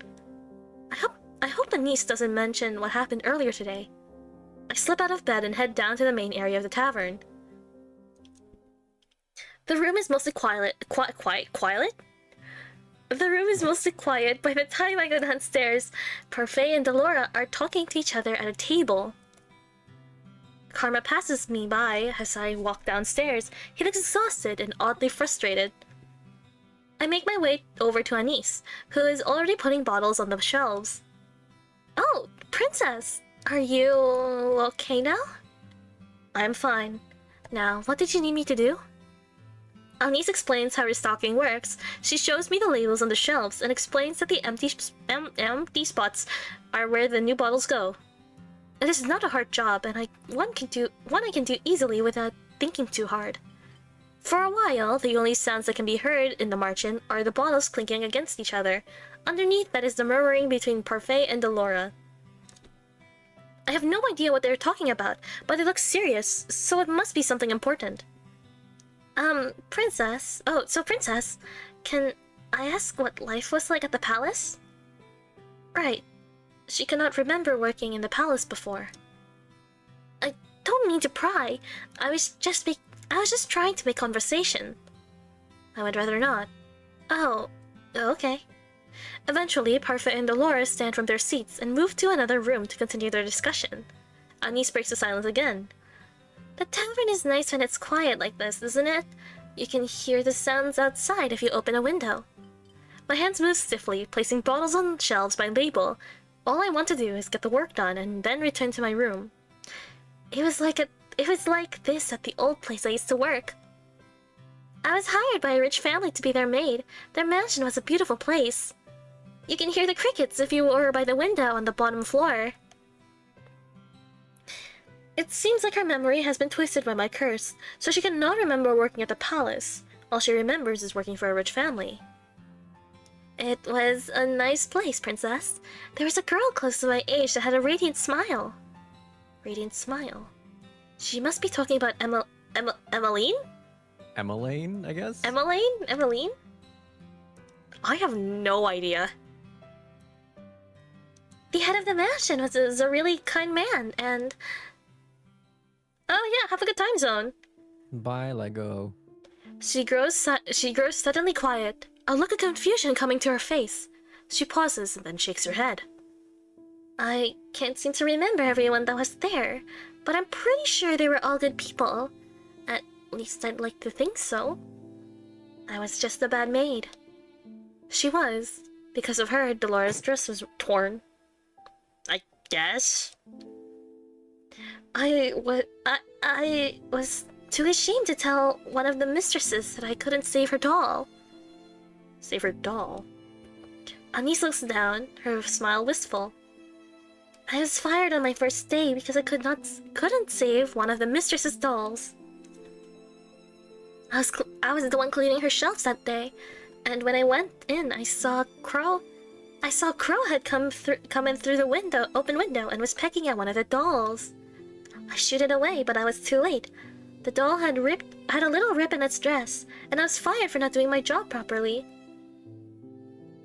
Speaker 1: I hope Anise doesn't mention what happened earlier today. I slip out of bed and head down to the main area of the tavern. The room is mostly quiet? The room is mostly quiet by the time I go downstairs. Parfait and Delora are talking to each other at a table. Karma passes me by as I walk downstairs. He looks exhausted and oddly frustrated. I make my way over to Anise, who is already putting bottles on the shelves. Oh, Princess! Are you okay now? I'm fine. Now, what did you need me to do? Anise explains how restocking works. She shows me the labels on the shelves and explains that the empty spots are where the new bottles go. It is not a hard job, and one I can do easily without thinking too hard. For a while, the only sounds that can be heard in the margin are the bottles clinking against each other. Underneath that is the murmuring between Parfait and Delora. I have no idea what they're talking about, but it looks serious, so it must be something important. Princess... Oh, so Princess, can I ask what life was like at the palace? Right. She cannot remember working in the palace before. I don't mean to pry. I was just trying to make conversation. I would rather not. Oh, okay. Eventually, Parfait and Dolores stand from their seats and move to another room to continue their discussion. Anise breaks the silence again. The tavern is nice when it's quiet like this, isn't it? You can hear the sounds outside if you open a window. My hands move stiffly, placing bottles on shelves by label. All I want to do is get the work done and then return to my room. It was like this at the old place I used to work. I was hired by a rich family to be their maid. Their mansion was a beautiful place. You can hear the crickets if you were by the window on the bottom floor. It seems like her memory has been twisted by my curse, so she cannot remember working at the palace. All she remembers is working for a rich family. It was a nice place, Princess. There was a girl close to my age that had a radiant smile. Radiant smile. She must be talking about Emmeline?
Speaker 2: Emmeline, I guess?
Speaker 1: Emmeline? I have no idea. The head of the mansion was a really kind man, and... Oh yeah, have a good time, Zone.
Speaker 2: Bye, Lego.
Speaker 1: She grows suddenly quiet, a look of confusion coming to her face. She pauses and then shakes her head. I can't seem to remember everyone that was there, but I'm pretty sure they were all good people. At least I'd like to think so. I was just a bad maid. She was. Because of her, Dolores' dress was torn. I guess. I was too ashamed to tell one of the mistresses that I couldn't save her doll. Save her doll? Anise looks down, her smile wistful. I was fired on my first day because I couldn't save one of the mistress's dolls. I was the one cleaning her shelves that day, and when I went in, I saw Crow had come in through the open window, and was pecking at one of the dolls. I shooed it away, but I was too late. The doll had a little rip in its dress, and I was fired for not doing my job properly.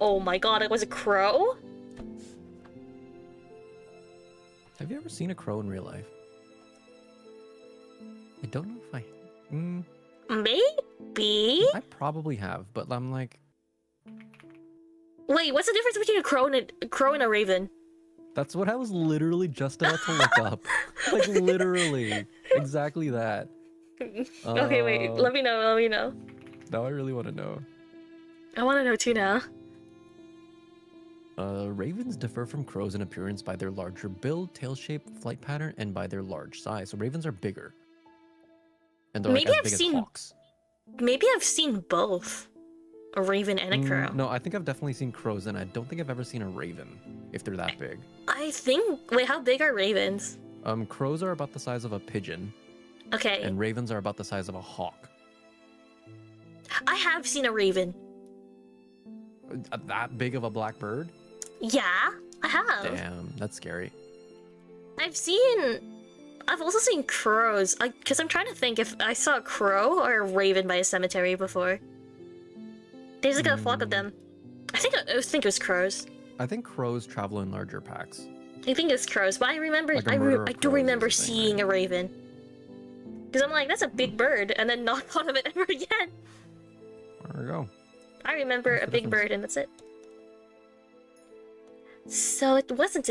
Speaker 1: Oh my god, it was a crow?
Speaker 2: Have you ever seen a crow in real life? I don't know if I...
Speaker 1: Maybe?
Speaker 2: I probably have, but I'm like...
Speaker 1: Wait, what's the difference between a crow and a raven?
Speaker 2: That's what I was literally just about to look up. Like, literally. Exactly that.
Speaker 1: Okay, wait, let me know.
Speaker 2: Now I really want to know.
Speaker 1: I want to know too now.
Speaker 2: Ravens differ from crows in appearance by their larger build, tail shape, flight pattern, and by their large size. So ravens are bigger. And they're
Speaker 1: Maybe
Speaker 2: like
Speaker 1: I've
Speaker 2: as big
Speaker 1: seen-
Speaker 2: as hawks.
Speaker 1: Maybe I've seen both. A raven and a crow.
Speaker 2: No, I think I've definitely seen crows, and I don't think I've ever seen a raven, if they're that big.
Speaker 1: Wait, how big are ravens?
Speaker 2: Crows are about the size of a pigeon,
Speaker 1: Okay,
Speaker 2: and ravens are about the size of a hawk.
Speaker 1: I have seen a raven.
Speaker 2: That big of a black bird?
Speaker 1: Yeah, I have.
Speaker 2: Damn, that's scary.
Speaker 1: I've also seen crows. Because I'm trying to think if I saw a crow or a raven by a cemetery before. There's like a flock of them. I think it was crows.
Speaker 2: I think crows travel in larger packs.
Speaker 1: I think it's crows, but I remember
Speaker 2: Like a murder of
Speaker 1: I do
Speaker 2: crows
Speaker 1: remember
Speaker 2: is a thing,
Speaker 1: seeing
Speaker 2: right?
Speaker 1: a raven. Because I'm like, that's a big bird, and then not thought of it ever again.
Speaker 2: There we go.
Speaker 1: I remember
Speaker 2: What's
Speaker 1: a
Speaker 2: the
Speaker 1: big
Speaker 2: difference?
Speaker 1: bird, and that's it. So it wasn't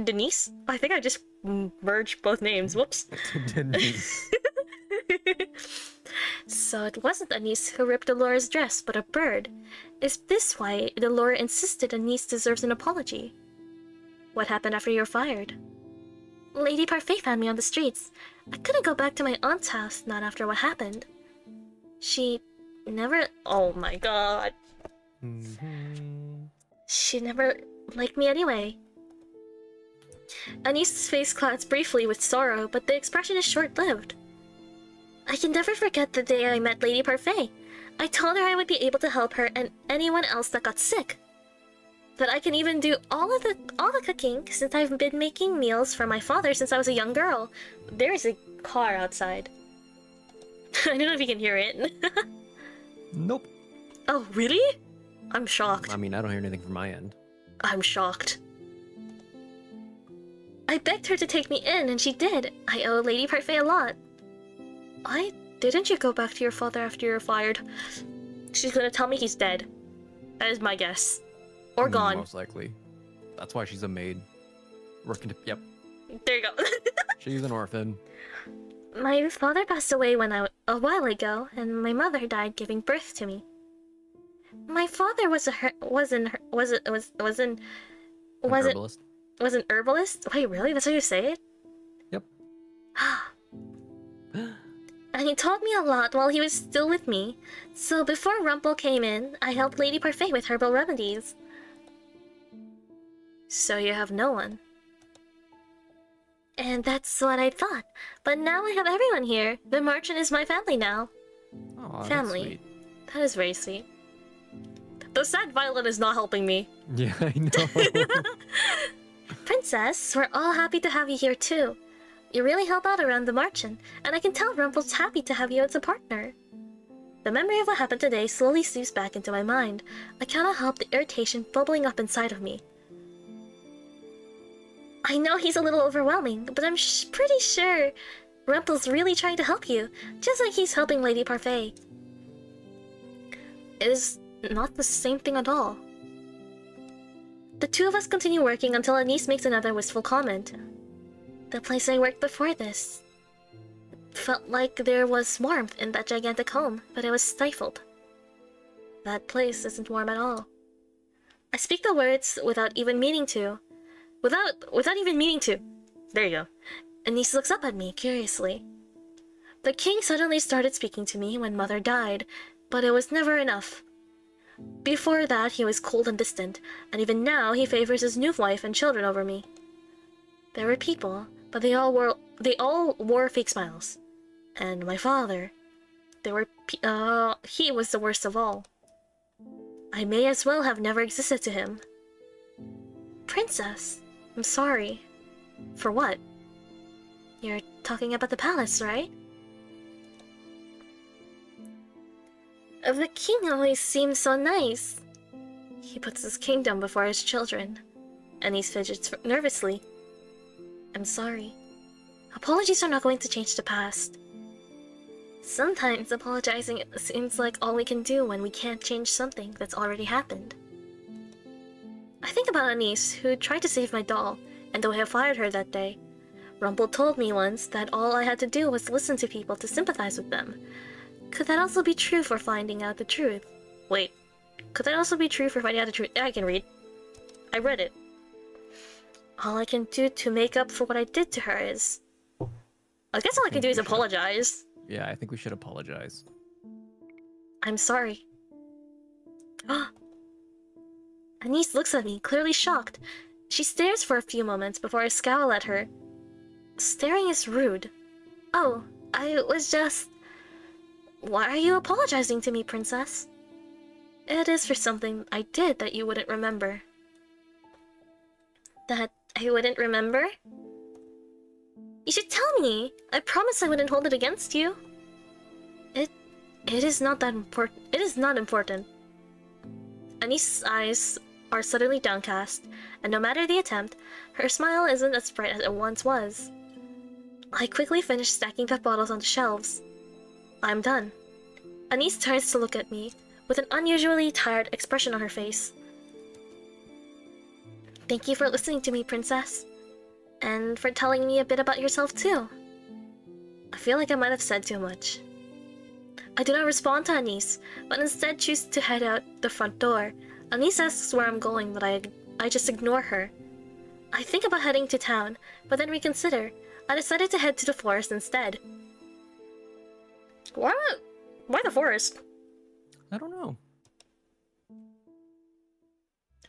Speaker 1: Denise. I think I just merged both names. Whoops.
Speaker 2: Denise.
Speaker 1: So it wasn't Anise who ripped Alora's dress, but a bird. Is this why Alora insisted Anise deserves an apology? What happened after you were fired? Lady Parfait found me on the streets. I couldn't go back to my aunt's house, not after what happened. She never... Oh my god. She never liked me anyway. Anise's face clouds briefly with sorrow, but the expression is short-lived. I can never forget the day I met Lady Parfait. I told her I would be able to help her and anyone else that got sick. That I can even do all the cooking since I've been making meals for my father since I was a young girl. There is a car outside. I don't know if you can hear it.
Speaker 2: Nope.
Speaker 1: Oh, really? I'm shocked.
Speaker 2: I mean, I don't hear anything from my end.
Speaker 1: I'm shocked. I begged her to take me in, and she did. I owe Lady Parfait a lot. Why didn't you go back to your father after you were fired? She's gonna tell me he's dead. That is my guess. Or gone.
Speaker 2: Most likely. That's why she's a maid. Working to... Yep.
Speaker 1: There you go.
Speaker 2: She's an orphan.
Speaker 1: My father passed away a while ago, and my mother died giving birth to me. My father was an herbalist. Wait, really? That's how you say it?
Speaker 2: Yep.
Speaker 1: And he taught me a lot while he was still with me. So before Rumple came in, I helped Lady Parfait with herbal remedies. So you have no one. And that's what I thought. But now I have everyone here. The merchant is my family now.
Speaker 2: Oh,
Speaker 1: Family.
Speaker 2: That's sweet.
Speaker 1: That is very sweet. The sad violin is not helping me.
Speaker 2: Yeah, I know.
Speaker 1: Princess, we're all happy to have you here too. You really help out around the merchant, and I can tell Rumple's happy to have you as a partner. The memory of what happened today slowly seeps back into my mind. I cannot help the irritation bubbling up inside of me. I know he's a little overwhelming, but I'm pretty sure Rumple's really trying to help you, just like he's helping Lady Parfait. It is not the same thing at all. The two of us continue working until Anise makes another wistful comment. The place I worked before this felt like there was warmth in that gigantic home, but it was stifled. That place isn't warm at all. I speak the words without even meaning to. Without even meaning to. There you go. Anise looks up at me curiously. The king suddenly started speaking to me when Mother died, but it was never enough. Before that, he was cold and distant, and even now he favors his new wife and children over me. There were people, but they all wore fake smiles. And my father, he was the worst of all. I may as well have never existed to him. Princess, I'm sorry. For what? You're talking about the palace, right? The king always seems so nice. He puts his kingdom before his children, and he fidgets nervously. I'm sorry. Apologies are not going to change the past. Sometimes apologizing seems like all we can do when we can't change something that's already happened. I think about Anise, who tried to save my doll, and though I fired her that day, Rumple told me once that all I had to do was listen to people to sympathize with them. Could that also be true for finding out the truth? Wait, could that also be true for finding out the truth? I can read. I read it. All I can do to make up for what I did to her is... I guess all I can do is apologize.
Speaker 2: Yeah, I think we should apologize.
Speaker 1: I'm sorry. Anise looks at me, clearly shocked. She stares for a few moments before I scowl at her. Staring is rude. Oh, I was just... Why are you apologizing to me, princess? It is for something I did that you wouldn't remember. That I wouldn't remember? You should tell me! I promise I wouldn't hold it against you. It is not that important. It is not important. Anise's eyes are suddenly downcast, and no matter the attempt, her smile isn't as bright as it once was. I quickly finish stacking pep bottles on the shelves. I'm done. Anise turns to look at me, with an unusually tired expression on her face. Thank you for listening to me, princess. And for telling me a bit about yourself, too. I feel like I might have said too much. I do not respond to Anise, but instead choose to head out the front door. Anise asks where I'm going, but I just ignore her. I think about heading to town, but then reconsider. I decided to head to the forest instead. Why the forest?
Speaker 2: I don't know.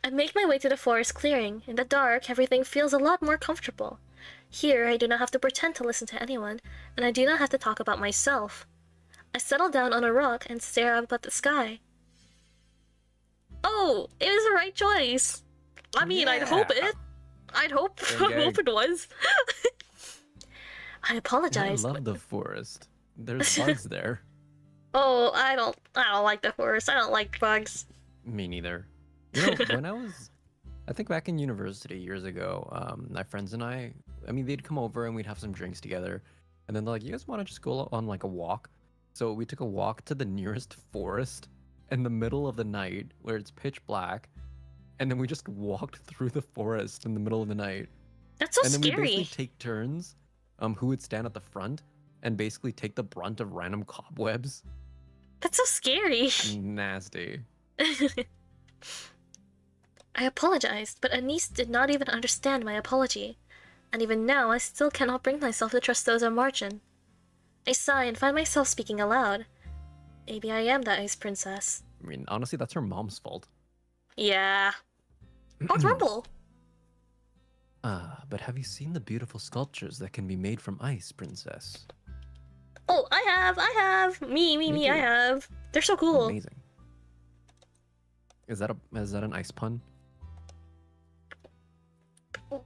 Speaker 1: I make my way to the forest clearing. In the dark, everything feels a lot more comfortable. Here, I do not have to pretend to listen to anyone, and I do not have to talk about myself. I settle down on a rock and stare up at the sky. Oh, it was the right choice. I mean, yeah. I'd hope it was. I apologize.
Speaker 2: I love the forest. There's bugs there.
Speaker 1: Oh, I don't like the forest. I don't like bugs.
Speaker 2: Me neither. You know, when I think back in university years ago, my friends and I mean, they'd come over and we'd have some drinks together, and then they're like, you guys want to just go on like a walk? So we took a walk to the nearest forest in the middle of the night where it's pitch black, and then we just walked through the forest in the middle of the night.
Speaker 1: That's so
Speaker 2: scary. And then we basically take turns, who would stand at the front and basically take the brunt of random cobwebs.
Speaker 1: That's so scary.
Speaker 2: Nasty.
Speaker 1: I apologized, but Anise did not even understand my apology. And even now, I still cannot bring myself to trust those on margin. I sigh and find myself speaking aloud. Maybe I am that ice princess.
Speaker 2: I mean, honestly, that's her mom's fault.
Speaker 1: Yeah. How's Rumble?
Speaker 4: But have you seen the beautiful sculptures that can be made from ice, princess?
Speaker 1: Oh, I have. Me, I have. They're so cool.
Speaker 2: Amazing. Is that an ice pun?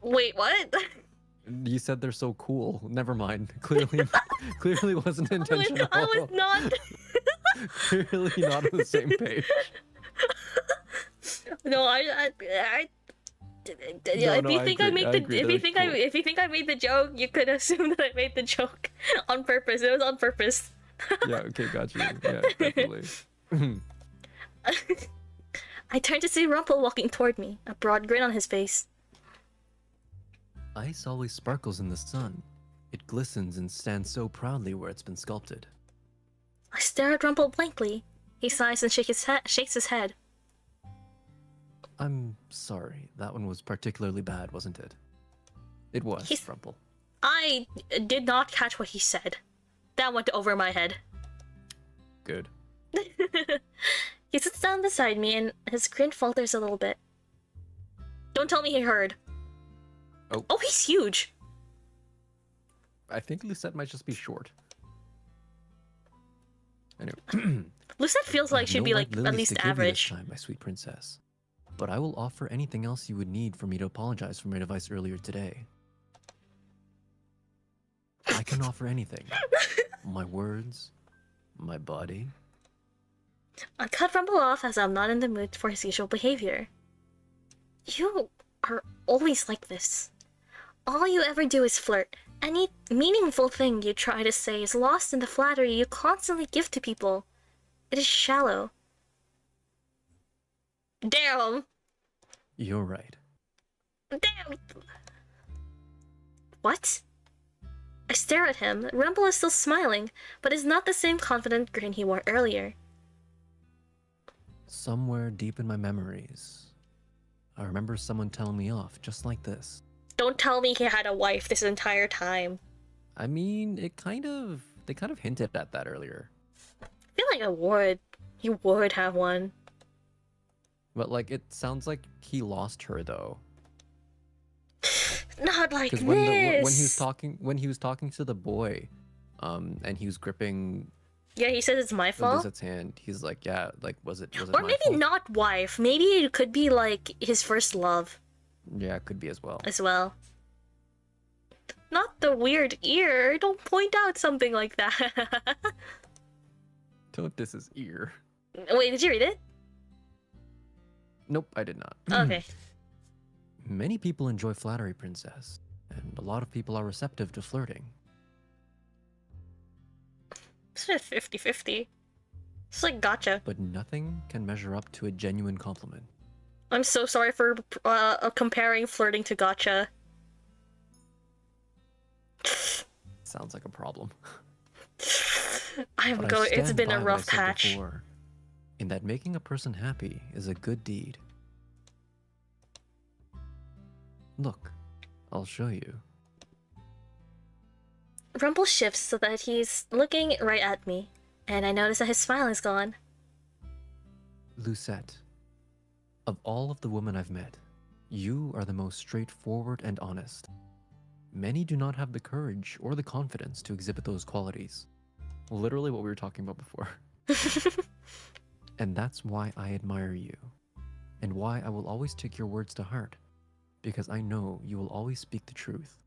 Speaker 1: Wait, what?
Speaker 2: You said they're so cool. Never mind. Clearly wasn't intentional.
Speaker 1: I was not.
Speaker 2: Clearly not on the same page.
Speaker 1: No, if you think I made the joke, you could assume that I made the joke on purpose. It was on purpose.
Speaker 2: Yeah. Okay. Got you. Yeah. Definitely.
Speaker 1: I turn to see Rumple walking toward me, a broad grin on his face.
Speaker 4: Ice always sparkles in the sun. It glistens and stands so proudly where it's been sculpted.
Speaker 1: I stare at Rumple blankly. He sighs and shakes his head.
Speaker 4: I'm sorry. That one was particularly bad, wasn't it? It was, Rumple.
Speaker 1: I did not catch what he said. That went over my head.
Speaker 2: Good.
Speaker 1: He sits down beside me and his grin falters a little bit. Don't tell me he heard.
Speaker 2: Oh.
Speaker 1: Oh, he's huge.
Speaker 2: I think Lucette might just be short. Anyway.
Speaker 1: Lucette feels like she'd be like at
Speaker 4: lilies
Speaker 1: least
Speaker 4: to give you
Speaker 1: average.
Speaker 4: this time, my sweet princess. But I will offer anything else you would need for me to apologize for my advice earlier today. I can offer anything. My words, my body.
Speaker 1: I cut Rumble off as I'm not in the mood for his usual behavior. You are always like this. All you ever do is flirt. Any meaningful thing you try to say is lost in the flattery you constantly give to people. It is shallow. Damn!
Speaker 4: You're right.
Speaker 1: Damn! What? I stare at him. Rumble is still smiling, but is not the same confident grin he wore earlier.
Speaker 4: Somewhere deep in my memories, I remember someone telling me off just like this.
Speaker 1: Don't tell me he had a wife this entire time.
Speaker 2: I mean, they kind of hinted at that earlier.
Speaker 1: I feel like I would. He would have one.
Speaker 2: But like, it sounds like he lost her though.
Speaker 1: Not like this.
Speaker 2: Because when he was talking to the boy, and he was gripping
Speaker 1: Yeah, he says it's my fault.
Speaker 2: Lizette's hand, he's like, yeah, like was it
Speaker 1: Or
Speaker 2: my
Speaker 1: maybe
Speaker 2: fault?
Speaker 1: not wife. Maybe it could be like his first love
Speaker 2: Yeah, it could be as well.
Speaker 1: as well. Not the weird ear. Don't point out something like that.
Speaker 2: Don't diss his ear.
Speaker 1: Wait, did you read it?
Speaker 2: Nope, I did not.
Speaker 1: Okay.
Speaker 4: Many people enjoy flattery, princess, and a lot of people are receptive to flirting.
Speaker 1: It's a 50-50. It's like gotcha.
Speaker 4: But nothing can measure up to a genuine compliment.
Speaker 1: I'm so sorry for comparing flirting to gotcha.
Speaker 2: Sounds like a problem.
Speaker 4: But I
Speaker 1: It's
Speaker 4: stand
Speaker 1: been a
Speaker 4: by what I
Speaker 1: rough
Speaker 4: said
Speaker 1: patch.
Speaker 4: before, in that making a person happy is a good deed. Look, I'll show you.
Speaker 1: Rumble shifts so that he's looking right at me, and I notice that his smile is gone.
Speaker 4: Lucette, of all of the women I've met, you are the most straightforward and honest. Many do not have the courage or the confidence to exhibit those qualities.
Speaker 2: Literally what we were talking about before.
Speaker 4: And that's why I admire you, and why I will always take your words to heart, because I know you will always speak the truth.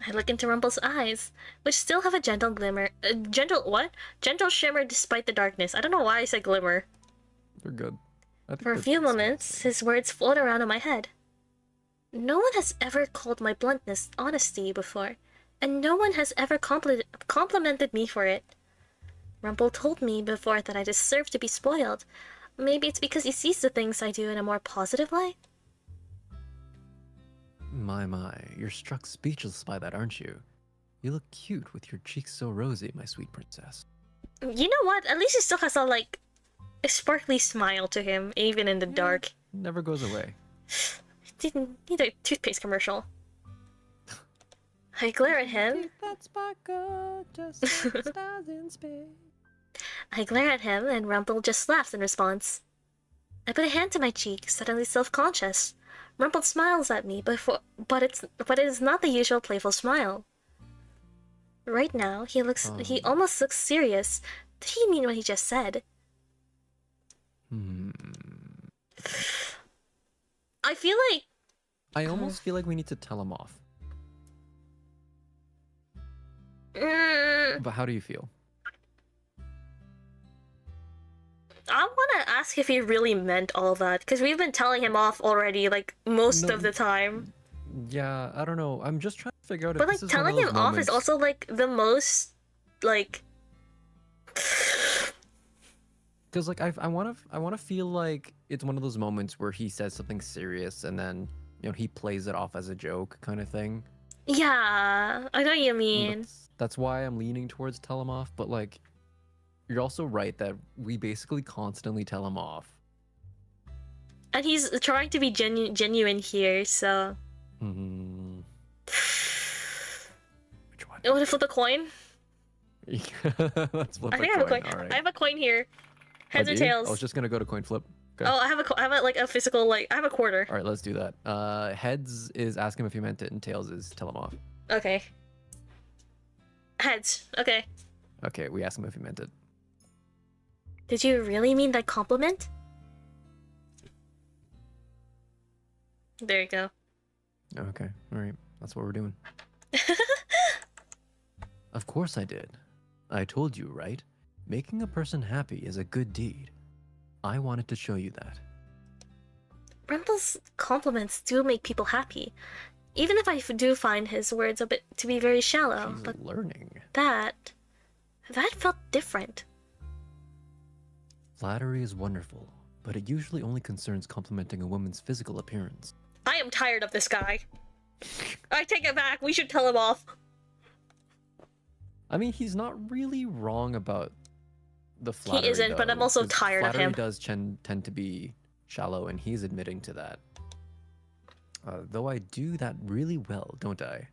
Speaker 1: I look into Rumble's eyes, which still have a gentle glimmer. Gentle shimmer despite the darkness. I don't know why I said glimmer.
Speaker 2: They're good. I think
Speaker 1: For a
Speaker 2: they're
Speaker 1: few
Speaker 2: good.
Speaker 1: moments, his words float around in my head. No one has ever called my bluntness honesty before, and no one has ever complimented me for it. Rumble told me before that I deserve to be spoiled. Maybe it's because he sees the things I do in a more positive light?
Speaker 4: My, you're struck speechless by that, aren't you? You look cute with your cheeks so rosy, my sweet princess.
Speaker 1: You know what? At least he still has a sparkly smile to him, even in the dark.
Speaker 2: Never goes away.
Speaker 1: Didn't need a toothpaste commercial. I glare at him.
Speaker 2: That sparkle just like the stars in space.
Speaker 1: I glare at him, and Rumble just laughs in response. I put a hand to my cheek, suddenly self-conscious. Rumble smiles at me, but it is not the usual playful smile. Right now, he almost looks serious. Did he mean what he just said? I feel like
Speaker 2: I almost feel like we need to tell him off. But how do you feel?
Speaker 1: I want to ask if he really meant all that, because we've been telling him off already, most of the time.
Speaker 2: Yeah, I don't know. I'm just trying to figure out if
Speaker 1: But
Speaker 2: this is one
Speaker 1: telling
Speaker 2: of those
Speaker 1: him off is
Speaker 2: moments-
Speaker 1: also the most
Speaker 2: Because I want to feel like it's one of those moments where he says something serious and then he plays it off as a joke kind of thing.
Speaker 1: Yeah, I know what you
Speaker 2: And
Speaker 1: mean.
Speaker 2: that's why I'm leaning towards tell him off. But you're also right that we basically constantly tell him off.
Speaker 1: And he's trying to be genuine here, so.
Speaker 2: Hmm. Which one?
Speaker 1: You want to flip a coin?
Speaker 2: Let's flip
Speaker 1: I think I have a coin.
Speaker 2: All right.
Speaker 1: I have a coin here. Heads
Speaker 2: Oh,
Speaker 1: or
Speaker 2: do you?
Speaker 1: tails?
Speaker 2: I was just gonna go to coin flip. Okay.
Speaker 1: Oh, I have a like a physical like I have a quarter.
Speaker 2: All right, let's do that. Heads is ask him if he meant it, and tails is tell him off.
Speaker 1: Okay. Heads. Okay.
Speaker 2: Okay, we ask him if he meant it.
Speaker 1: Did you really mean that compliment? There you go.
Speaker 2: Okay, all right, that's what we're doing. Of course I did. I told you, right? Making a person happy is a good deed. I wanted to show you that.
Speaker 1: Rumple's compliments do make people happy, even if I do find his words a bit to be very shallow.
Speaker 2: She's
Speaker 1: But
Speaker 2: learning.
Speaker 1: that felt different.
Speaker 2: Flattery is wonderful, but it usually only concerns complimenting a woman's physical appearance.
Speaker 1: I am tired of this guy. I take it back. We should tell him off.
Speaker 2: I mean, he's not really wrong about the flattery.
Speaker 1: He isn't, but I'm also tired of him.
Speaker 2: Flattery does tend to be shallow, and he's admitting to that. Though I do that really well, don't I?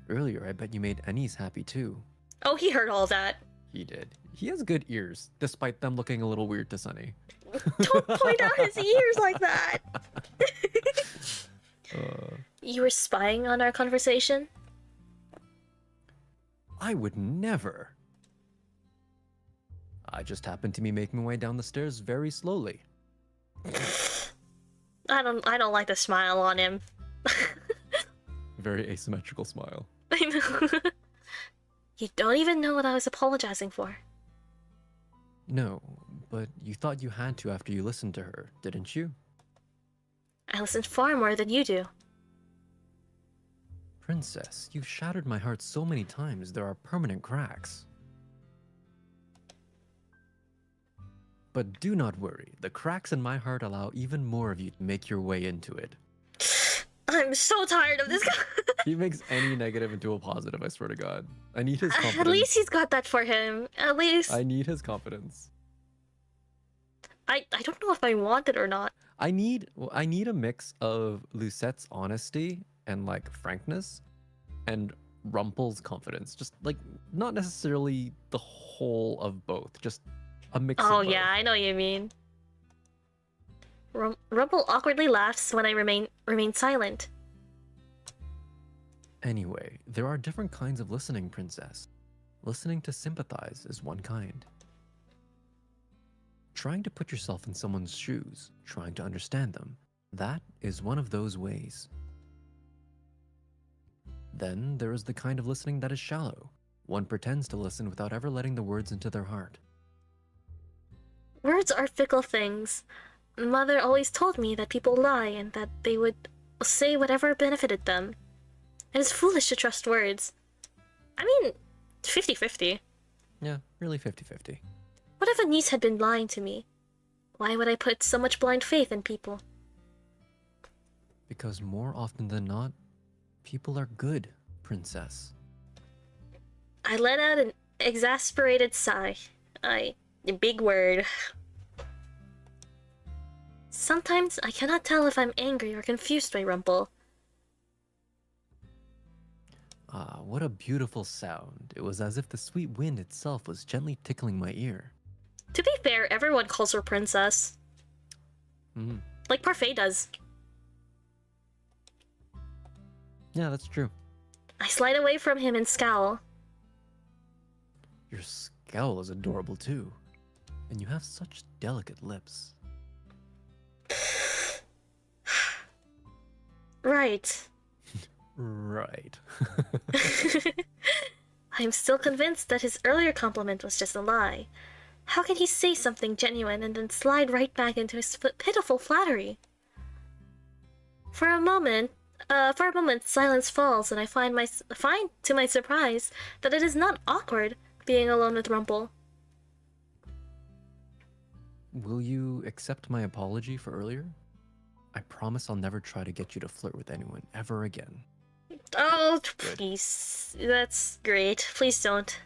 Speaker 2: Earlier, I bet you made Anise happy too.
Speaker 1: Oh, he heard all that.
Speaker 2: He did. He has good ears, despite them looking a little weird to Sunny.
Speaker 1: Don't point out his ears like that. You were spying on our conversation?
Speaker 2: I would never. I just happened to be making my way down the stairs very slowly.
Speaker 1: I don't like the smile on him.
Speaker 2: Very asymmetrical smile.
Speaker 1: I know. You don't even know what I was apologizing for.
Speaker 2: No, but you thought you had to after you listened to her, didn't you?
Speaker 1: I listened far more than you do.
Speaker 2: Princess, you've shattered my heart so many times there are permanent cracks. But do not worry, the cracks in my heart allow even more of you to make your way into it.
Speaker 1: I'm so tired of this guy.
Speaker 2: He makes any negative into a positive, I swear to God. I need his confidence.
Speaker 1: At least he's got that for him. At least.
Speaker 2: I need his confidence.
Speaker 1: I don't know if I want it or not.
Speaker 2: I need a mix of Lucettes' honesty and like frankness and Rumple's confidence. Just like not necessarily the whole of both, just a mix of
Speaker 1: Oh
Speaker 2: both.
Speaker 1: yeah, I know what you mean. Rumple awkwardly laughs when I remain silent.
Speaker 2: Anyway, there are different kinds of listening, Princess. Listening to sympathize is one kind. Trying to put yourself in someone's shoes, trying to understand them, that is one of those ways. Then there is the kind of listening that is shallow. One pretends to listen without ever letting the words into their heart.
Speaker 1: Words are fickle things. Mother always told me that people lie and that they would say whatever benefited them. It is foolish to trust words. I mean, 50-50.
Speaker 2: Yeah, really 50-50.
Speaker 1: What if Anise had been lying to me? Why would I put so much blind faith in people?
Speaker 2: Because more often than not, people are good, Princess.
Speaker 1: I let out an exasperated sigh. A big word. Sometimes I cannot tell if I'm angry or confused by Rumple.
Speaker 2: Ah, what a beautiful sound. It was as if the sweet wind itself was gently tickling my ear.
Speaker 1: To be fair, everyone calls her Princess. Like Parfait does.
Speaker 2: Yeah, that's true.
Speaker 1: I slide away from him and scowl.
Speaker 2: Your scowl is adorable too. And you have such delicate lips.
Speaker 1: Right.
Speaker 2: Right.
Speaker 1: I am still convinced that his earlier compliment was just a lie. How can he say something genuine and then slide right back into his pitiful flattery? For a moment, silence falls, and I find to my surprise that it is not awkward being alone with Rumple.
Speaker 2: Will you accept my apology for earlier? I promise I'll never try to get you to flirt with anyone ever again.
Speaker 1: Oh, please. That's great. Please don't.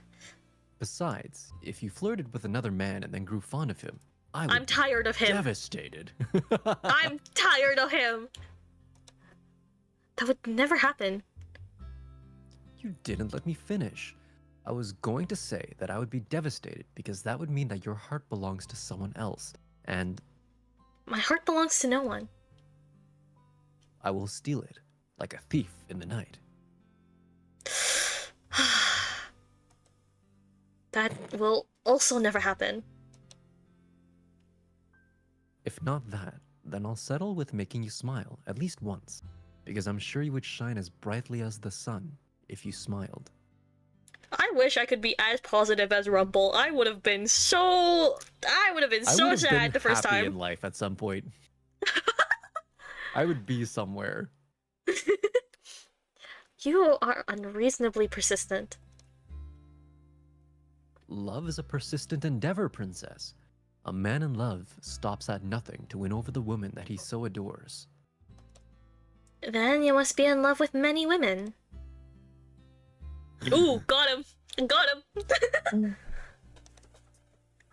Speaker 2: Besides, if you flirted with another man and then grew fond of him, I'm
Speaker 1: tired of him.
Speaker 2: Devastated.
Speaker 1: I'm tired of him. That would never happen.
Speaker 4: You didn't let me finish. I was going to say that I would be devastated because that would mean that your heart belongs to someone else, and
Speaker 1: My heart belongs to no one.
Speaker 4: I will steal it, like a thief in the night.
Speaker 1: That will also never happen.
Speaker 4: If not that, then I'll settle with making you smile at least once, because I'm sure you would shine as brightly as the sun if you smiled.
Speaker 1: I wish I could be as positive as Rumble. I would have been so sad the first
Speaker 4: happy
Speaker 1: time.
Speaker 4: in life at some point. I would be somewhere.
Speaker 1: You are unreasonably persistent.
Speaker 4: Love is a persistent endeavor, princess. A man in love stops at nothing to win over the woman that he so adores.
Speaker 1: Then you must be in love with many women. Ooh, got him! Got him!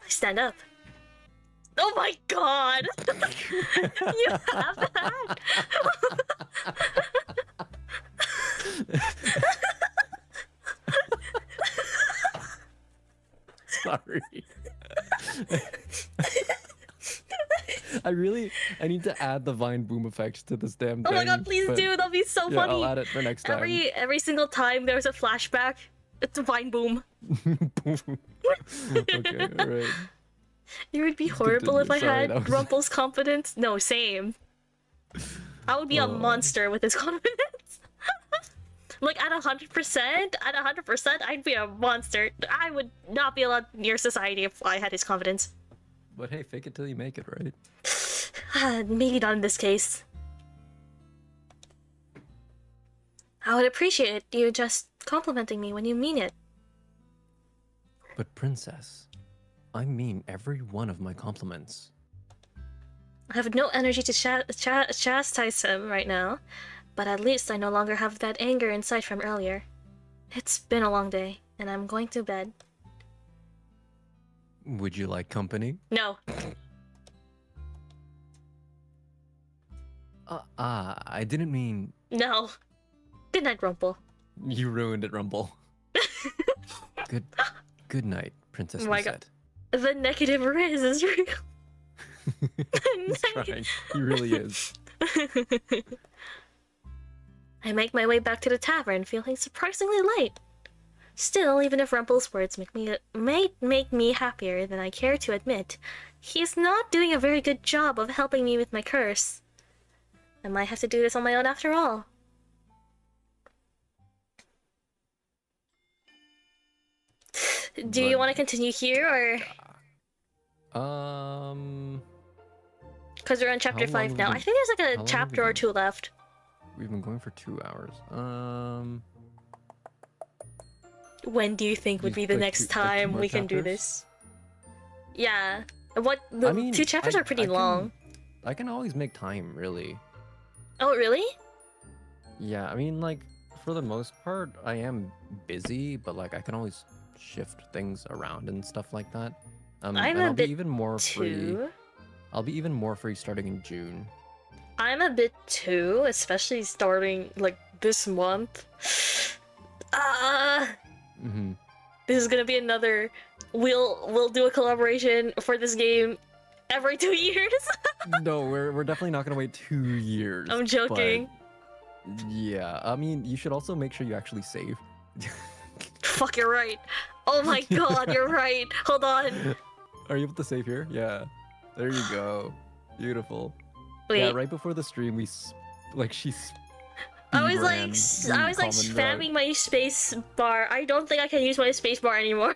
Speaker 1: I stand up. Oh my god! You have that!
Speaker 4: Sorry. I need to add the Vine boom effect to this damn thing.
Speaker 1: Oh my god, please do! That'll be so
Speaker 4: yeah,
Speaker 1: funny!
Speaker 4: I'll add it for next time.
Speaker 1: Every single time there's a flashback, it's a Vine boom.
Speaker 4: Okay, alright.
Speaker 1: It would be horrible if I
Speaker 4: Sorry,
Speaker 1: had
Speaker 4: that was-
Speaker 1: Rumple's confidence. No, same. I would be a monster with his confidence. Like at 100%, I'd be a monster. I would not be allowed near society if I had his confidence.
Speaker 4: But hey, fake it till you make it, right?
Speaker 1: Maybe not in this case. I would appreciate you just complimenting me when you mean it.
Speaker 4: But princess, I mean every one of my compliments.
Speaker 1: I have no energy to chastise him right now, but at least I no longer have that anger inside from earlier. It's been a long day, and I'm going to bed.
Speaker 4: Would you like company?
Speaker 1: No.
Speaker 4: I didn't mean...
Speaker 1: No. Good night, Rumple.
Speaker 4: You ruined it, Rumble. Good night, Princess
Speaker 1: Oh my
Speaker 4: Lucette.
Speaker 1: The negative Riz is real.
Speaker 4: He's trying. He really is.
Speaker 1: I make my way back to the tavern, feeling surprisingly light. Still, even if Rumple's words may make me happier than I care to admit, he's not doing a very good job of helping me with my curse. I might have to do this on my own after all. Do you want to continue here, or...? Because we're on chapter
Speaker 4: How
Speaker 1: 5
Speaker 4: long
Speaker 1: now.
Speaker 4: have
Speaker 1: I
Speaker 4: we-
Speaker 1: think there's like
Speaker 4: how
Speaker 1: a
Speaker 4: long
Speaker 1: chapter
Speaker 4: have we
Speaker 1: or two left.
Speaker 4: We've been going for 2 hours.
Speaker 1: When do you think would be the
Speaker 4: Like
Speaker 1: next
Speaker 4: two
Speaker 1: time
Speaker 4: more
Speaker 1: we can do
Speaker 4: chapters?
Speaker 1: this? Yeah. The 2 chapters are pretty long.
Speaker 4: I can always make time, really.
Speaker 1: Oh, really?
Speaker 4: Yeah, I mean, like, for the most part, I am busy, but, like, I can always shift things around and stuff like that.
Speaker 1: I'm
Speaker 4: and
Speaker 1: a
Speaker 4: I'll
Speaker 1: bit
Speaker 4: be even more free.
Speaker 1: Too.
Speaker 4: I'll be even more free starting in June.
Speaker 1: I'm a bit too, especially starting like this month.
Speaker 4: Mm-hmm.
Speaker 1: This is gonna be another. We'll do a collaboration for this game every 2 years.
Speaker 4: No, we're definitely not gonna wait 2 years.
Speaker 1: I'm joking.
Speaker 4: but yeah, I mean, you should also make sure you actually save.
Speaker 1: Fuck, you're right. Oh my god, you're right. Hold on.
Speaker 4: Are you able to save here? Yeah. There you go. Beautiful.
Speaker 1: Wait.
Speaker 4: Yeah, right before the stream, she's.
Speaker 1: I was like spamming my space bar. I don't think I can use my space bar anymore.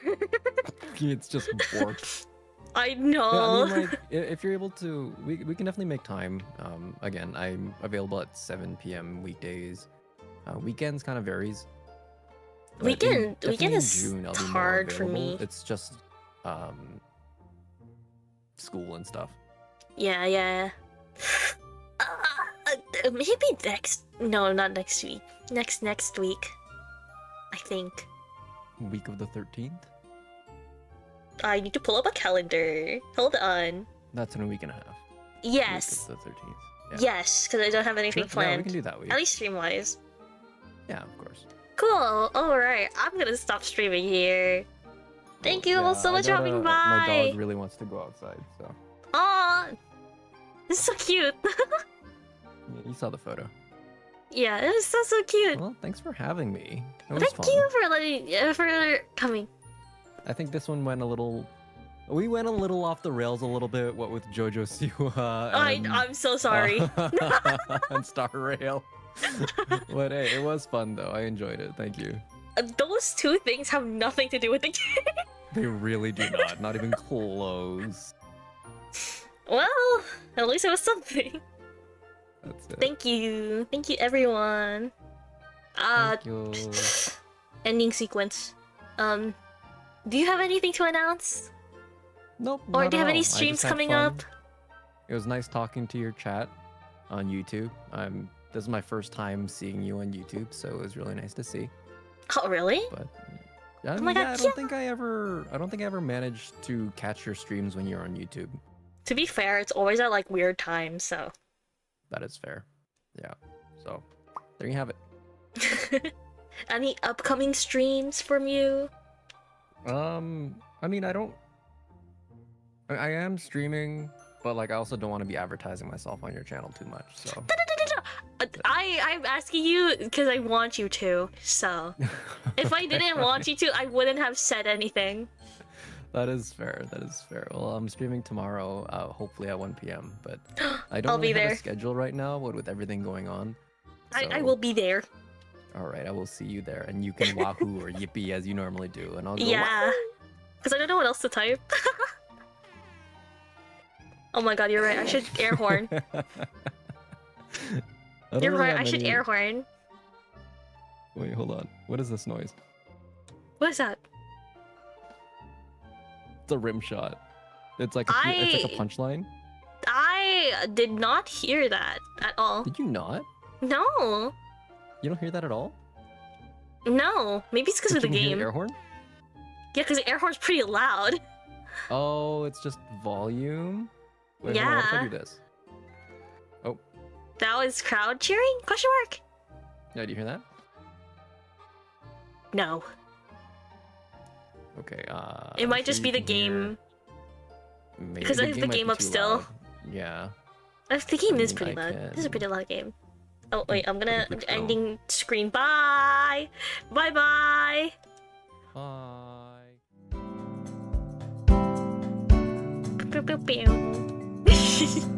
Speaker 4: It's just warped.
Speaker 1: I know.
Speaker 4: Yeah, I mean, like, if you're able to, we can definitely make time. Again, I'm available at 7 p.m. weekdays. Weekends kind of varies. But
Speaker 1: Weekend
Speaker 4: definitely in
Speaker 1: is
Speaker 4: June, I'll be more
Speaker 1: hard for
Speaker 4: available.
Speaker 1: me.
Speaker 4: It's just school and stuff.
Speaker 1: Yeah. Maybe no, not next week. Next week. I think.
Speaker 4: Week of the 13th?
Speaker 1: I need to pull up a calendar. Hold on.
Speaker 4: That's in a week and a half.
Speaker 1: Yes.
Speaker 4: Week of the 13th. Yeah.
Speaker 1: Yes, because I don't have anything
Speaker 4: Sure, yeah, we
Speaker 1: planned.
Speaker 4: can do that week.
Speaker 1: At least stream-wise.
Speaker 4: Yeah, of course.
Speaker 1: Cool. All right, I'm gonna stop streaming here. Thank you all so much for having by.
Speaker 2: My dog really wants to go outside, so.
Speaker 1: Aw, this is so cute.
Speaker 2: You saw the photo.
Speaker 1: Yeah, it was so cute.
Speaker 2: Well, thanks for having me. It was
Speaker 1: Thank
Speaker 2: fun.
Speaker 1: you for coming.
Speaker 2: I think this one went a little. We went a little off the rails a little bit. What with JoJo Siwa and
Speaker 1: I'm so sorry.
Speaker 2: and Star Rail. But hey, it was fun though. I enjoyed it. Thank you.
Speaker 1: Those two things have nothing to do with the game.
Speaker 2: They really do not. Not even close.
Speaker 1: Well, at least it was something.
Speaker 2: That's it.
Speaker 1: Thank you everyone.
Speaker 2: Thank you.
Speaker 1: Ending sequence. Do you have anything to announce?
Speaker 2: Nope.
Speaker 1: Or
Speaker 2: not
Speaker 1: do you
Speaker 2: at
Speaker 1: have any
Speaker 2: all. I just
Speaker 1: streams
Speaker 2: had
Speaker 1: coming
Speaker 2: fun.
Speaker 1: up?
Speaker 2: It was nice talking to your chat on YouTube. This is my first time seeing you on YouTube, so it was really nice to see.
Speaker 1: Oh really?
Speaker 2: But yeah,
Speaker 1: Oh my God,
Speaker 2: I don't think I ever managed to catch your streams when you're on YouTube.
Speaker 1: To be fair, it's always at like weird times, so.
Speaker 2: That is fair. Yeah. So there you have it.
Speaker 1: Any upcoming streams from you?
Speaker 2: I mean, I am streaming, but like I also don't want to be advertising myself on your channel too much. So
Speaker 1: I'm asking you because I want you to. So if I didn't want you to, I wouldn't have said anything.
Speaker 2: that is fair. That is fair. Well, I'm streaming tomorrow, hopefully at 1 p.m. But I don't
Speaker 1: I'll
Speaker 2: really
Speaker 1: be
Speaker 2: have
Speaker 1: there.
Speaker 2: a schedule right now with everything going on.
Speaker 1: I
Speaker 2: So,
Speaker 1: will be there.
Speaker 2: All right, I will see you there, and you can wahoo or yippee as you normally do, and I'll go.
Speaker 1: Yeah, because I don't know what else to type. Oh my God, you're right. I should air horn. You're right. I should air horn.
Speaker 2: Wait, hold on. What is this noise?
Speaker 1: What is that?
Speaker 2: It's a rim shot. It's like it's like a punchline.
Speaker 1: I did not hear that at all.
Speaker 2: Did you not?
Speaker 1: No,
Speaker 2: You don't hear that at all?
Speaker 1: no. Maybe it's because
Speaker 2: But
Speaker 1: of the
Speaker 2: you can hear
Speaker 1: game.
Speaker 2: the air horn?
Speaker 1: Yeah, because the air horn's pretty loud.
Speaker 2: Oh, it's just volume. Wait, hold on, what if I
Speaker 1: Yeah.
Speaker 2: do this? Oh,
Speaker 1: That was crowd cheering? Question mark?
Speaker 2: yeah. Do you hear that?
Speaker 1: No.
Speaker 2: Okay.
Speaker 1: It
Speaker 2: I'm
Speaker 1: might
Speaker 2: sure
Speaker 1: just
Speaker 2: you
Speaker 1: be the
Speaker 2: can hear-
Speaker 1: game.
Speaker 2: Maybe
Speaker 1: Because I have the
Speaker 2: might
Speaker 1: game
Speaker 2: be
Speaker 1: up
Speaker 2: too
Speaker 1: still.
Speaker 2: loud. Yeah.
Speaker 1: The game is
Speaker 2: mean,
Speaker 1: pretty
Speaker 2: I
Speaker 1: loud. This is a
Speaker 2: can-
Speaker 1: pretty loud game. Oh wait, I'm gonna
Speaker 2: Pretty good
Speaker 1: ending screen. Bye. Bye bye.
Speaker 2: Bye.
Speaker 1: Pew, pew, pew.